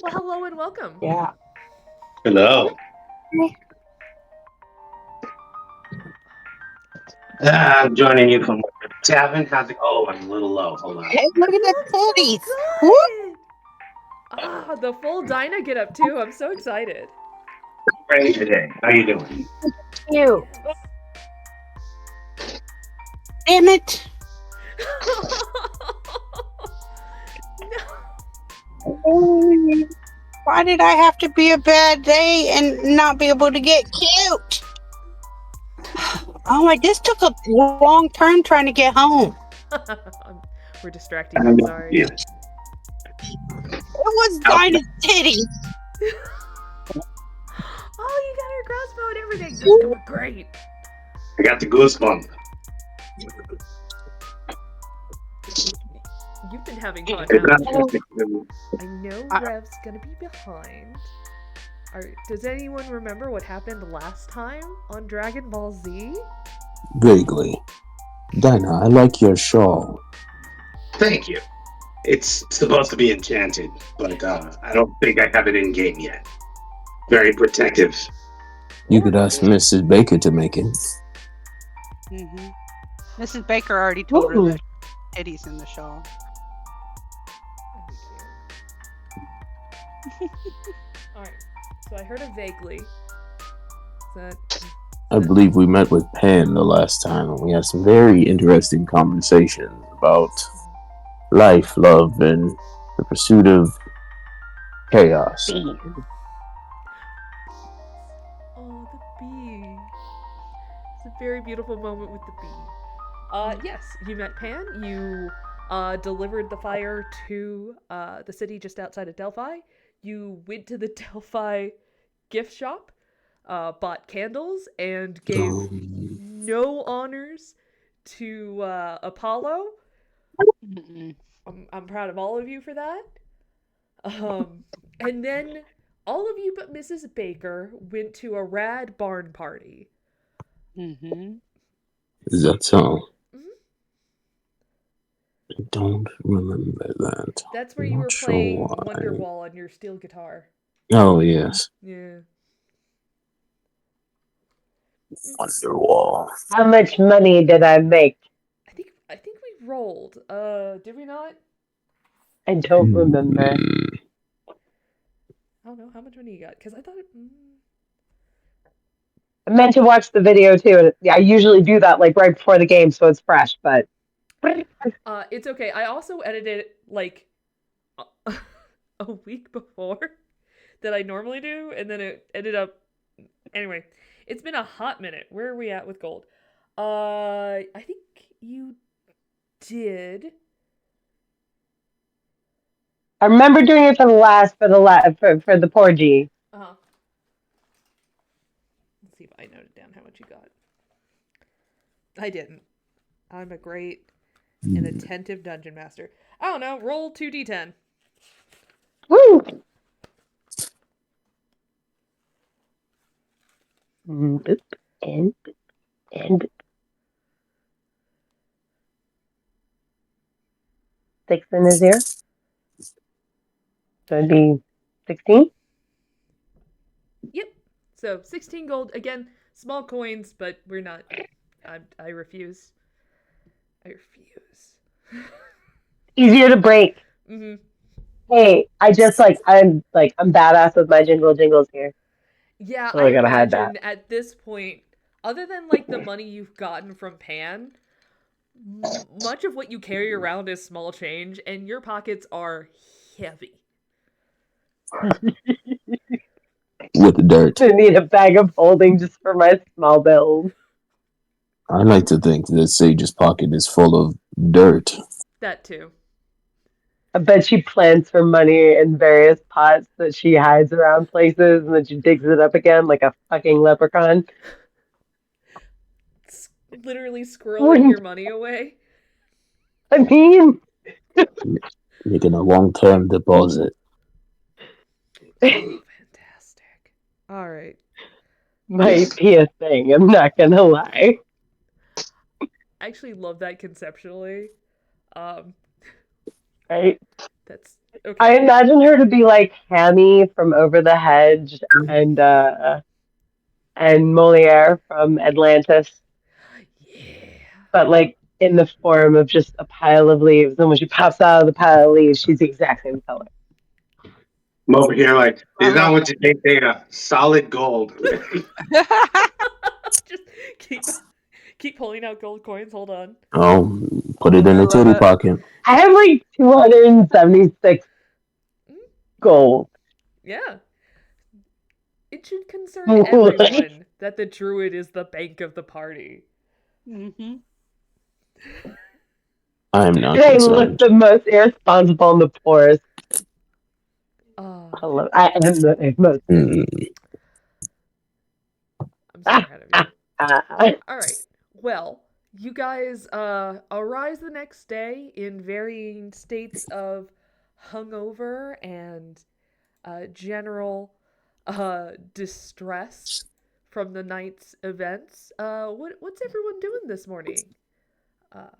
Well, hello and welcome. Yeah. Hello. I'm joining you from Tavern. How's it? Oh, I'm a little low. Hold on. Hey, look at You the look so titties. Woo! good. Ah, the full Dynah get up too. I'm so excited. Ready today. How you doing? You. Yes. Damn it. No. Why did I have to be a bad day and not be able to get cute? Oh, I just took a wrong turn trying to get home. We're distracting you. I'm I'm not sorry. confused. It was Oh, Dinah's titties. Oh, you got her crossbow and everything. That's going great. I got the goosebump. You've been having fun, It's not haven't you? perfect. I know I- Rev's gonna be behind. Does anyone remember what happened last time on Dragon Ball Z? Vaguely. Dynah, I like your shawl. Thank you. It's supposed to be enchanted, but I don't think I have it in game yet. Very protective. You could ask Mrs. Baker to make it. Mhm. Mrs. Baker already told her that titties in the shawl. Alright, so I heard it vaguely. Is that... I believe we met with Pan the last time, and we had some very interesting conversations about life, love, and the pursuit of chaos. Oh, the bee. It's a very beautiful moment with the bee. Yes, you met Pan. You delivered the fire to the city just outside of Delphi. You went to the Delphi gift shop, bought candles, and gave no honors to Apollo. I'm proud of all of you for that. And then all of you but Mrs. Baker went to a rad barn party. Mm-hmm. Is that so? Mhm. I don't remember that. That's where I'm you were not sure playing why. Wonderwall on your steel guitar. Oh, yes. Yeah. Wonderwall. How much money did I make? I think we rolled. Did we not? I don't remember. I don't know how much money you got because I thought. I meant to watch the video too, and I usually do that like right before the game, so it's fresh. But It's okay. I also edited it like a week before that I normally do, and then it ended up. Anyway, it's been a hot minute. Where are we at with gold? I think you did. I remember doing it for the poor G. Uh huh. Let's see if I noted down how much you got. I didn't. I'm a great and attentive dungeon master. I don't know. Roll 2d10. Woo! And 6 in his ear. So it'd be 16. Yep. So 16 gold. Again, small coins, but we're not. I refuse. I refuse. Easier to break. Mm-hmm. Hey, I'm badass with my jingles here. Yeah, So I I gotta hide that. imagine at this point, other than like the money you've gotten from Pan, much of what you carry around is small change, and your pockets are heavy. With the dirt. I need a bag of holding just for my small bills. I like to think that Sage's pocket is full of dirt. That too. I bet she plants her money in various pots that she hides around places and then she digs it up again like a fucking leprechaun. Literally squirreling your money away. I mean, Making a long-term deposit. Oh, fantastic. All right. might be a thing, I'm not gonna lie. I actually love that conceptually. Right? That's Okay. I imagine her to be like Hammy from Over the Hedge and Moliere from Atlantis, Yeah. but like in the form of just a pile of leaves. And when she pops out of the pile of leaves, she's the exact same color. I'm over here like, I is that love what you think, Data? Solid gold. Just keep pulling out gold coins. Hold on. Oh, put it in I the love titty it. pocket. I have like 276 Mm, gold. yeah. It should concern everyone that the druid is the bank of the party. Mm-hmm. I am not They look concerned. the most irresponsible and the poorest. Uh, I am the most. Mm, I'm so proud of you. Ah. All right. Well, you guys arise the next day in varying states of hungover and general distress from the night's events. What's everyone doing this morning? Uh,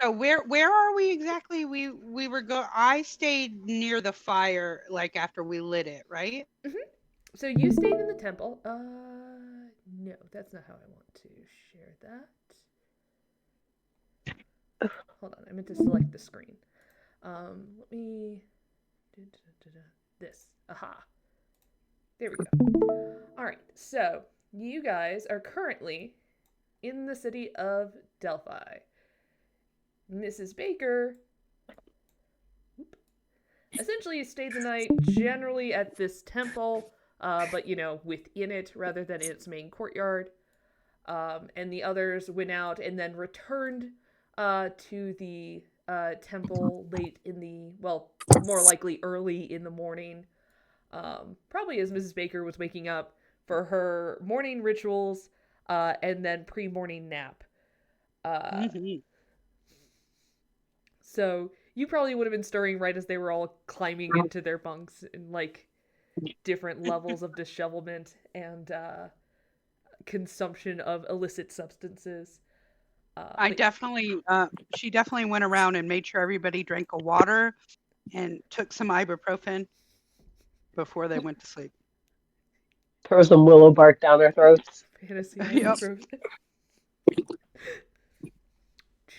So where are we exactly? We were I stayed near the fire like after we lit it, right? so you stayed in the temple. No, that's not how I want to share that. Hold on, I meant to select the screen. Let me this. Aha. There we go. All right. So, you guys are currently in the city of Delphi. Mrs. Baker essentially stays the night generally at this temple, but within it rather than in its main courtyard. And the others went out and then returned to the temple late in the, well, more likely early in the morning. Probably as Mrs. Baker was waking up for her morning rituals and then pre-morning nap. Mm-hmm. So you probably would have been stirring right as they were all climbing into their bunks in like different levels of dishevelment and consumption of illicit substances. I definitely she definitely went around and made sure everybody drank a water and took some ibuprofen before they went to sleep. Throw some willow bark down their throats. Fantasy Yep. ibuprofen.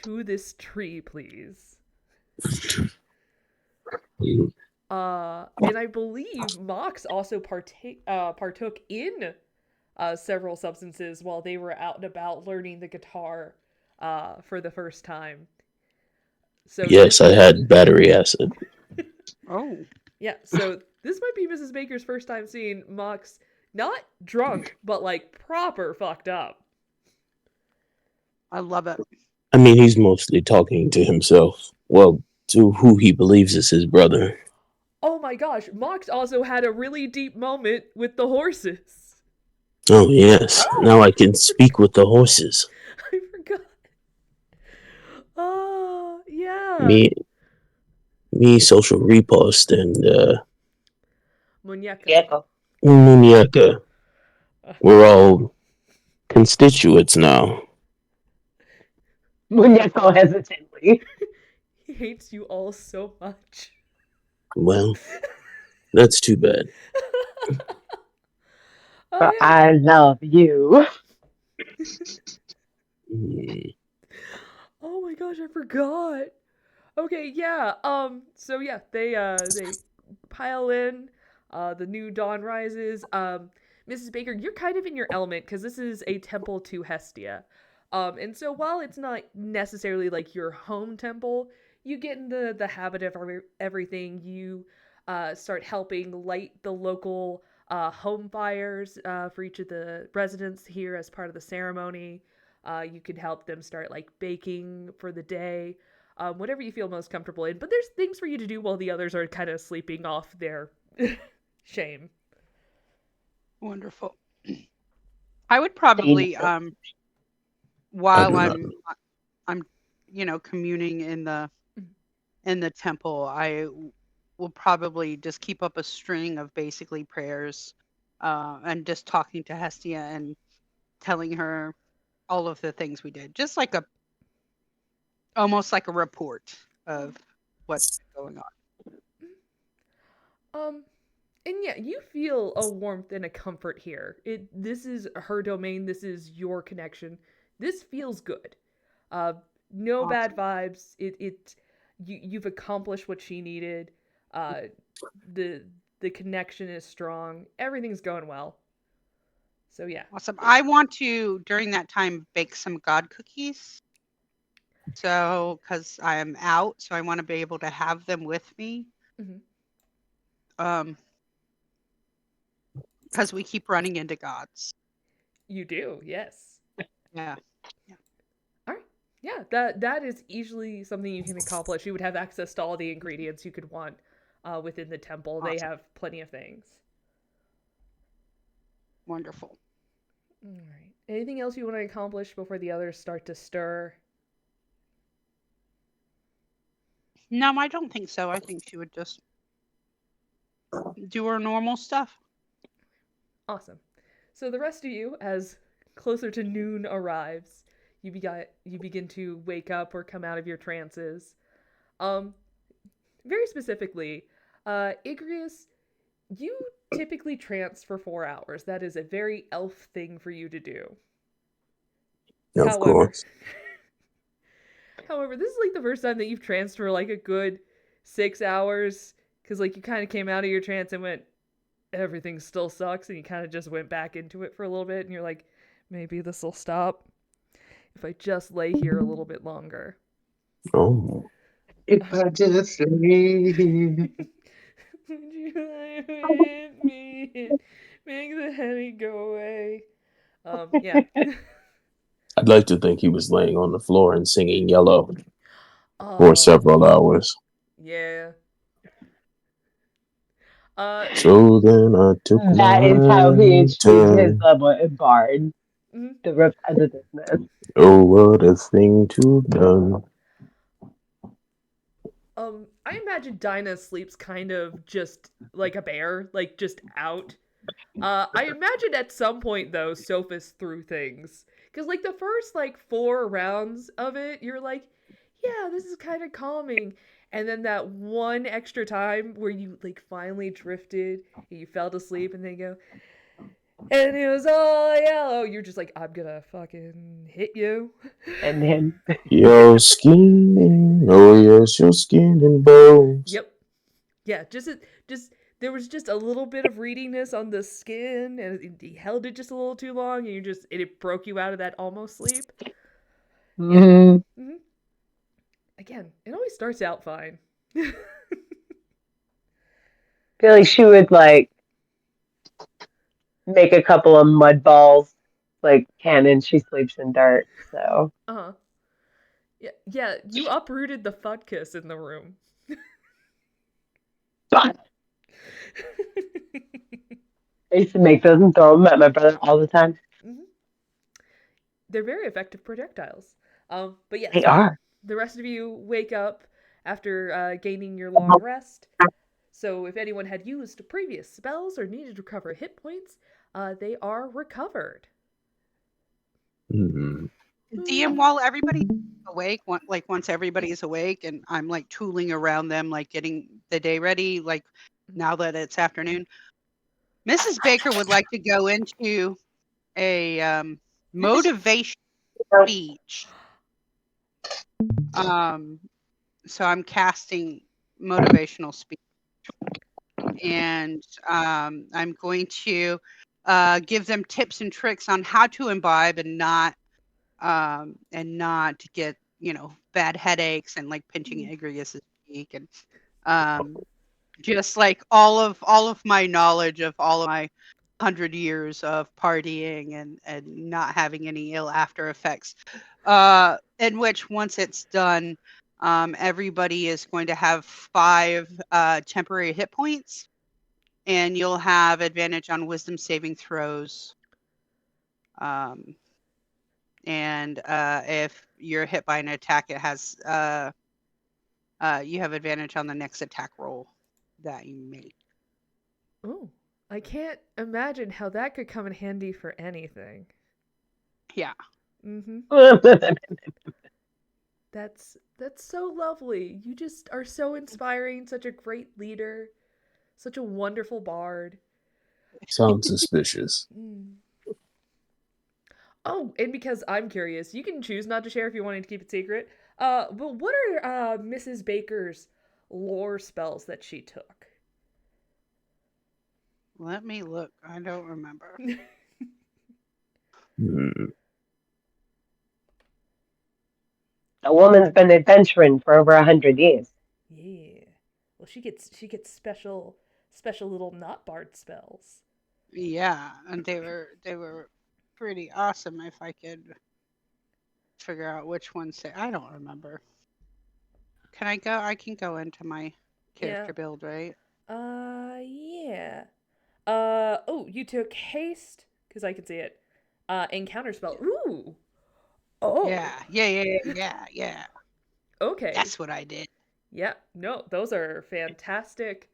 To this tree, please. And I believe Mox also partook in several substances while they were out and about learning the guitar for the first time. So yes, I had battery acid. Oh, yeah, so this might be Mrs. Baker's first time seeing Mox not drunk, but like proper fucked up. I love it. I mean, he's mostly talking to himself. Well, to who he believes is his brother. Oh my gosh, Mox also had a really deep moment with the horses. Oh, yes. Now I can speak with the horses. I forgot. Oh, yeah. Me, social repost, and Muñeca. Muñeca. We're all constituents now. Muñeco hesitantly. He hates you all so much. Well, that's too bad. Oh, But yeah. I love you. Oh my gosh, I forgot. Okay, yeah. So yeah, they pile in. The new dawn rises. Mrs. Baker, you're kind of in your element because this is a temple to Hestia. And so while it's not necessarily like your home temple, you get in the habit of everything. You start helping light the local home fires for each of the residents here as part of the ceremony. You can help them start like baking for the day. Whatever you feel most comfortable in. But there's things for you to do while the others are kind of sleeping off their shame. Wonderful. I would probably while I'm communing in the temple, I will probably just keep up a string of basically prayers and just talking to Hestia and telling her all of the things we did. Just like almost like a report of what's going on. And yeah, you feel a warmth and a comfort here. This is her domain. This is your connection. This feels good. No bad vibes. You've accomplished what she needed. The connection is strong. Everything's going well. So yeah. Awesome. I want to during that time bake some god cookies. So, because I am out, so I want to be able to have them with me. Because we keep running into gods. You do, yes. Yeah. All right. Yeah, that is easily something you can accomplish. You would have access to all the ingredients you could want within the temple. Awesome. They have plenty of things. Wonderful. All right. Anything else you want to accomplish before the others start to stir? No, I don't think so. I think she would just do her normal stuff. Awesome. So the rest of you, as closer to noon arrives, you begin to wake up or come out of your trances. Very specifically, Igreus, you typically trance for 4 hours. That is a very elf thing for you to do. Of course. However, this is like the first time that you've tranced for like a good 6 hours, because like you kind of came out of your trance and went, everything still sucks, and you kind of just went back into it for a little bit, and you're like, maybe this will stop if I just lay here a little bit longer. Oh. If I just lay here. Would you lie with me and make the headache go away? Yeah. I'd like to think he was laying on the floor and singing Yellow for several hours. Yeah. So then I took that is how he achieved his level in Bard. Mm-hmm. The repetitiveness. Oh, what a thing to have done. I imagine Dynah sleeps kind of just like a bear, like just out. I imagine at some point though, Sophos threw things. Because like the first like 4 rounds of it, you're like, yeah, this is kind of calming. And then that one extra time where you like finally drifted and you fell to sleep and they go, and it was all yellow. You're just like, I'm gonna fucking hit you. And him. Your skin, oh yes, your skin and bones. Yep. Yeah, just there was just a little bit of readiness on the skin, and he held it just a little too long, and it broke you out of that almost sleep. Mm-hmm. Yeah. Mm-hmm. Again, it always starts out fine. I feel like she would like make a couple of mud balls, like Canon. She sleeps in dirt, so. Yeah. You uprooted the Futkus in the room. I used to make those and throw them at my brother all the time. Mm-hmm. They're very effective projectiles. But yes, they are. The rest of you wake up after gaining your long rest. So if anyone had used previous spells or needed to recover hit points, they are recovered. Mm-hmm. DM, while everybody's awake, once everybody's awake and I'm like tooling around them, like getting the day ready, like now that it's afternoon, Mrs. Baker would like to go into a motivation speech. So I'm casting motivational speech, and I'm going to give them tips and tricks on how to imbibe and not get bad headaches and like pinching Igreus' cheek, and just like all of my knowledge of all of my 100 years of partying and not having any ill after effects, in which once it's done, everybody is going to have 5 temporary hit points, and you'll have advantage on wisdom saving throws. And if you're hit by an attack, it has you have advantage on the next attack roll that you make. Oh, I can't imagine how that could come in handy for anything. Yeah. Mm-hmm. That's so lovely. You just are so inspiring, such a great leader, such a wonderful bard. Sounds suspicious. Mm. Oh, and because I'm curious, you can choose not to share if you wanted to keep it secret. But what are Mrs. Baker's lore spells that she took? Let me look. I don't remember. A woman's been adventuring for over 100 years. Yeah. Well, she gets special little not bard spells. Yeah, and they were pretty awesome. If I could figure out which ones I don't remember. Can I go? I can go into my character build, right? Yeah. Oh, you took haste because I can see it. And counterspell. Ooh. Oh. Yeah. Okay. That's what I did. Yeah. No, those are fantastic.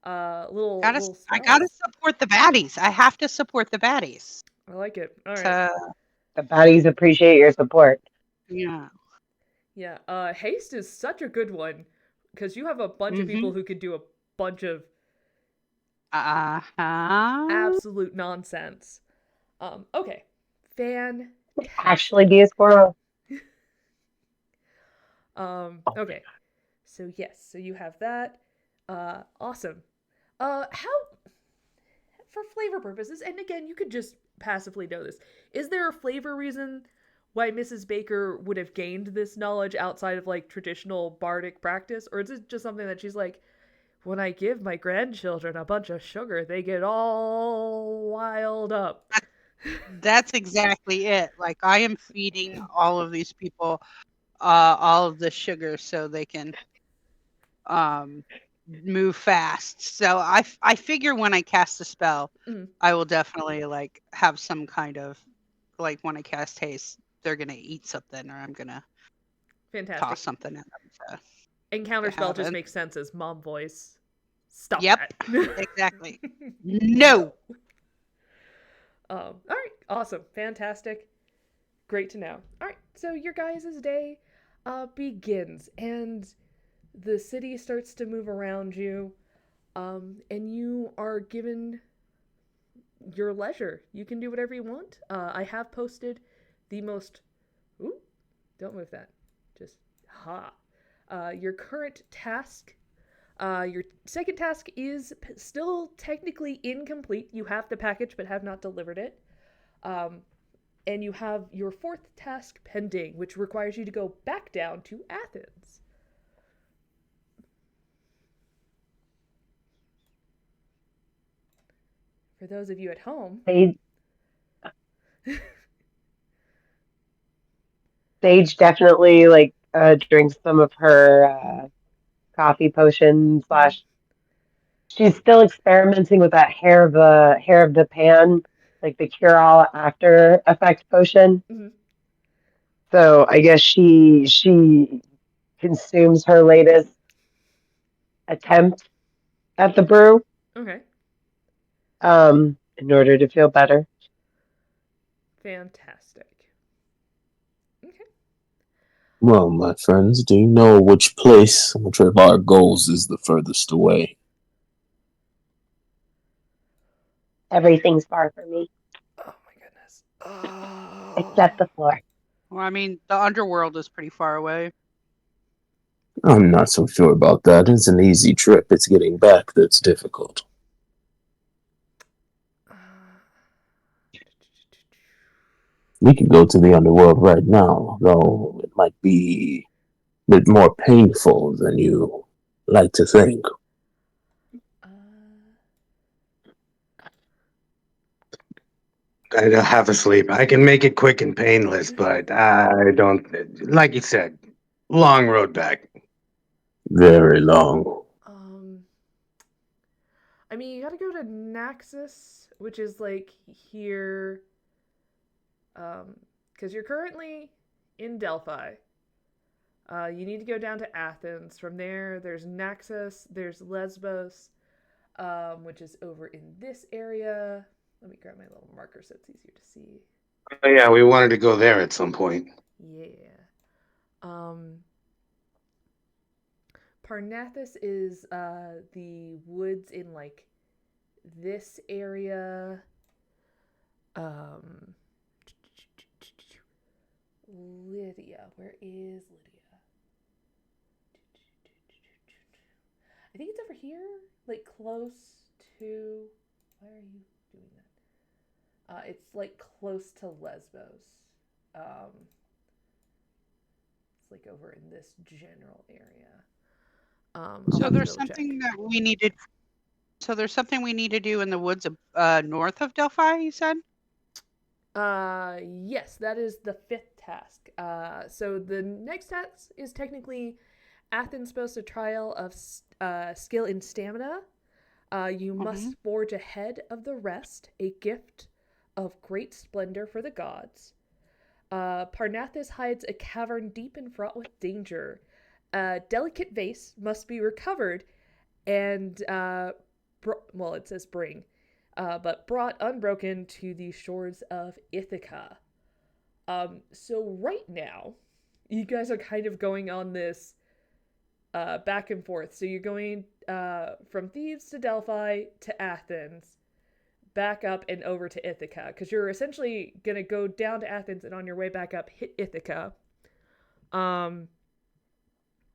Little spells. I gotta support the baddies. I have to support the baddies. I like it. All right. The baddies appreciate your support. Yeah. Yeah. Haste is such a good one because you have a bunch of people who could do a bunch of absolute nonsense. Okay. Actually be a squirrel. Okay. So yes, so you have that. Awesome. How for flavor purposes, and again, you could just passively know this. Is there a flavor reason why Mrs. Baker would have gained this knowledge outside of like traditional bardic practice, or is it just something that she's like, when I give my grandchildren a bunch of sugar, they get all wild up? That's exactly it. Like I am feeding all of these people all of the sugar so they can move fast. So I figure when I cast a spell, I will definitely like have some kind of like when I cast haste, they're gonna eat something or I'm gonna toss something at them. And counterspell just makes sense as mom voice. Stop. Yep. Exactly. No. All right. Awesome. Fantastic. Great to know. All right. So your guys' day begins, and the city starts to move around you, and you are given your leisure. You can do whatever you want. I have posted the most... Ooh, don't move that. Just, your current task... your second task is still technically incomplete. You have the package but have not delivered it. And you have your fourth task pending, which requires you to go back down to Athens. For those of you at home... Sage definitely like drinks some of her coffee potion / she's still experimenting with that hair of the pan, like the cure-all after effect potion. So I guess she consumes her latest attempt at the brew. Okay. In order to feel better. Fantastic. Okay. Well, my friends, do you know which place, which of our goals is the furthest away? Everything's far from me. Oh my goodness. Except the floor. Well, I mean, the underworld is pretty far away. I'm not so sure about that. It's an easy trip. It's getting back that's difficult. We can go to the underworld right now, though it might be a bit more painful than you like to think. I don't have a sleep. I can make it quick and painless, but I don't. Like you said, long road back. Very long. I mean, you gotta go to Naxos, which is like here. Because you're currently in Delphi. You need to go down to Athens. From there, there's Naxos, there's Lesbos, which is over in this area. Let me grab my little marker so it's easier to see. Oh, yeah, we wanted to go there at some point. Yeah. Parnassus is the woods in like this area. Lydia, where is Lydia? I think it's over here, like close to. Why are you doing that? It's like close to Lesbos. It's like over in this general area. So there's something that we needed. So there's something we need to do in the woods north of Delphi, you said? Yes, that is the 5th task. So the next task is technically Athens supposed to trial of skill in stamina. You must forge ahead of the rest a gift of great splendor for the gods. Parnassus hides a cavern deep and fraught with danger. A delicate vase must be recovered and, it says bring, but brought unbroken to the shores of Ithaca. So right now, you guys are kind of going on this back and forth. So you're going from Thebes to Delphi to Athens, back up and over to Ithaca, because you're essentially going to go down to Athens and on your way back up hit Ithaca.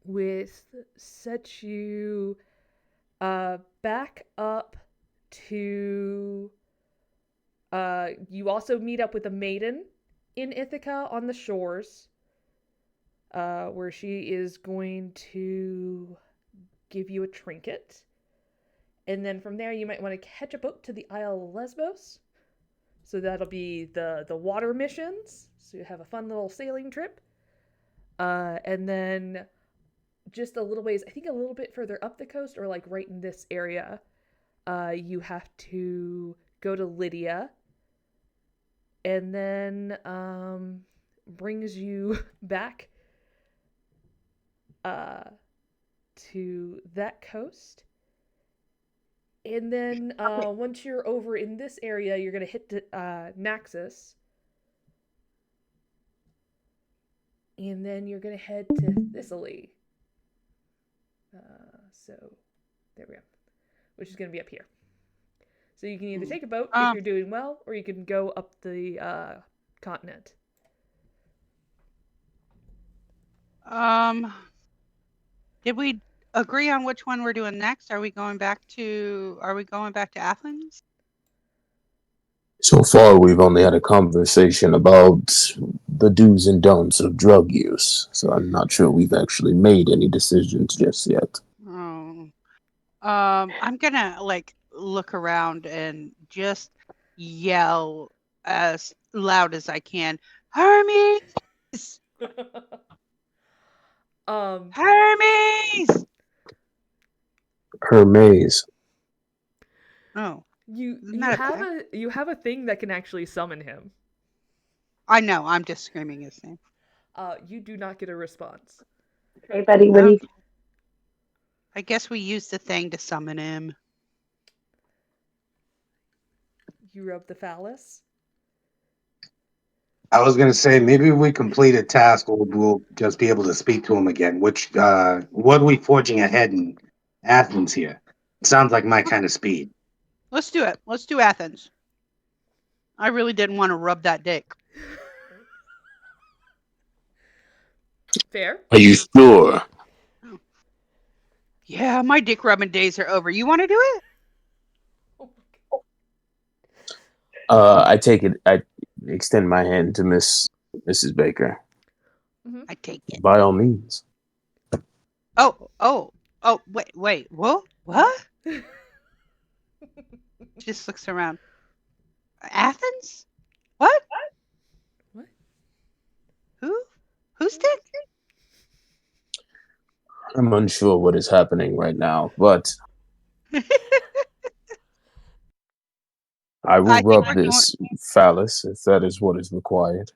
With set you back up to you also meet up with a maiden in Ithaca on the shores, where she is going to give you a trinket. And then from there you might want to catch a boat to the Isle of Lesbos. So that'll be the water missions. So you have a fun little sailing trip. And then just a little ways, I think a little bit further up the coast, or like right in this area, you have to go to Lydia, and then brings you back to that coast. And then once you're over in this area, you're going to hit Naxos. And then you're going to head to Thessaly. So there we go. Which is going to be up here. So you can either take a boat if you're doing well, or you can go up the continent. Did we agree on which one we're doing next? Are we going back to Athens? So far, we've only had a conversation about the do's and don'ts of drug use, so I'm not sure we've actually made any decisions just yet. Oh, I'm gonna look around and just yell as loud as I can, Hermes! Hermes! Hermes. Oh. You have a thing that can actually summon him. I know, I'm just screaming his name. You do not get a response. Hey, buddy, what do you... I guess we used the thing to summon him. You rub the phallus? I was going to say, maybe if we complete a task, we'll just be able to speak to him again. What are we forging ahead in Athens here? It sounds like my kind of speed. Let's do it. Let's do Athens. I really didn't want to rub that dick. Fair. Are you sure? Oh. Yeah, my dick rubbing days are over. You want to do it? I take it. I extend my hand to Mrs. Baker. Mm-hmm. I take it. By all means. Oh! Wait! What? Just looks around. Athens? What? Who's dick? I'm unsure what is happening right now, but I will rub this phallus if that is what is required.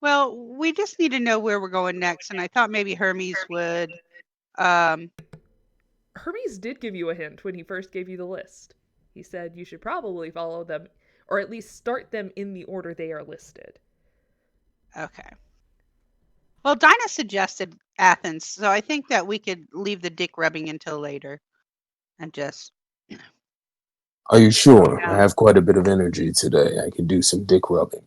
Well, we just need to know where we're going next, and I thought maybe Hermes would. Hermes did give you a hint when he first gave you the list. He said you should probably follow them, or at least start them in the order they are listed. Okay. Well, Dinah suggested Athens, so I think that we could leave the dick rubbing until later, and just. Are you sure? Yeah. I have quite a bit of energy today. I can do some dick rubbing.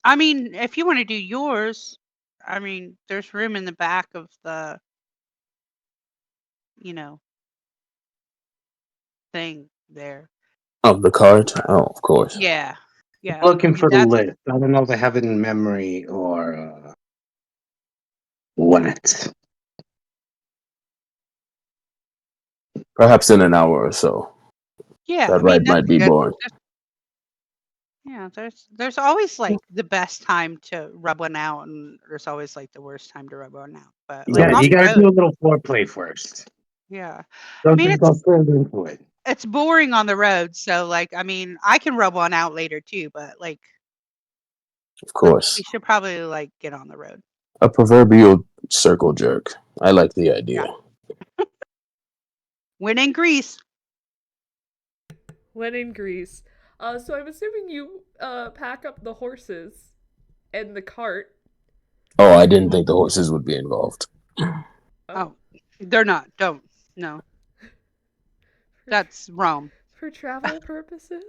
I mean, if you want to do yours, I mean, there's room in the back of the, thing there. Oh, the cart? Oh, of course. Yeah. Yeah. Looking I mean, for the that's- list. I don't know if I have it in memory or what. Perhaps in an hour or so. Yeah. That I mean, ride that's might be good. boring. Yeah, there's always like the best time to rub one out, and there's always like the worst time to rub one out. But like Yeah, on you the gotta do a road, little foreplay first. yeah. Don't mean, just go straight into it. It's boring on the road, so like I mean, I can rub one out later too, but like Of course. we should probably like get on the road. A proverbial circle jerk. I like the idea. Yeah. When in Greece. When in Greece. So I'm assuming you pack up the horses and the cart. Oh, I didn't think the horses would be involved. Oh, they're not. Don't. No. That's Rome. For travel purposes?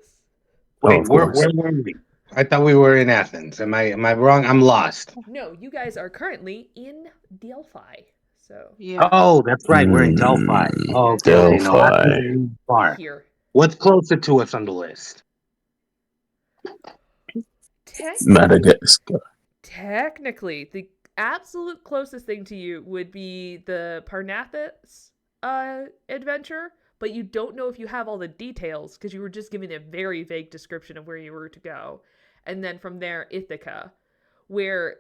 Wait, of where course. were we? I thought we were in Athens. Am I wrong? I'm lost. No, you guys are currently in Delphi. So Yeah. Oh, that's right. We're in Delphi. Oh, okay. Delphi. No, Athens is far. here. What's closer to us on the list? Madagascar. Technically, the absolute closest thing to you would be the Parnathes adventure, but you don't know if you have all the details because you were just given a very vague description of where you were to go. And then from there, Ithaca, where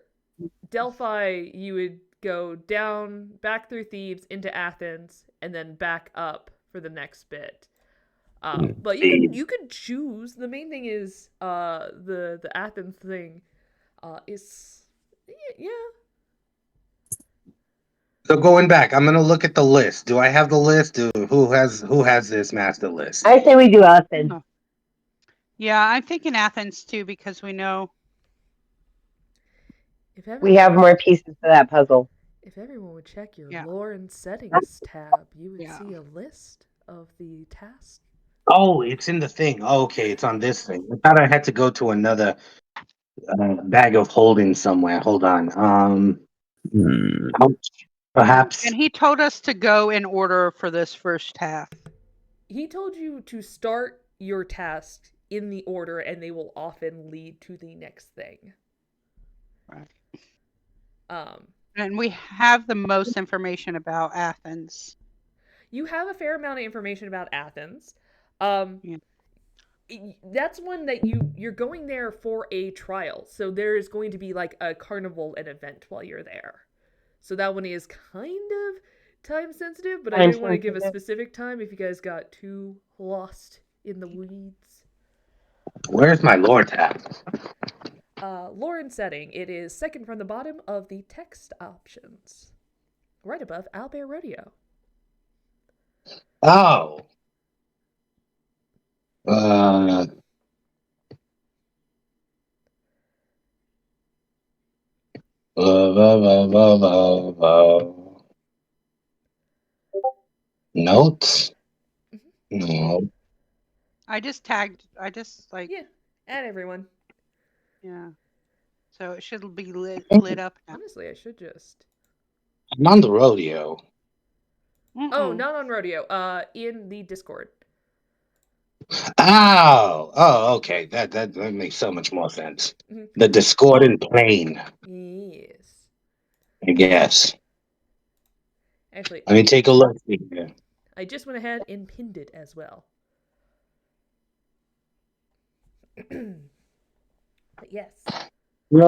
Delphi, you would go down, back through Thebes into Athens, and then back up for the next bit. But you can choose. The main thing is the Athens thing is yeah. So going back, I'm gonna look at the list. Do I have the list? Who has this master list? I say we do Athens. Oh. Yeah, I'm thinking Athens too because we know We have more pieces to that puzzle. If everyone would check your Yeah. lore and settings tab, you would Yeah. see a list of the tasks. Oh, it's in the thing. Oh, okay, it's on this thing. I thought I had to go to another bag of holding somewhere. Hold on. Perhaps. And he told us to go in order for this first half. He told you to start your task in the order, and they will often lead to the next thing. Right. And we have the most information about Athens. You have a fair amount of information about Athens. Yeah. That's one that you're going there for a trial. So there is going to be like a carnival and event while you're there. So that one is kind of time sensitive, but I didn't want to give a specific time if you guys got too lost in the weeds. Where's my lore tab? Lore and setting. It is second from the bottom of the text options. Right above Owlbear Rodeo. Oh. Notes? No. I just like Yeah, add everyone. Yeah. So it should be lit up now. Honestly, I should just. I'm on the rodeo. Oh, not on rodeo. In the Discord. Oh, okay. That makes so much more sense. Mm-hmm. The discordant plane. Yes. I guess. Actually, let me take a look here. I just went ahead and pinned it as well. But yes. No.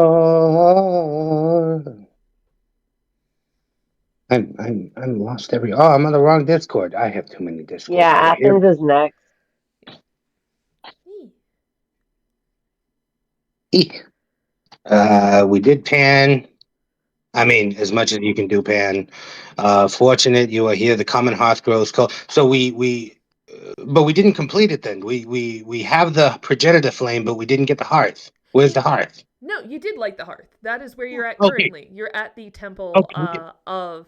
I'm lost every. Oh, I'm on the wrong Discord. I have too many Discords. Yeah, Athens is next. We did Pan. I mean, as much as you can do Pan. Fortunate you are here. The common hearth grows cold. So but we didn't complete it then. We have the progenitor flame, but we didn't get the hearth. Where's the hearth? No, you did light the hearth. That is where you're at Okay. currently. You're at the temple Okay. of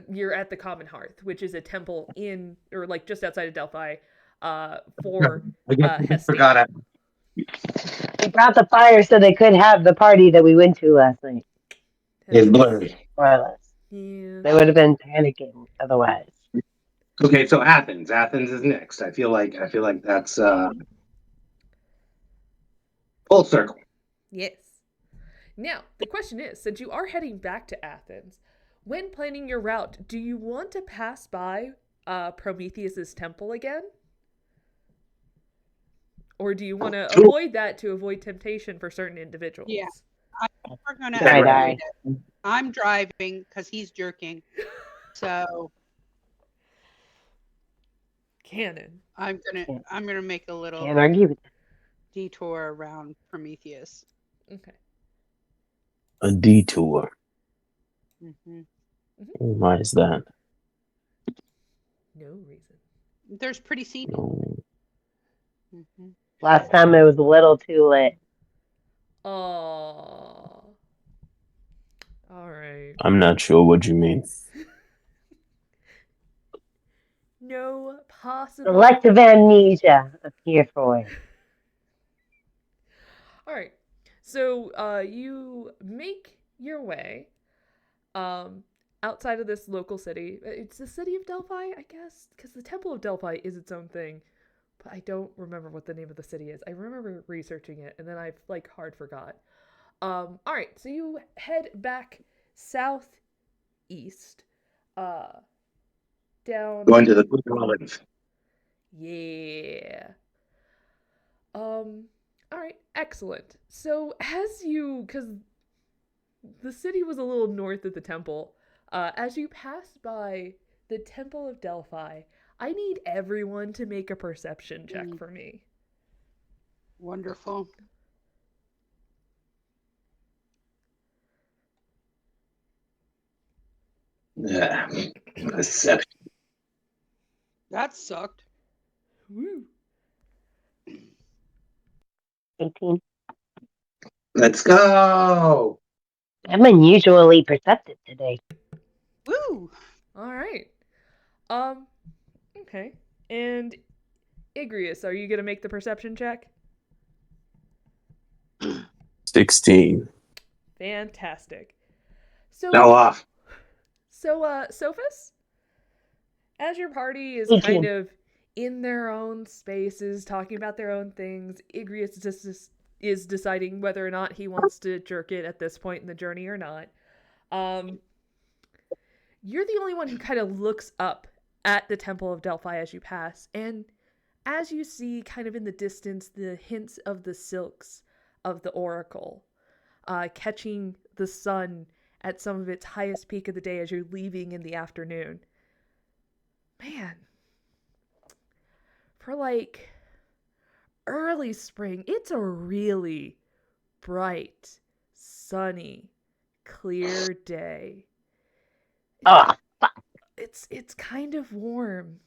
you're at the common hearth, which is a temple in or like just outside of Delphi for I guess I Hestia. forgot it. They brought the fire so they could have the party that we went to last night, It's blurry. more or less. Yeah. They would have been panicking otherwise. Okay, so Athens. Athens is next. I feel like that's full circle. Yes. Now, the question is, since you are heading back to Athens, when planning your route, do you want to pass by Prometheus's temple again? Or do you want to avoid that to avoid temptation for certain individuals? Yeah. We're gonna Right, avoid it. I'm driving because he's jerking. So Canon. I'm gonna make a little Can't argue with that. detour around Prometheus. Okay. A detour. Hmm Why is that? No reason. There's pretty scenery. No. Hmm Last time it was a little too lit. Oh. All right. I'm not sure what you mean. No possible. Selective amnesia. I'm here for it. All right. So you make your way outside of this local city. It's the city of Delphi, I guess, because the Temple of Delphi is its own thing. But I don't remember what the name of the city is. I remember researching it, and then I've hard forgot. All right, so you head back southeast, down. Going to the Druid. Yeah. All right, excellent. So because the city was a little north of the temple, as you pass by the Temple of Delphi, I need everyone to make a perception check for me. Wonderful. Yeah. Perception. That sucked. Woo. 18. Let's go. I'm unusually perceptive today. Woo! All right. Okay. And Igreus, are you gonna make the perception check? 16. Fantastic. So Now off. Sophos, as your party is 18. kind of in their own spaces, talking about their own things, Igreus just is deciding whether or not he wants to jerk it at this point in the journey or not. You're the only one who kind of looks up at the Temple of Delphi as you pass, and as you see kind of in the distance the hints of the silks of the oracle, catching the sun at some of its highest peak of the day as you're leaving in the afternoon. Man, for early spring, it's a really bright, sunny, clear day. Oh, It's kind of warm.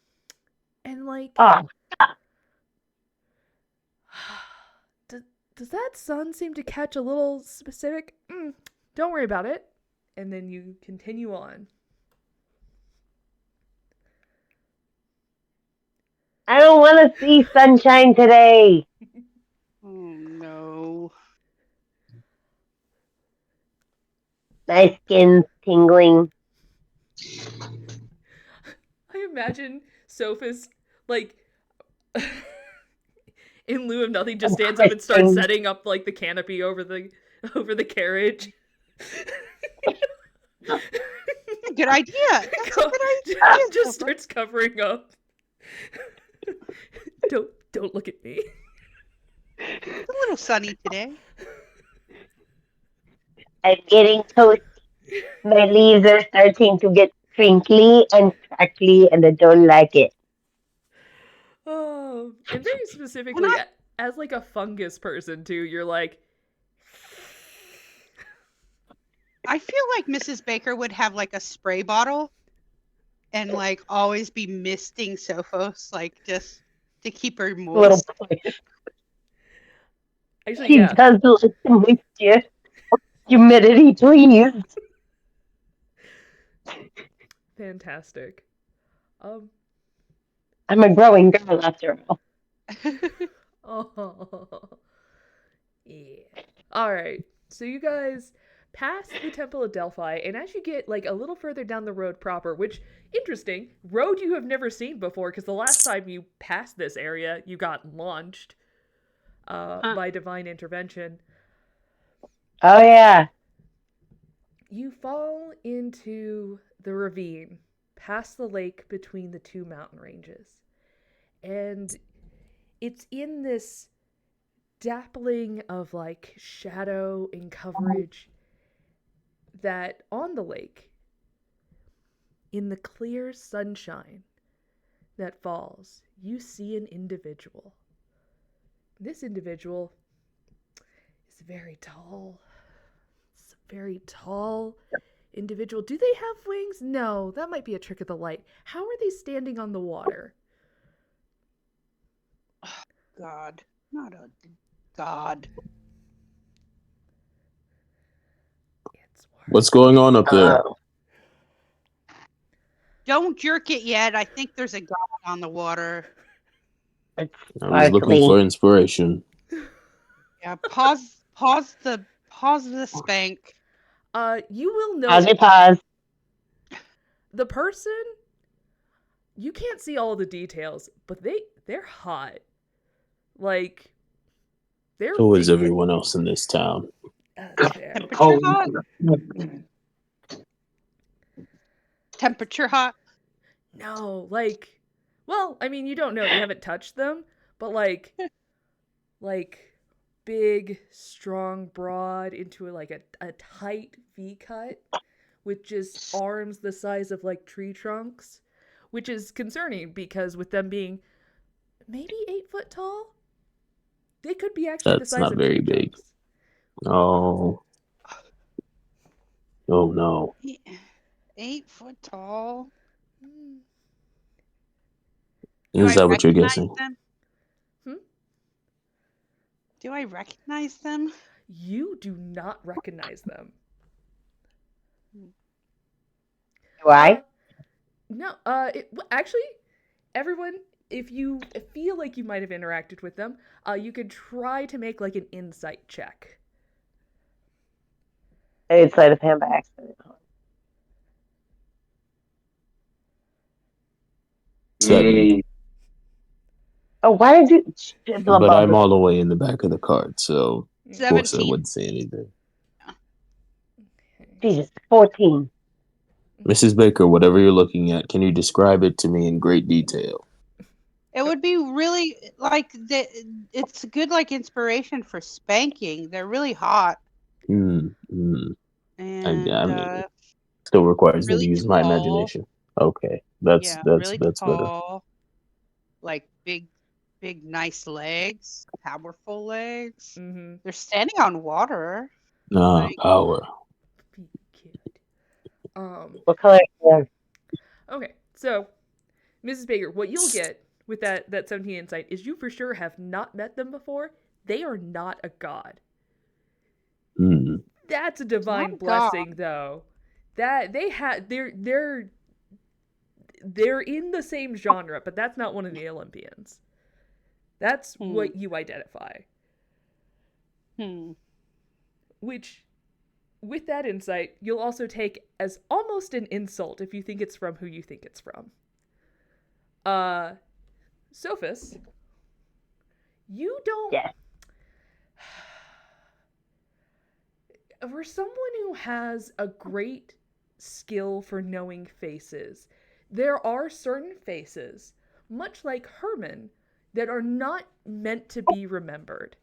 And does that sun seem to catch a little specific? Don't worry about it. And then you continue on. I don't want to see sunshine today. Oh no. My skin's tingling. I imagine Sophos, in lieu of nothing, just stands up and starts setting up the canopy over the carriage. Good idea. That's a good idea. Just starts covering up. Don't look at me. It's a little sunny today. I'm getting toasty. My leaves are starting to get crinkly and crackly, and I don't like it. Oh, and very specifically, as a fungus person too, you're like. I feel like Mrs. Baker would have a spray bottle and always be misting Sophos, just to keep her moist. Actually, He yeah. does listen with you. Humidity, please. Fantastic. Um. I'm a growing girl after all. Oh. Yeah. All right. So you guys pass the Temple of Delphi, and as you get like a little further down the road proper, which interesting road you have never seen before, because the last time you passed this area, you got launched by divine intervention. Oh yeah. You fall into the ravine, past the lake between the two mountain ranges, and it's in this dappling of like shadow and coverage that on the lake, in the clear sunshine that falls, you see an individual. This individual is very tall. It's a very tall individual. Do they have wings? No, that might be a trick of the light. How are they standing on the water? God, not a god. It's What's going on up there? Don't jerk it yet. I think there's a god on the water. I was looking for inspiration. Yeah, pause the spank. You will know. Pause your pause. The person, you can't see all the details, but they're hot. Like, they're So is big. everyone else in this town. Temperature hot. Temperature hot. No, like, well, I mean, you don't know. You haven't touched them, but like big, strong, broad into like a tight V cut with just arms the size of like tree trunks, which is concerning because with them being maybe 8 foot tall, they could be actually the That's size not of very tree big. trunks. Oh. Oh no. 8 foot tall. Is that what you're guessing? Them? Do I recognize them? You do not recognize them. Do I? No. Actually, everyone, if you feel like you might have interacted with them, you could try to make like an insight check. I did sleight of hand by accident. 7. Oh, why did you? But I'm all the way in the back of the card, so of 17. course I wouldn't say anything. Jesus, 14. Mrs. Baker, whatever you're looking at, can you describe it to me in great detail? It would be really like it's good like inspiration for spanking. They're really hot. And I mean, still requires me really to use my tall. imagination. Okay, that's really tall, better. Like big, nice legs, powerful legs. Mm-hmm. They're standing on water. Power. Be cute. What color? Yeah. Okay, so Mrs. Baker, what you'll get with that 17 insight is you for sure have not met them before. They are not a god. That's a divine blessing, though. That they had they're in the same genre, but that's not one of the Olympians. That's what you identify. Which, with that insight, you'll also take as almost an insult if you think it's from who you think it's from. Sophos, you don't... Yeah. For someone who has a great skill for knowing faces, there are certain faces, much like Herman, that are not meant to be remembered.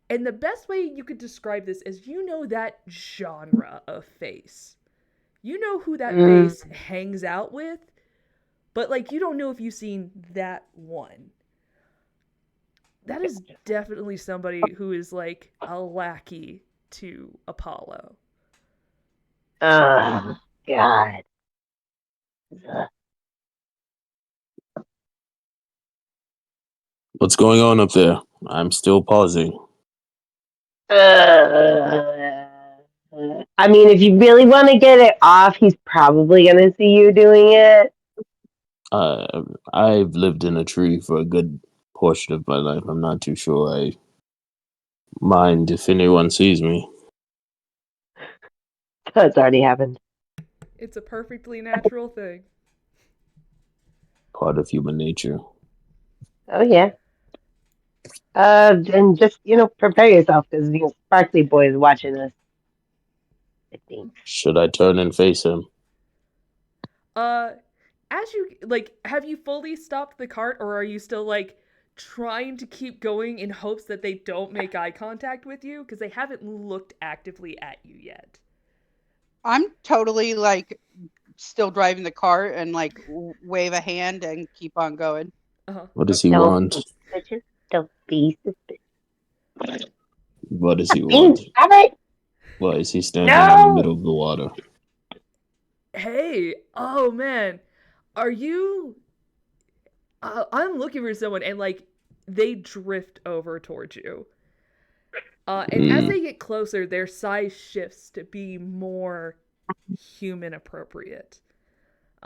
And the best way you could describe this is you know that genre of face. You know who that face hangs out with, but like you don't know if you've seen that one. That is definitely somebody who is like a lackey to Apollo. Oh, God. What's going on up there? I'm still pausing. I mean, if you really want to get it off, he's probably going to see you doing it. I've lived in a tree for a good portion of my life. I'm not too sure I mind if anyone sees me. That's already happened. It's a perfectly natural thing. Part of human nature. Oh, yeah. And just, prepare yourself because, Sparkly Boy is watching us. I think. Should I turn and face him? As you, have you fully stopped the cart, or are you still, trying to keep going in hopes that they don't make eye contact with you? Because they haven't looked actively at you yet. I'm totally, still driving the cart and, wave a hand and keep on going. Uh-huh. What does he want? Don't be suspicious. What does he want? Stop it! Why is he standing in the middle of the water? Hey, oh man, are you... I'm looking for someone, and they drift over towards you. And as they get closer, their size shifts to be more human appropriate.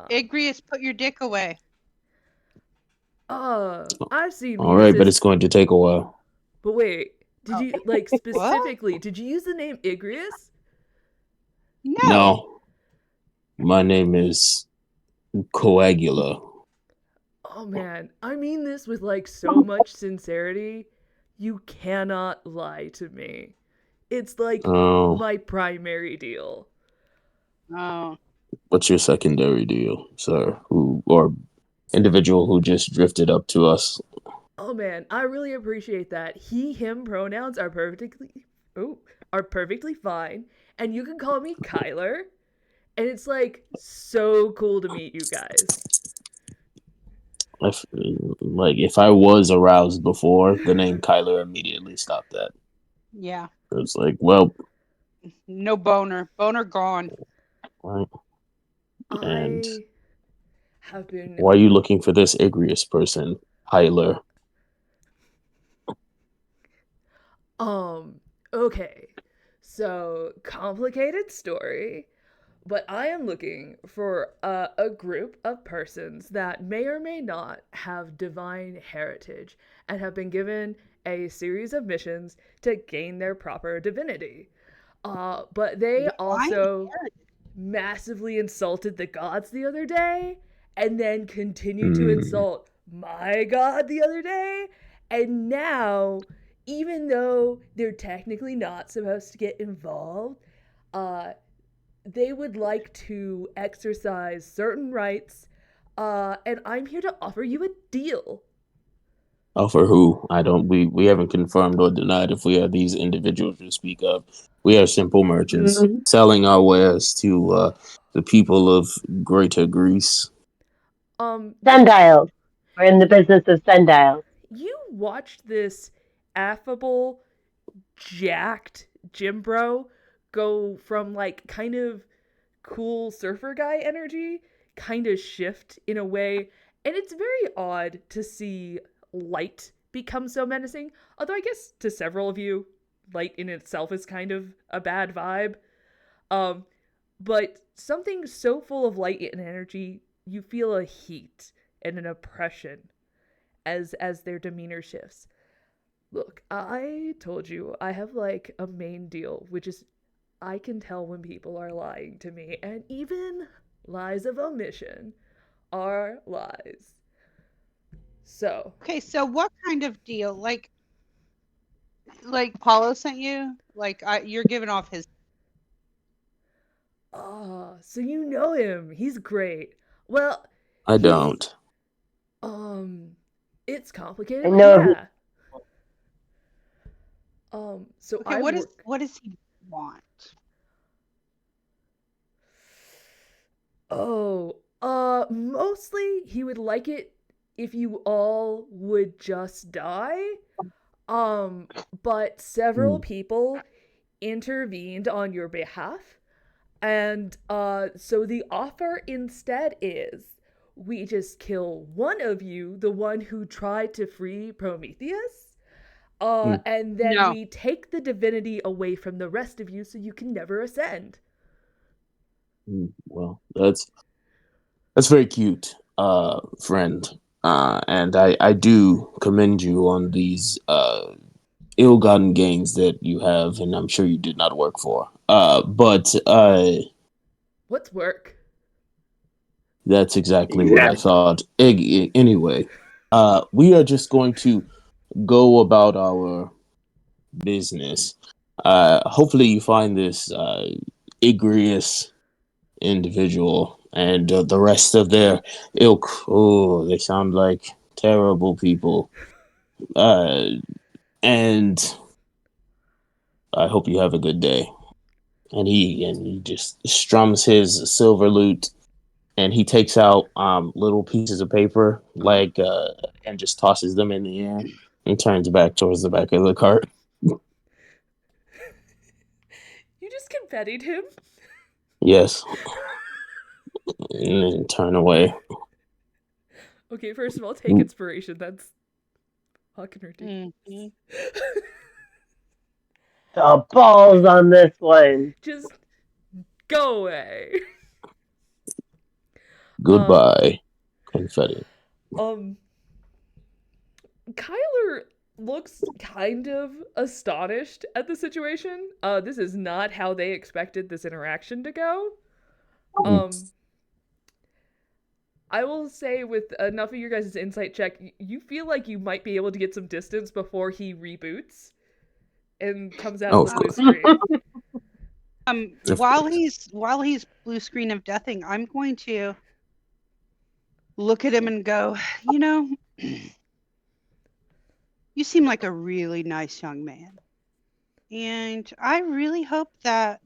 Igreus, put your dick away. I've seen... All right, but it's going to take a while. But wait, did you, specifically, did you use the name Igreus? No. My name is Coagula. Oh man, I mean this with so much sincerity. You cannot lie to me. It's my primary deal. Oh. What's your secondary deal, sir? Or individual who just drifted up to us? Oh man, I really appreciate that. He, him pronouns are perfectly fine, and you can call me Kyler. And it's so cool to meet you guys. If I was aroused before, the name Kyler immediately stopped that. Yeah. It's well. No boner. Boner gone. Right. And I have been... Why are you looking for this Igreus person, Kyler? Okay. So, complicated story. But I am looking for a group of persons that may or may not have divine heritage and have been given a series of missions to gain their proper divinity. But they also massively insulted the gods the other day, and then continued to insult my god the other day, and now, even though they're technically not supposed to get involved, they would like to exercise certain rights, and I'm here to offer you a deal. For who? We haven't confirmed or denied if we are these individuals you speak of. We are simple merchants selling our wares to the people of Greater Greece. Sundials. We're in the business of sundials. You watched this affable, jacked gym bro go from kind of cool surfer guy energy kind of shift in a way, and it's very odd to see light become so menacing, although I guess to several of you light in itself is kind of a bad vibe, but something so full of light and energy, you feel a heat and an oppression as their demeanor shifts. Look, I told you I have a main deal, which is I can tell when people are lying to me, and even lies of omission are lies. So. Okay, so what kind of deal? Like Paula sent you? You're giving off his... So you know him. He's great. Well, I don't. It's complicated. I know. Yeah. So okay, what does he want? Mostly he would like it if you all would just die. But several people intervened on your behalf. And so the offer instead is we just kill one of you, the one who tried to free Prometheus. And then No. we take the divinity away from the rest of you so you can never ascend. Well, that's very cute, friend. And I do commend you on these ill-gotten gains that you have, and I'm sure you did not work for. But What's work? that's exactly what I thought. Anyway, we are just going to go about our business. Hopefully, you find this Igreus individual and the rest of their ilk. Oh, they sound like terrible people. And I hope you have a good day. And he just strums his silver lute, and he takes out little pieces of paper and just tosses them in the air and turns back towards the back of the cart. You just confettied him? Yes. And then turn away. Okay, first of all, take inspiration. That's fucking ridiculous. The balls on this one. Just go away. Goodbye, confetti. Kyler looks kind of astonished at the situation. This is not how they expected this interaction to go. I will say, with enough of your guys' insight check, you feel like you might be able to get some distance before he reboots and comes out of the blue screen. While he's blue screen of deathing, I'm going to look at him and go, you seem like a really nice young man. And I really hope that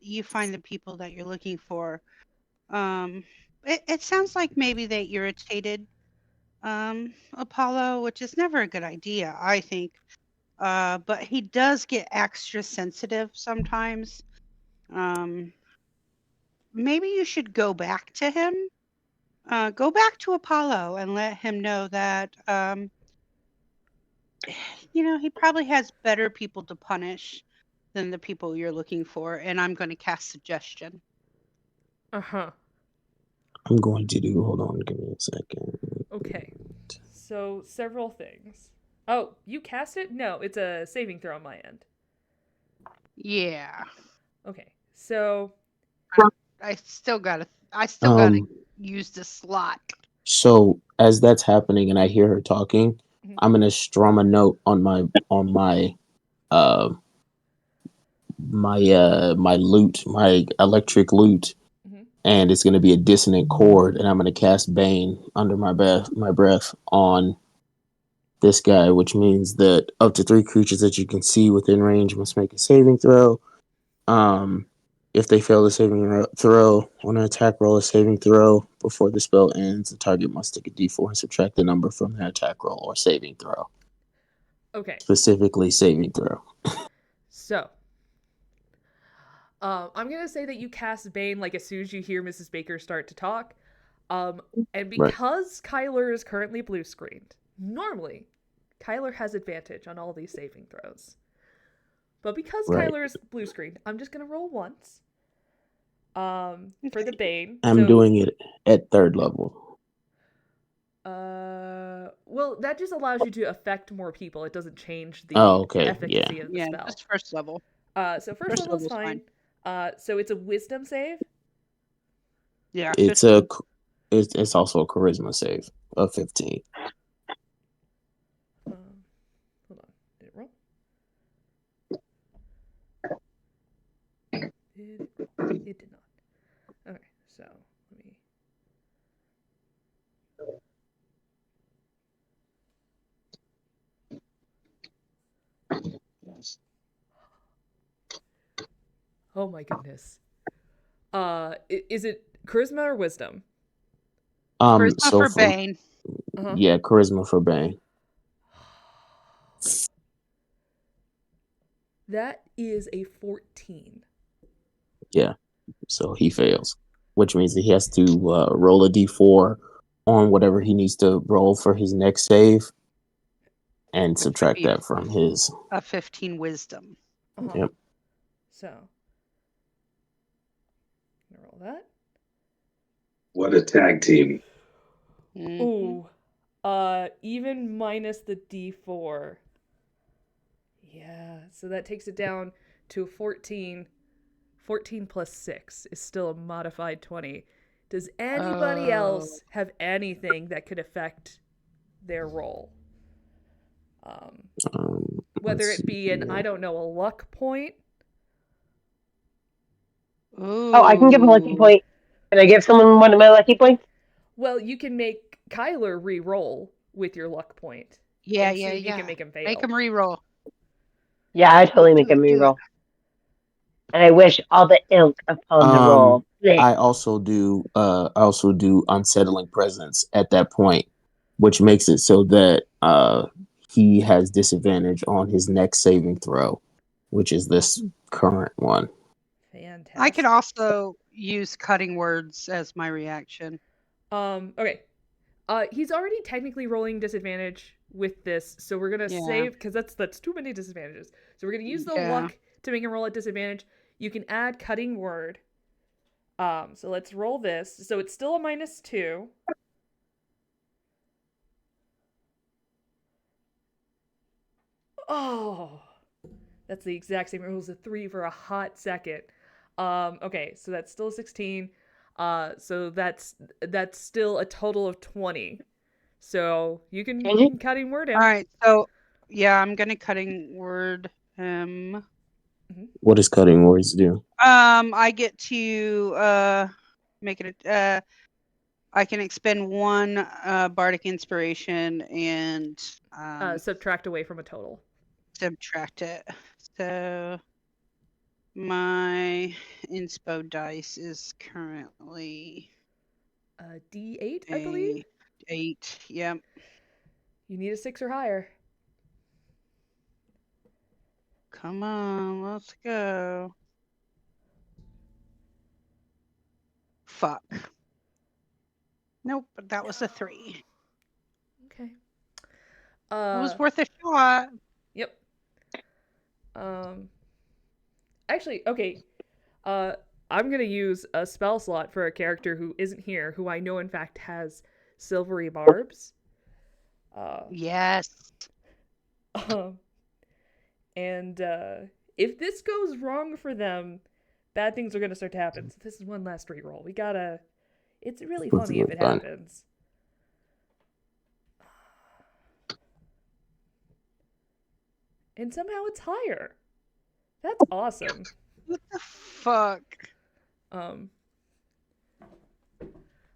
you find the people that you're looking for. It sounds like maybe they irritated Apollo, which is never a good idea, I think. But he does get extra sensitive sometimes. Maybe you should go back to him. Go back to Apollo and let him know that, he probably has better people to punish than the people you're looking for. And I'm going to cast suggestion. Uh-huh. I'm going to do, hold on, give me a second. Okay. So, several things. Oh, you cast it? No, it's a saving throw on my end. Yeah. Okay. So I still gotta use the slot. So as that's happening and I hear her talking, I'm gonna strum a note on my lute, my electric lute, and it's gonna be a dissonant chord, and I'm gonna cast Bane under my breath on this guy, which means that up to 3 creatures that you can see within range must make a saving throw. If they fail the saving throw on an attack roll, a saving throw before the spell ends, the target must take a d4 and subtract the number from their attack roll or saving throw. Okay. Specifically, saving throw. So, I'm gonna say that you cast Bane like as soon as you hear Mrs. Baker start to talk. And because Kyler is currently blue screened, normally Kyler has advantage on all these saving throws. But because Kyler is blue screened, I'm just gonna roll once. For the Bane. I'm doing it at 3rd level. Well, that just allows you to affect more people. It doesn't change the efficacy of the spell. Yeah, just 1st level. So first level is fine. So it's a wisdom save. Yeah. It's it's also a charisma save of 15. Hold on. Did it roll? It did not. Okay, so let me. Oh my goodness. Is it charisma or wisdom? Charisma for Bane. Yeah, charisma for Bane. That is a 14. Yeah, so he fails, which means that he has to roll a d4 on whatever he needs to roll for his next save. and subtract be that from his. a 15 wisdom. Yep. So, gonna roll that. What a tag team. Mhm. Ooh. Even minus the D4. Yeah, so that takes it down to 14. 14 plus 6 is still a modified 20. Does anybody else have anything that could affect their roll? Whether Let's it be see an, here. I don't know, a luck point? Oh, I can give a lucky point. Can I give someone one of my lucky points? Well, you can make Kyler re-roll with your luck point. Yeah, and yeah, see if yeah. you can make him fail. Make him re-roll. Yeah, I totally make Do a it, do it. reroll. And I wish all the ilk upon the roll. I also do unsettling presence at that point, which makes it so that he has disadvantage on his next saving throw, which is this current one. Fantastic. I could also use cutting words as my reaction. Okay. He's already technically rolling disadvantage with this, so we're gonna save, because that's too many disadvantages. So we're gonna use the luck to make him roll at disadvantage. You can add cutting word. So let's roll this. So it's still a -2. Oh, that's the exact same. It was a 3 for a hot second. Okay, so that's still a 16. So that's still a total of 20. So you can cutting word him. All right, so yeah, I'm gonna cutting word him. What does cutting words do? I get to make it I can expend 1 bardic inspiration and subtract away from a total. Subtract it. So my inspo dice is currently D8, I believe. 8. Yep. You need a 6 or higher. Come on, let's go. Fuck. Nope, but that was a 3. Okay. It was worth a shot. Yep. Actually, okay. I'm gonna use a spell slot for a character who isn't here, who I know in fact has silvery barbs. Yes. And if this goes wrong for them, bad things are gonna start to happen. So this is one last reroll. We gotta. It's really funny if it happens. And somehow it's higher. That's awesome. What the fuck?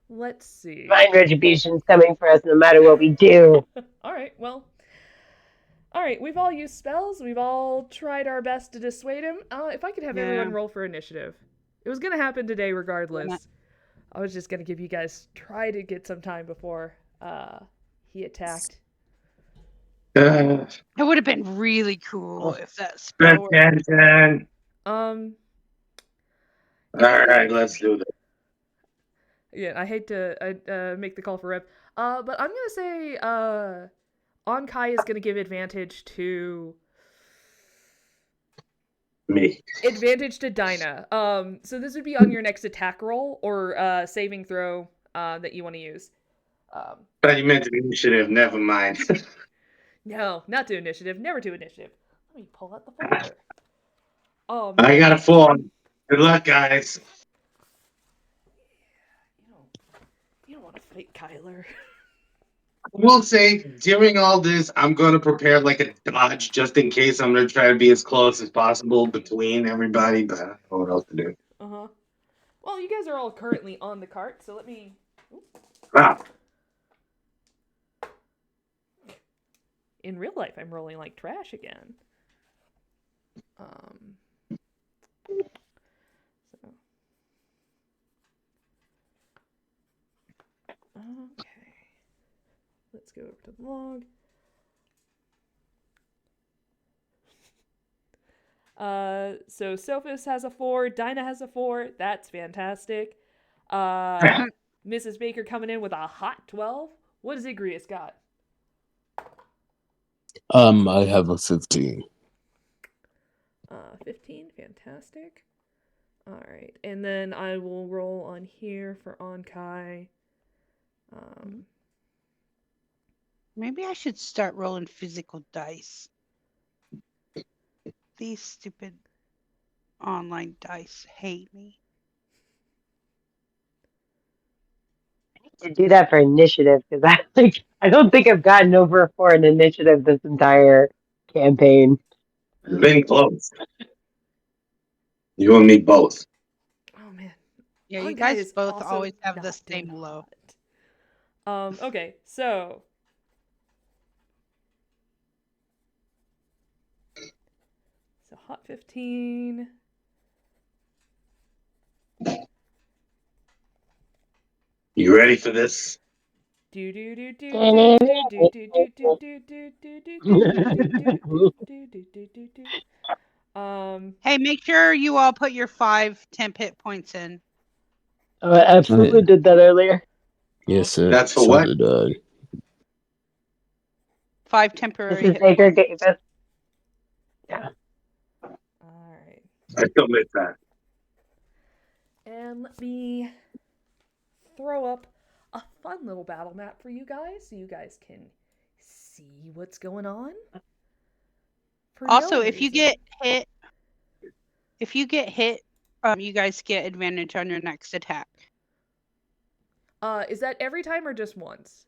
Let's see. Divine retribution's coming for us no matter what we do. Alright, well. Alright, we've all used spells. We've all tried our best to dissuade him. If I could have everyone roll for initiative. It was gonna happen today regardless. I was just gonna give you guys try to get some time before he attacked. It would have been really cool if that spell worked. Alright, let's do this. Yeah, I hate to make the call for rep. But I'm gonna say Onkai is gonna give advantage to me. Advantage to Dynah. So this would be on your next attack roll or saving throw that you want to use. But you mentioned initiative, never mind. No, not to initiative. Never to initiative. Let me pull out the folder. I got a 4. Good luck, guys. You don't want to fight Kyler. I will say, during all this, I'm going to prepare like a dodge just in case. I'm going to try to be as close as possible between everybody, but I don't know what else to do. Uh-huh. Well, you guys are all currently on the cart, so let me... Wow. In real life, I'm rolling like trash again. Okay. Let's go over to the log. So Sophos has a 4, Dynah has a 4. That's fantastic. Mrs. Baker coming in with a hot 12. What has Igreus got? I have a 15. 15, fantastic. All right, and then I will roll on here for Onkai. Maybe I should start rolling physical dice. These stupid online dice hate me. To do that for initiative because I don't think I've gotten over 4 in initiative this entire campaign. It's been close. You and me both. Oh man. Yeah, you Onkai guys is both also always have the not doing same low. hot. Okay, so hot 15. You ready for this? Do do do do do do do do do do do do do do do do do. Hey, make sure you all put your 5 temp hit points in. Oh, I absolutely did that earlier. Yes, sir. That's for so what? Did I. 5 temporary This is hit Baker points. gave us. Yeah. All right. I still missed that. And let me throw up a fun little battle map for you guys so you guys can see what's going on. Also, if you get hit, you guys get advantage on your next attack. Is that every time or just once?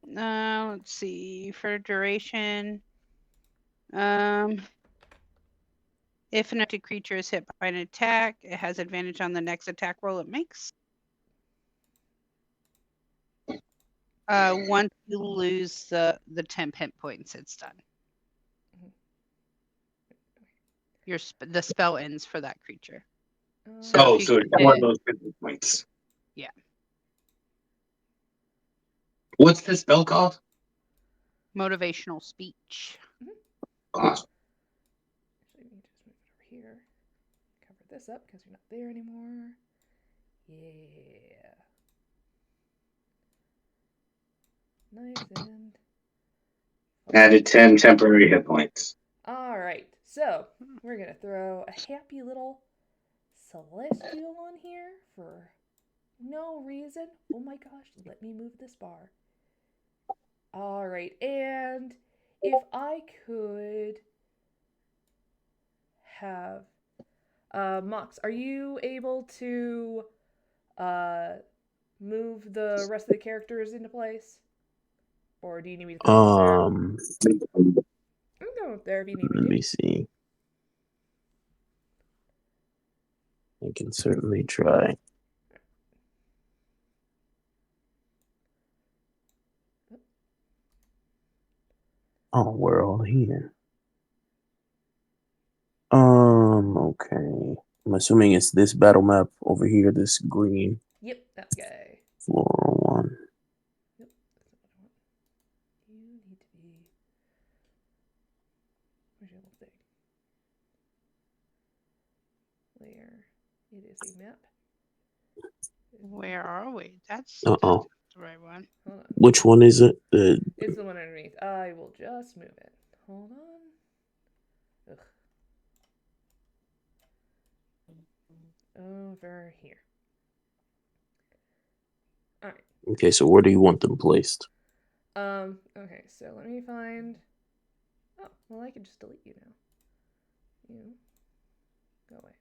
Let's see. For duration, if an affected creature is hit by an attack, it has advantage on the next attack roll it makes. Once you lose the temp hit points, it's done. The spell ends for that creature. So it's one of those 50 points. Yeah. What's this spell called? Motivational speech. Awesome. Actually, let me just move it over here. Cover this up because you're not there anymore. Yeah. Nice and... Added 10 temporary hit points. Alright, so we're going to throw a happy little celestial on here for no reason. Oh my gosh, let me move this bar. Alright, and if I could have... Mox, are you able to move the rest of the characters into place? Or do you need me to throw them there? I'm going up there if you need me to. Let me see. I can certainly try. Oh, we're all here. Okay. I'm assuming it's this battle map over here, this green. Yep, that guy. Floor 1. Yep, that's not what I want. You need to be... Where's your little thing? Where it is a map. Where are we? That's Uh-oh. the right one. Hold on. Which one is it? It's the one underneath. I will just move it. Hold on. Ugh. Over here. Alright. Okay, so where do you want them placed? Okay, so let me find... Oh, well I can just delete you now. You. Go away.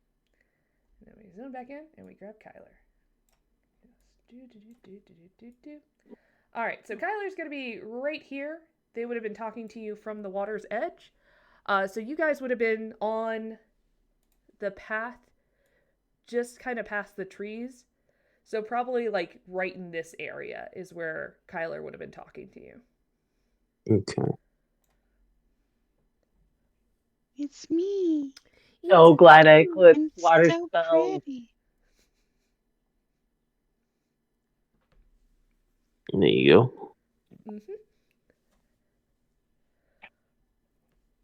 And then we zoom back in and we grab Kyler. Alright, so Kyler's going to be right here. They would have been talking to you from the water's edge. So you guys would have been on the path just kind of past the trees. So probably like right in this area is where Kyler would have been talking to you. Okay. It's me. So glad I clicked I'm water so spells. pretty. There you go. Mm-hmm.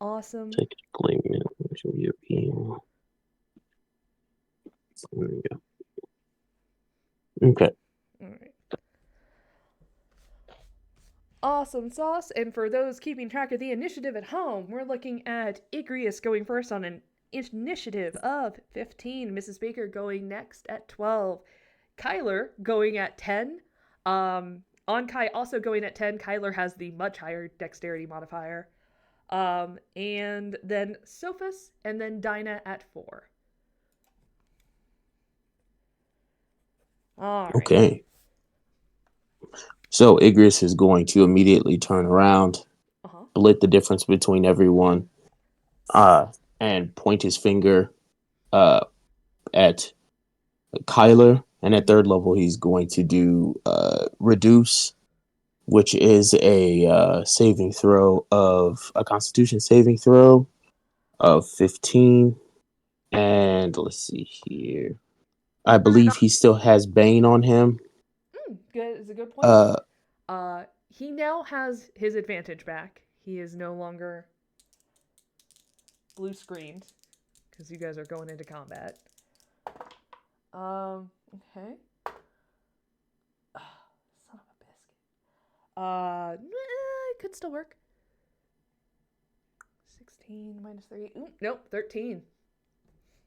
Awesome. Technically, European. There you go. Okay. All right. Awesome sauce. And for those keeping track of the initiative at home, we're looking at Igreus going first on an initiative of 15. Mrs. Baker going next at 12. Kyler going at 10. Onkai also going at 10. Kyler has the much higher dexterity modifier. And then Sophos, and then Dynah at 4. All right. Okay. So Igreus is going to immediately turn around, split the difference between everyone, and point his finger at Kyler. And at third level, he's going to do reduce, which is a saving throw of a Constitution saving throw of 15. And let's see here. I believe he still has Bane on him. Good is a good point. He now has his advantage back. He is no longer blue screened because you guys are going into combat. Okay. Son of a biscuit. It could still work. 16 minus 3. Ooh, nope, 13.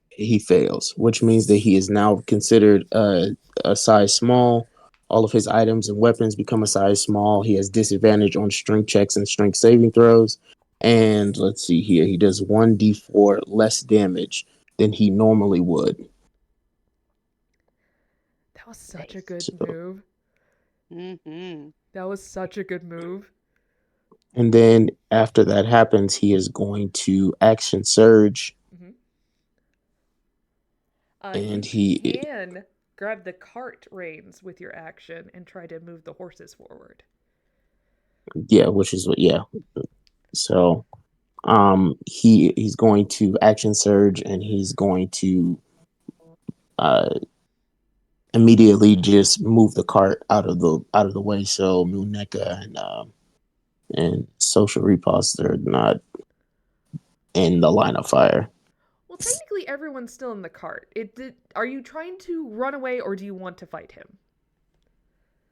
He fails, which means that he is now considered a size small. All of his items and weapons become a size small. He has disadvantage on strength checks and strength saving throws. And let's see here. He does 1d4 less damage than he normally would. That was such a good move. Mm-hmm. That was such a good move. And then after that happens, he is going to action surge. And he can grab the cart reins with your action and try to move the horses forward. Yeah, which is what, yeah. So he's going to action surge, and he's going to immediately just move the cart out of the way, so Mooneka and Social Riposte are not in the line of fire. Well, technically everyone's still in the cart. Are you trying to run away or do you want to fight him?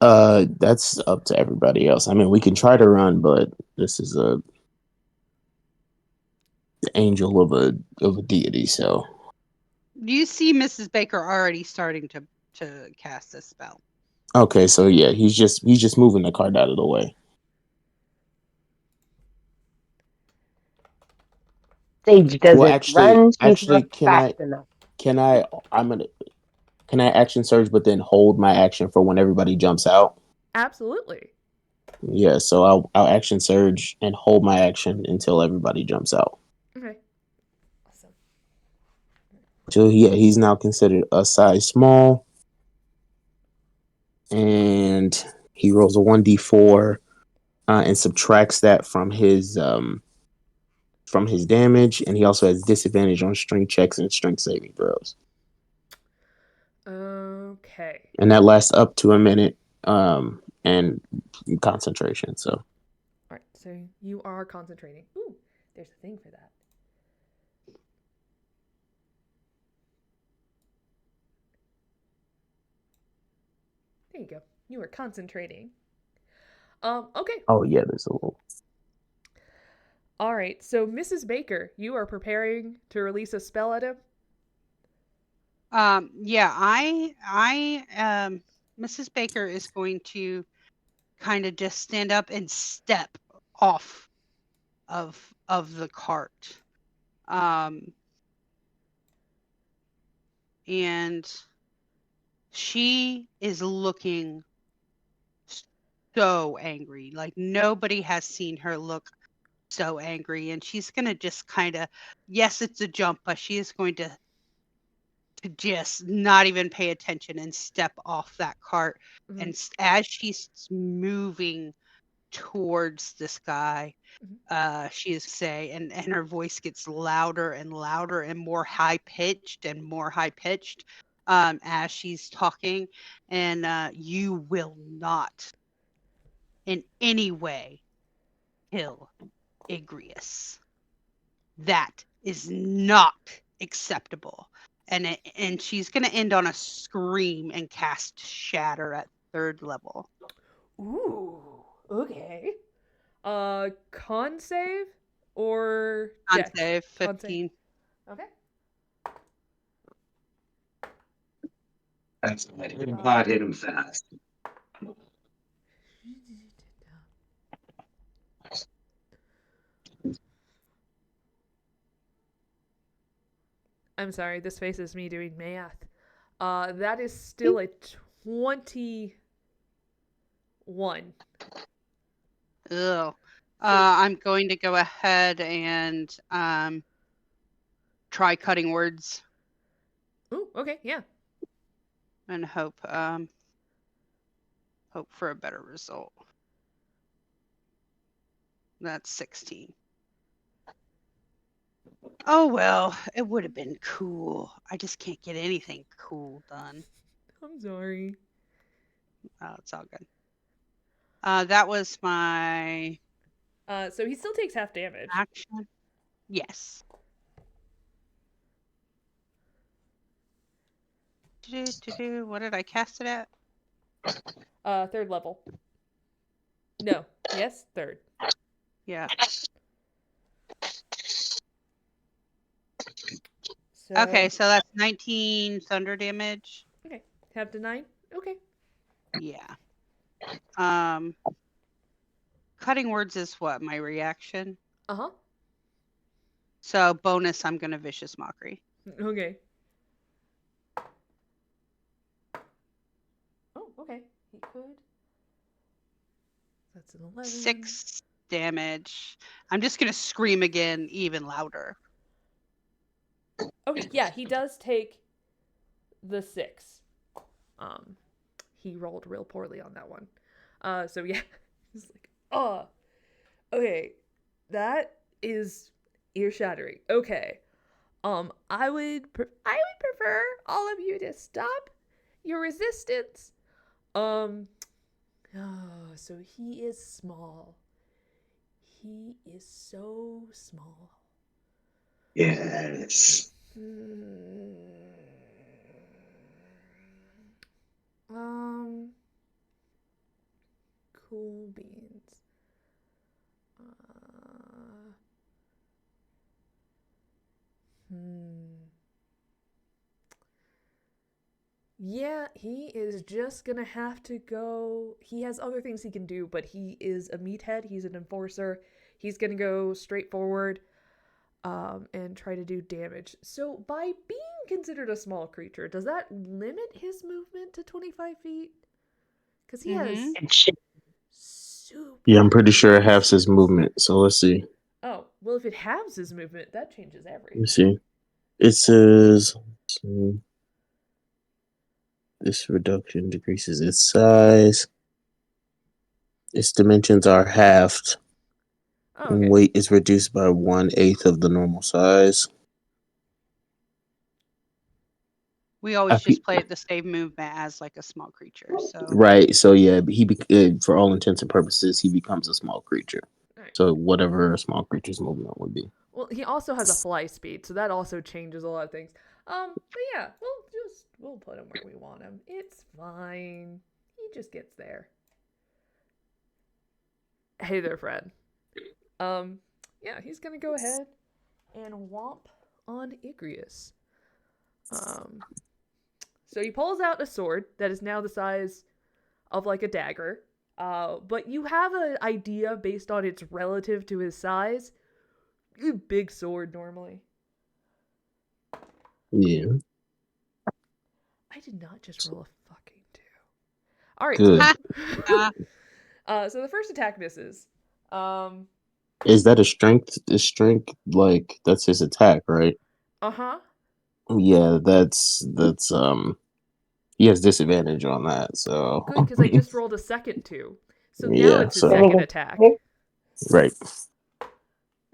That's up to everybody else. I mean, we can try to run, but this is the angel of a deity, so. You see Mrs. Baker already starting to cast a spell. Okay, so yeah, he's just moving the cart out of the way. Sage doesn't run. Actually, can I action surge, but then hold my action for when everybody jumps out? Absolutely. Yeah, so I'll action surge and hold my action until everybody jumps out. Okay. Awesome. So yeah, he's now considered a size small. And he rolls a 1d4 and subtracts that from his damage, and he also has disadvantage on strength checks and strength saving throws. Okay. And that lasts up to a minute, and concentration. So. All right. So you are concentrating. Ooh, there's a thing for that. There you go. You are concentrating. Okay. Oh yeah, there's a little. All right. So Mrs. Baker, you are preparing to release a spell at him. Yeah, Mrs. Baker is going to kind of just stand up and step off of the cart. And she is looking so angry. Like nobody has seen her look so angry, and she's going to just kind of, yes, it's a jump, but she is going to just not even pay attention and step off that cart. Mm-hmm. And as she's moving towards this guy, she is say, and her voice gets louder and louder and more high pitched as she's talking, and you will not in any way kill Igreus. That is not acceptable. And she's going to end on a scream and cast Shatter at 3rd level. Ooh. Okay. Con save or Con dex? save Con 15. Okay. That's right. Hit him hard, hit him fast. I'm sorry, this face is me doing math. That is still a 21. Ugh. I'm going to go ahead and try cutting words Ooh, okay, yeah. and hope for a better result. That's 16. Oh well, it would have been cool. I just can't get anything cool done. I'm sorry. Oh, it's all good. That was my So he still takes half damage. action. Yes. What did I cast it at? 3rd level. No. Yes, 3rd. Yeah. So, Okay, so that's 19 thunder damage. Okay. Half to 9? Okay. Yeah. Cutting words is what? My reaction? Uh-huh. So bonus, I'm gonna vicious mockery. Okay. Oh, okay. He could. That's an 11. 6 damage. I'm just gonna scream again, even louder. Okay, yeah, he does take the 6. He rolled real poorly on that one. So yeah, he's like, oh, okay, that is ear-shattering. Okay, I would prefer all of you to stop your resistance. Oh, so he is small. He is so small. Yes. Cool beans. Yeah, he is just gonna have to go. He has other things he can do, but he is a meathead. He's an enforcer. He's gonna go straight forward, and try to do damage. So, by being considered a small creature, does that limit his movement to 25 feet? Because he has super. Yeah, I'm pretty sure it halves his movement. So let's see. Oh, well, if it halves his movement, that changes everything. Let me see. It says this reduction decreases its size. Its dimensions are halved. Oh, And okay. weight is reduced by 1/8 of the normal size. We always just play it the same movement as like a small creature. So Right. So yeah, for all intents and purposes, he becomes a small creature. Right. So whatever a small creature's movement would be. Well, he also has a fly speed, so that also changes a lot of things. But yeah, we'll put him where we want him. It's fine. He just gets there. Hey there, Fred. Yeah, he's gonna go ahead and whomp on Igreus. So he pulls out a sword that is now the size of like a dagger. But you have an idea based on its relative to his size. Big sword normally. Yeah. I did not just roll a fucking 2. All right. Good. So the first attack misses. Is that a strength? Is strength like that's his attack, right? Uh-huh. Yeah, that's he has disadvantage on that, so Good, because I just rolled a second 2. So now Yeah, it's his so- second attack. right.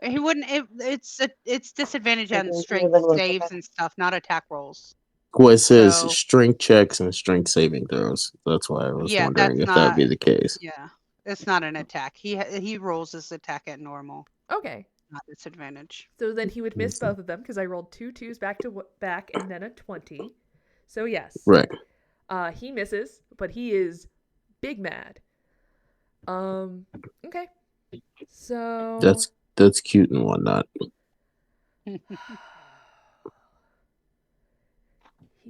he wouldn't. It's disadvantage on Okay, strength then we'll saves put that- and stuff, not attack rolls. Well, it says So- strength checks and strength saving throws. That's why I was Yeah, wondering that's if that would be not- the case. Yeah, it's not an attack. He rolls his attack at normal, Okay. not disadvantage. So then he would miss both of them because I rolled 2 2s back to back and then a 20. So yes. Right. He misses, but he is big mad. Okay. So That's cute and whatnot. he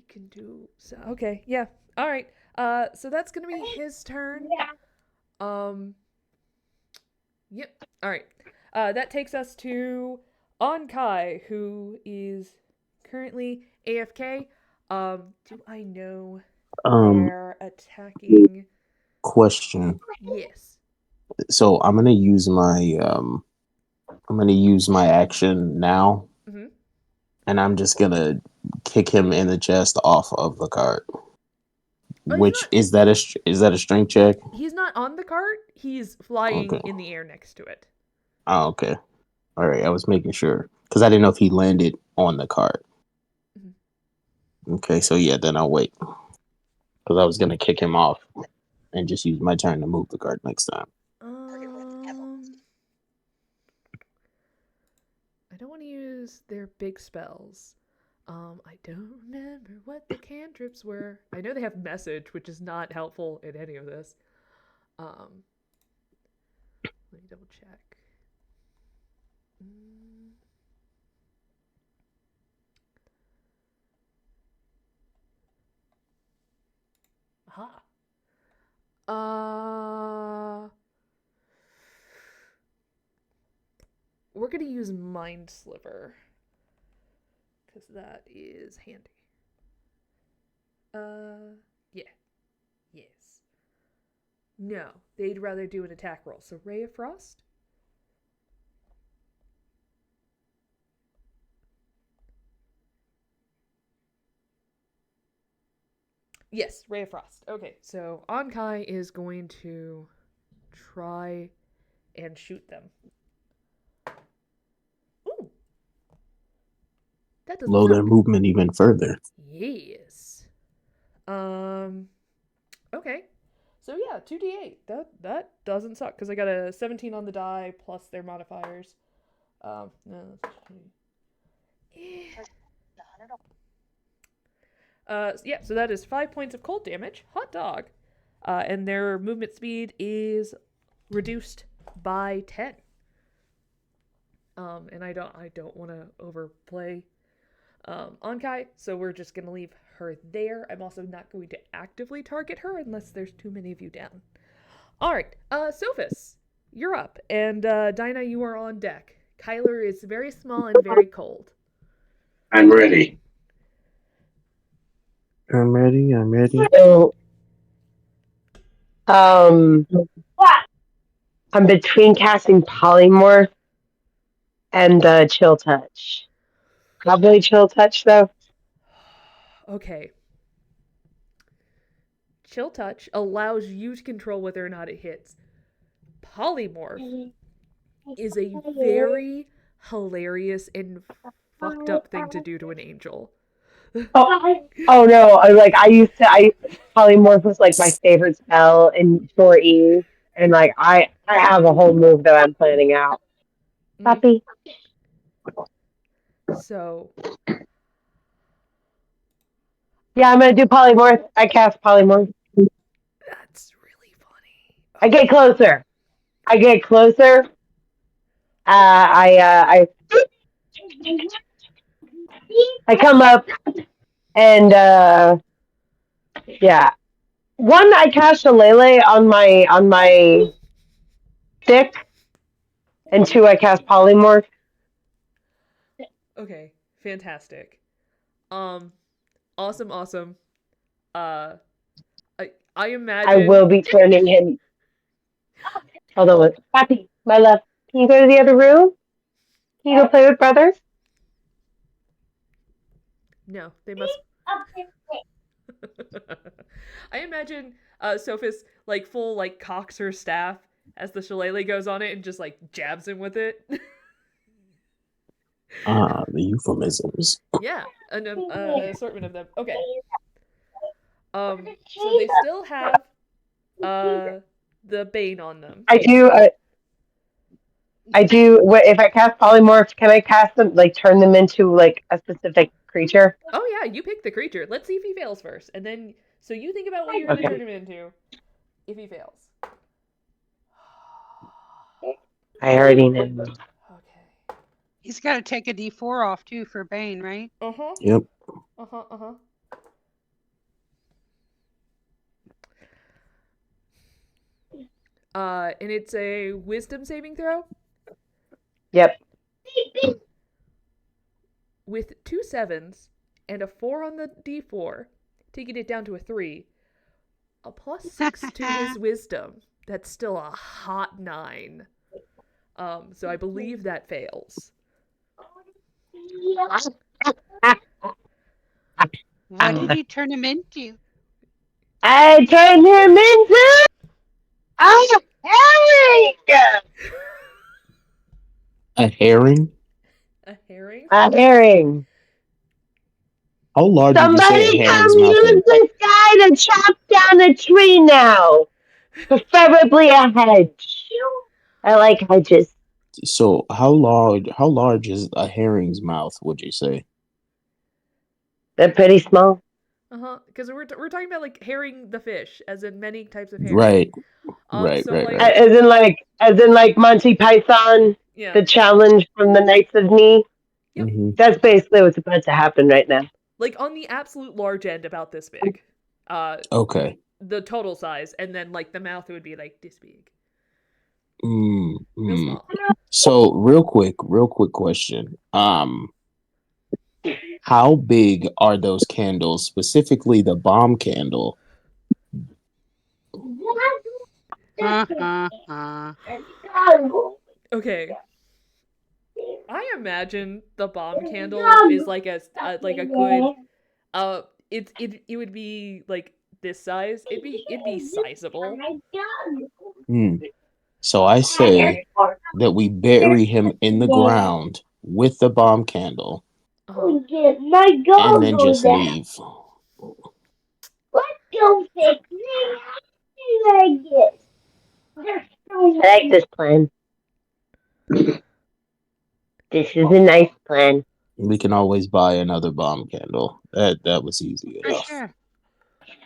can do so. Okay, yeah. All right. So that's gonna be his turn. Yep. All right. That takes us to Onkai, who is currently AFK. Do I know Um, they're attacking? question. Yes. So I'm gonna use my action now, Mm-hmm. and I'm just gonna kick him in the chest off of the cart. Oh, Which is that a strength check? He's not on the cart. He's flying Okay. in the air next to it. Oh, okay. All right. I was making sure because I didn't know if he landed on the cart. Mm-hmm. Okay, so yeah, then I'll wait because I was gonna kick him off and just use my turn to move the cart next time. I don't want to use their big spells. I don't remember what the cantrips were. I know they have message, which is not helpful in any of this. Let me double check. Aha. We're gonna use Mind Sliver because that is handy. Yeah. Yes. No, they'd rather do an attack roll. So Ray of Frost. Yes, Ray of Frost. Okay, so Onkai is going to try and shoot them. Ooh. That doesn't Slow their suck. movement even further. Yes. Okay. So yeah, 2d8. That doesn't suck because I got a 17 on the die plus their modifiers. No, yeah, so that is 5 points of cold damage. Hot dog. And their movement speed is reduced by 10. And I don't want to overplay Onkai, so we're just gonna leave her there. I'm also not going to actively target her unless there's too many of you down. Alright, Sophos, you're up. And Dynah, you are on deck. Kyler is very small and very cold. I'm ready. I'm ready. So, I'm between casting Polymorph and Chill Touch. Probably Chill Touch, though. Okay. Chill Touch allows you to control whether or not it hits. Polymorph is a very hilarious and fucked up thing to do to an angel. Oh no! Polymorph was like my favorite spell in 4E, and like I have a whole move that I'm planning out. Puppy. So yeah, I'm gonna do Polymorph. I cast Polymorph. That's really funny. I get closer. I come up and yeah. One, I cast Shillelagh on my stick, and two, I cast Polymorph. Okay, fantastic. Awesome. I imagine I will be turning him. Hold on, Pappy, my love. Can you go to the other room? Can you go play with brothers? No, they must. I imagine Sophos like full like cocks her staff as the shillelagh goes on it and just like jabs him with it. The euphemisms. Yeah, an assortment of them. Okay. So they still have the bane on them. I do. If I cast Polymorph, can I cast them like turn them into like a specific creature? Oh yeah, you pick the creature. Let's see if he fails first, and then so you think about what you're gonna turn him into. If he fails. I already know. Okay. He's got to take a D4 off too for Bane, right? Uh-huh. Yep. Uh-huh, uh-huh. And it's a wisdom saving throw Yep. with 2 7s and a 4 on the D4, taking it down to a 3. A +6 to his wisdom. That's still a hot 9. So I believe that fails. What did you turn him into? I turned him into a herring! A herring? A herring? A herring. How large would you say Somebody a come herring's mouth use is? this guy to chop down a tree now. Preferably a hedge. I like hedges. So how large is a herring's mouth, would you say? They're pretty small. Uh-huh. Because we're talking about, like, herring the fish, as in many types of herring. Right. So, like... Right. As in like Monty Python, Yeah. the challenge from the Knights of Knee. Yep. Mm-hmm. That's basically what's about to happen right now. Like, on the absolute large end, about this big. Okay. The total size, and then, like, the mouth would be, like, this big. Real Mm-hmm. small. So real quick question. How big are those candles, specifically the bomb candle? Okay. I imagine the bomb candle is like a good it would be like this size. It'd be sizable. So I say that we bury him in the ground with the bomb candle and then just leave. I like this plan. This is a nice plan. We can always buy another bomb candle. That was easy For enough. sure.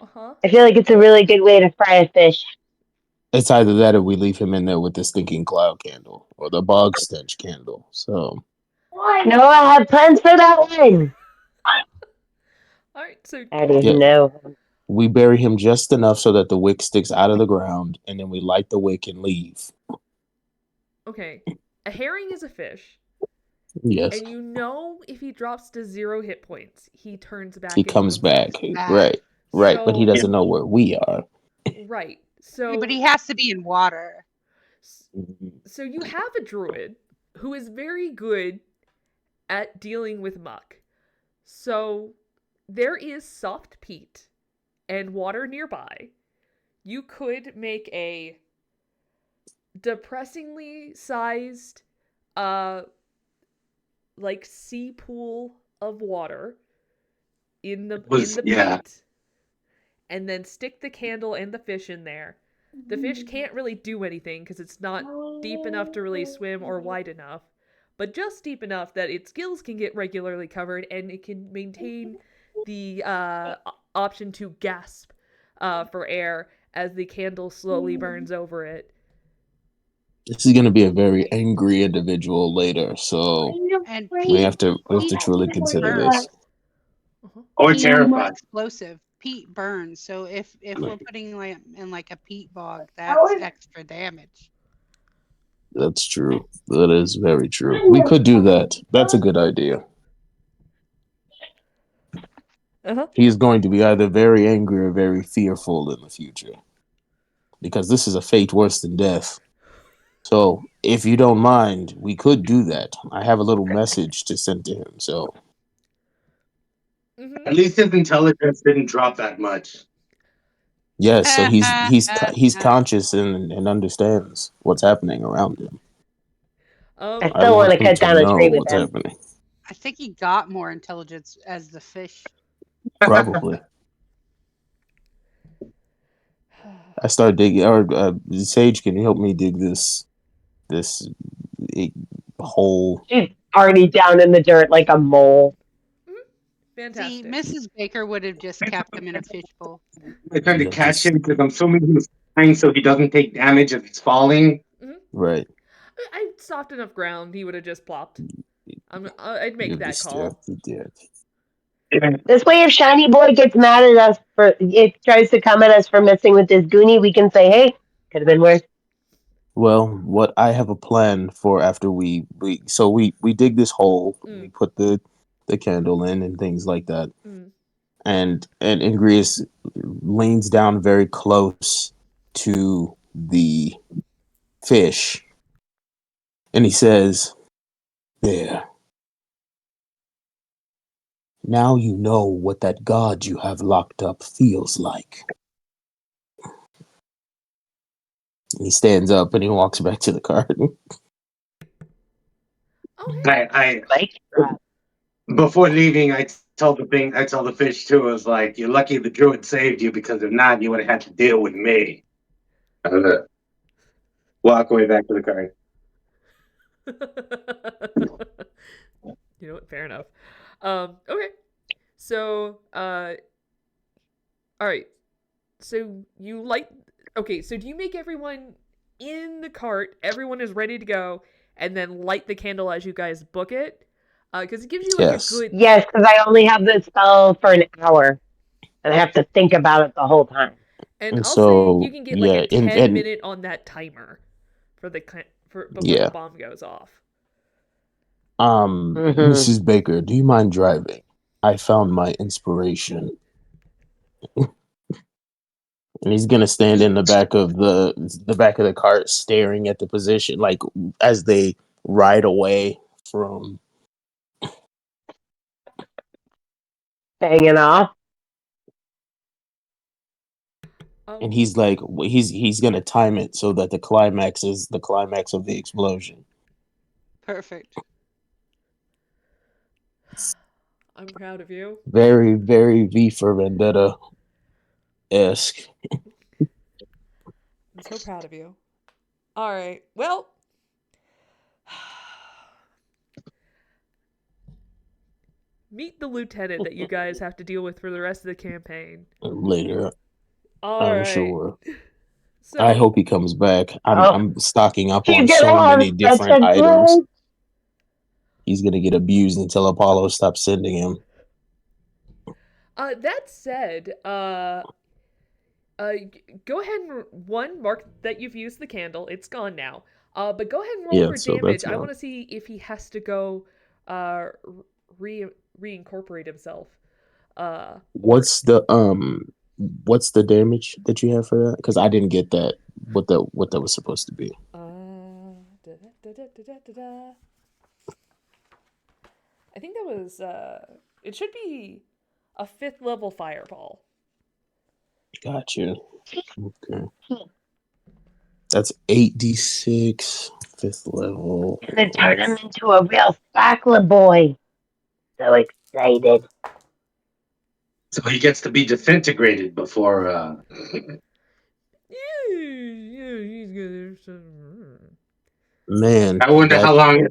Uh-huh. I feel like it's a really good way to fry a fish. It's either that or we leave him in there with the stinking cloud candle or the bog stench candle. So No, I have plans for that one. Alright, so I didn't Yeah. know. we bury him just enough so that the wick sticks out of the ground, and then we light the wick and leave. okay. A herring is a fish. Yes. And you know if he drops to 0 hit points, he turns back He into comes back. Back. Right. But he So- doesn't know where we are. Right. So Yeah, but he has to be in water. So you have a druid who is very good at dealing with muck. So there is soft peat and water nearby. You could make a depressingly sized like sea pool of water in the peat, and then stick the candle and the fish in there. The fish can't really do anything because it's not deep enough to really swim or wide enough, but just deep enough that its gills can get regularly covered and it can maintain the option to gasp for air as the candle slowly burns over it. This is going to be a very angry individual later, so And we have to truly consider this. Or peat is terrified. explosive. Peat burns. So if we're putting like in like a peat bog, that's extra damage. That's true. That is very true. We could do that. That's a good idea. He's going to be either very angry or very fearful in the future. Because this is a fate worse than death. So, if you don't mind, we could do that. I have a little message to send to him, so... At least his intelligence didn't drop that much. Yes, so he's conscious and understands what's happening around him. I still want to cut down a tree with him. Happening. I think he got more intelligence as the fish. Probably. I start digging. Or Sage, can you help me dig this hole? She's already down in the dirt like a mole. Fantastic. See, Mrs. Baker would have just kept him in a fishbowl. I tried to catch him because I'm assuming he was flying so he doesn't take damage if he's falling. Right. I soft enough ground. He would have just plopped. I'd make You're that call. distracted. This way, if Shiny Boy gets mad at us for it tries to come at us for messing with this Goonie, we can say, "Hey, could have been worse." Well, what I have a plan for after we dig this hole, we put the candle in and things like that, and Igreus leans down very close to the fish, and he says, "There. Now you know what that god you have locked up feels like." And he stands up and he walks back to the cart. Okay. I Like, before leaving, I tell the fish too. I was like, "You're lucky the druid saved you, because if not, you would have had to deal with me." Walk away back to the cart. You know what? Fair enough. Okay. So, all right. So you light. Okay. So do you make everyone in the cart? Everyone is ready to go, and then light the candle as you guys book it, because it gives you like Yes. a good. yes, because I only have this spell for an hour, and I have to think about it the whole time. And I'll so say you can get like yeah, a 10-minute on that timer for before the bomb goes off. Mrs. Baker, do you mind driving? I found my inspiration. And he's gonna stand in the back of the cart, staring at the position, like as they ride away from. Hanging off. And he's like, he's gonna time it so that the climax is the climax of the explosion. Perfect. I'm proud of you. Very, very V for Vendetta-esque. I'm so proud of you. All right. Well, meet the lieutenant that you guys have to deal with for the rest of the campaign. Later, All I'm right. sure. So, I hope he comes back. I'm stocking up on He's so gonna have many such different a items. great- He's gonna get abused until Apollo stops sending him. that said, go ahead and mark that you've used the candle. It's gone now. But go ahead and roll for damage. I want to see if he has to go reincorporate himself. What's the damage that you have for that? Because I didn't get that. What that was supposed to be. I think that was it should be a 5th level fireball. Got you. Okay. That's 8d6, 5th level. And then turn him into a real sparkler boy. So excited. So he gets to be disintegrated before. Man, I wonder how long.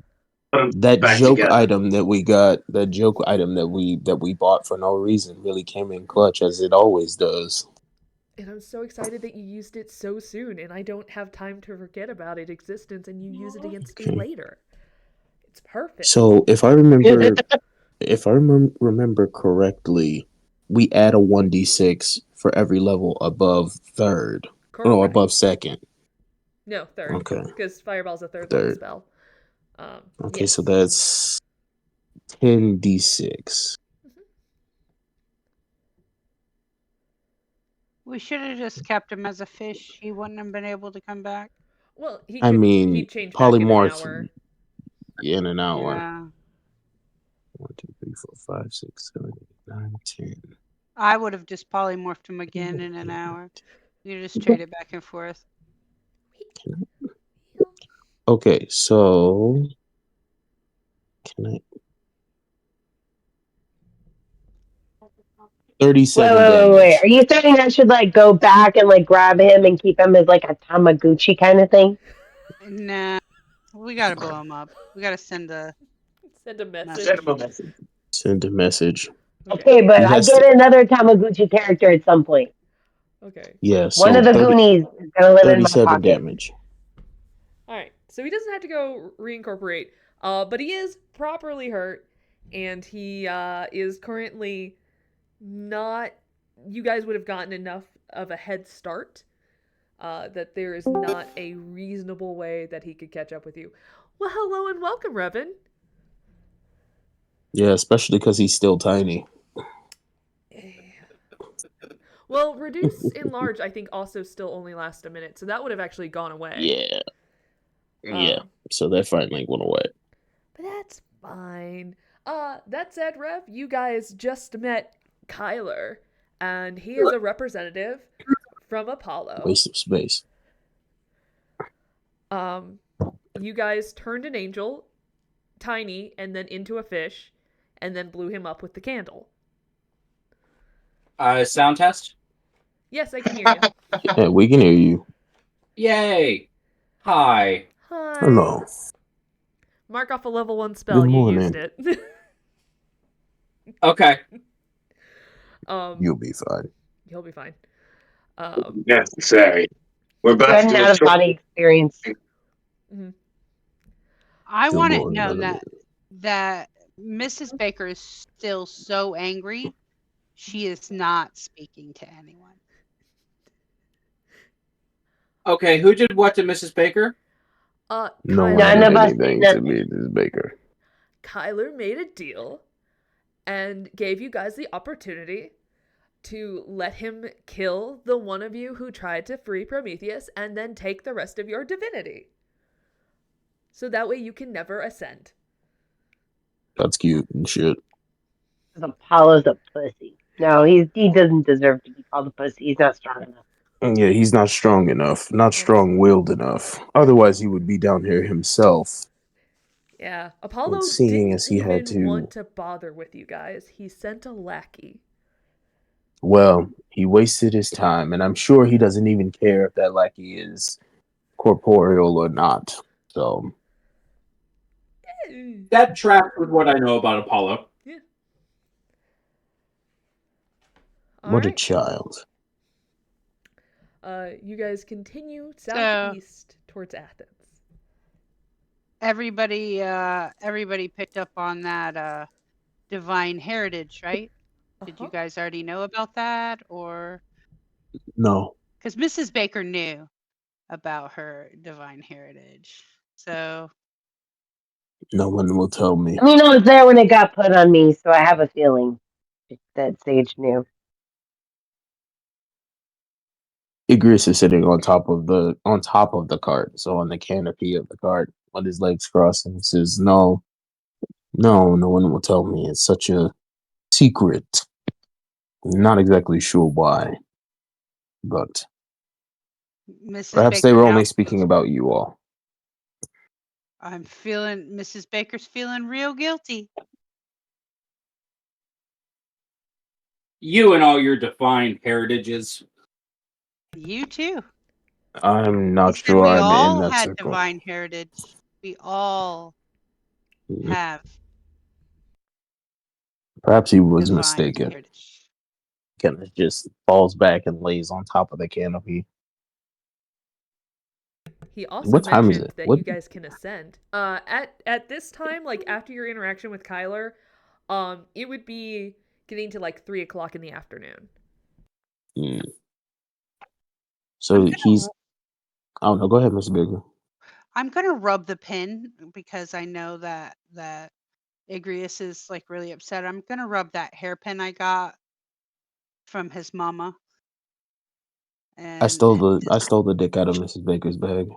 That joke together. item that we got, that joke item that we bought for no reason, really came in clutch, as it always does. And I'm so excited that you used it so soon, and I don't have time to forget about its existence, and you use it against me later. It's perfect. So if I remember correctly, we add a 1d6 for every level above 3rd. Correct. No, above 2nd. No, 3rd. Okay. Because Fireball's a 3rd level spell. Okay, yes. so that's 10d6. We should have just kept him as a fish. He wouldn't have been able to come back. Well, he'd change polymorph back in an hour. Yeah. 1, 2, 3, 4, 5, 6, 7, 8, 9, 10. I would have just polymorphed him again in an hour. You just trade it back and forth. Okay, so can I? 37 damage. Wait. Are you saying I should go back and grab him and keep him as a Tamagotchi kind of thing? Nah, we gotta blow him up. We gotta send a message. Send a message. Okay, but I get another Tamagotchi character at some point. Okay. Yeah, one of the Goonies is gonna live in my 37 pocket. damage. All right. so he doesn't have to go reincorporate. But he is properly hurt, and he is currently not. You guys would have gotten enough of a head start that there is not a reasonable way that he could catch up with you. Well, hello and welcome, Revan. Yeah, especially because he's still tiny. Well, reduce enlarge, I think, also still only lasts a minute, so that would have actually gone away. Yeah. Yeah. So that finally went away. But that's fine. That said, Rev, you guys just met Kyler, and he is a representative from Apollo. Waste of space. You guys turned an angel, tiny, and then into a fish, and then blew him up with the candle. Sound test? Yes, I can hear you. Yeah, we can hear you. Yay! Hi. Hi. Hello. Mark off a level 1 spell. Good You morning. used it. Okay. You'll be fine. You'll be fine. Necessary. We're about Good to do and a out of short. body experience. I Good want it morning, known Melanie. that Mrs. Baker is still so angry, she is not speaking to anyone. Okay, who did what to Mrs. Baker? No Kyler, one None did of us anything did to me, Ms. Baker. Kyler made a deal and gave you guys the opportunity to let him kill the one of you who tried to free Prometheus and then take the rest of your divinity. So that way you can never ascend. That's cute and shit. Apollo's a pussy. No, he doesn't deserve to be called a pussy. He's not strong enough. Yeah, he's not strong enough. Not strong-willed enough. Otherwise, he would be down here himself. Yeah, Apollo seeing didn't as he even had to- want to bother with you guys. He sent a lackey. Well, he wasted his time, and I'm sure he doesn't even care if that lackey is corporeal or not. So, That tracks with what I know about Apollo. Yeah. what a Alright. child. You guys continue southeast towards Athens. Everybody picked up on that divine heritage, right? Did you guys already know about that, or No. because Mrs. Baker knew about her divine heritage? So No one will tell me. I mean, I was there when it got put on me, so I have a feeling that Sage knew. Igreus is sitting on top of the cart, so on the canopy of the cart, on his legs crossed, and he says, no one will tell me. It's such a secret. I'm not exactly sure why, but Mrs. perhaps Baker they were now only speaking about you all. I'm feeling Mrs. Baker's feeling real guilty. You and all your defined heritages. You too. I'm not He said sure we I'm in all that had circle. divine heritage. We all have Perhaps he was divine mistaken. heritage. Kind of just falls back and lays on top of the canopy. He also What time is mentioned it? that What- you guys can ascend. At this time, like after your interaction with Kyler, it would be getting to like 3 o'clock in the afternoon. So he's. Oh no, go ahead, Mr. Baker. I'm gonna rub the pin because I know that Igreus is like really upset. I'm gonna rub that hairpin I got from his mama. And I stole the dick out of Mrs. Baker's bag.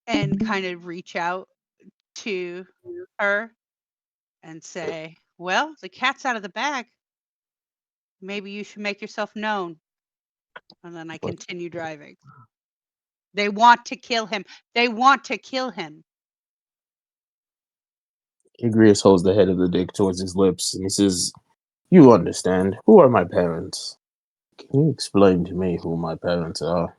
and kind of reach out to her and say, well, the cat's out of the bag. Maybe you should make yourself known. And then I continue driving. They want to kill him. They want to kill him. Igreus holds the head of the dick towards his lips and he says, "You understand. Who are my parents? Can you explain to me who my parents are?"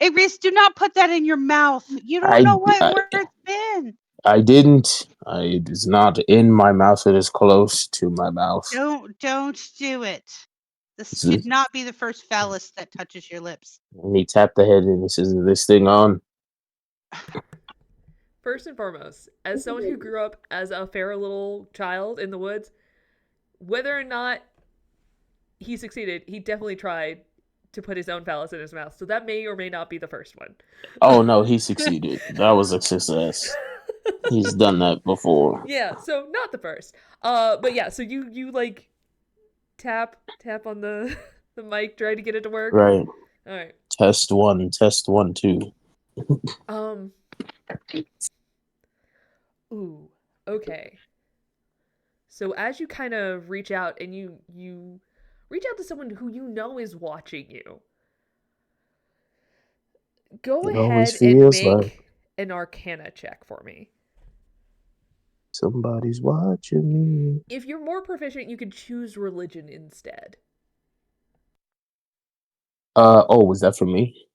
Igreus, do not put that in your mouth. You don't know where it's been. I didn't. It is not in my mouth. It is close to my mouth. Don't do it. This should not be the first phallus that touches your lips. And he tapped the head and he says, "Is this thing on?" First and foremost, as someone who grew up as a fair little child in the woods, whether or not he succeeded, he definitely tried to put his own phallus in his mouth. So that may or may not be the first one. Oh no, he succeeded. That was a success. He's done that before. Yeah, so not the first. But yeah, so you like tap on the the mic, try to get it to work. Right. All right. Test 1, 2. Ooh. Okay. So as you kind of reach out and you reach out to someone who you know is watching you, go It ahead always and feels make like an Arcana check for me. somebody's watching me. If you're more proficient, you could choose religion instead. Oh, was that for me?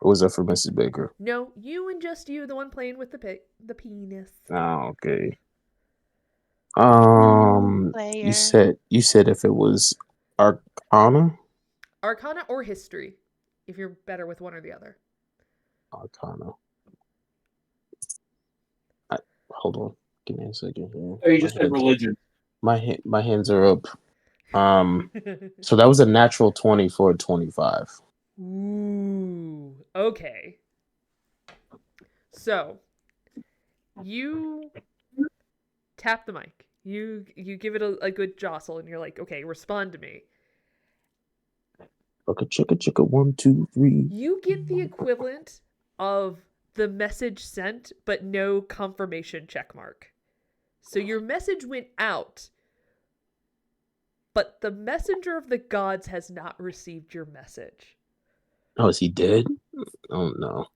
Or was that for Mrs. Baker? No, you and just you, the one playing with the penis. Oh, okay. Player. You said if it was Arcana? Arcana or history, if you're better with one or the other. Arcana. Hold on. Give me a second here. Oh, you just said religion. My hands are up. So that was a natural 20 for a 25. Ooh. Okay. So, you tap the mic. You give it a good jostle, and you're like, okay, respond to me. Okay, chicka, 1, 2, 3. You get the equivalent of the message sent, but no confirmation check mark. So your message went out, but the messenger of the gods has not received your message. Oh, is he dead? Oh no.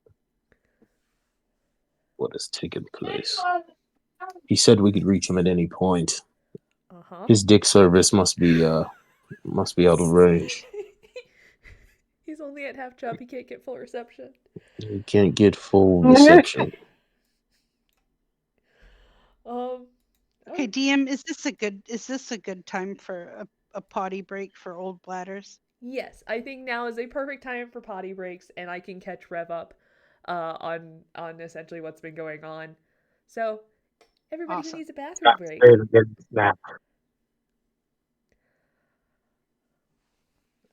What has taken place? He said we could reach him at any point. Uh-huh. His dick service must be out of range. He's only at half chub. He can't get full reception. He can't get full reception. Okay, DM, is this a good time for a potty break for old bladders? Yes, I think now is a perfect time for potty breaks, and I can catch Rev up on essentially what's been going on. So, everybody Awesome. who needs a bathroom break.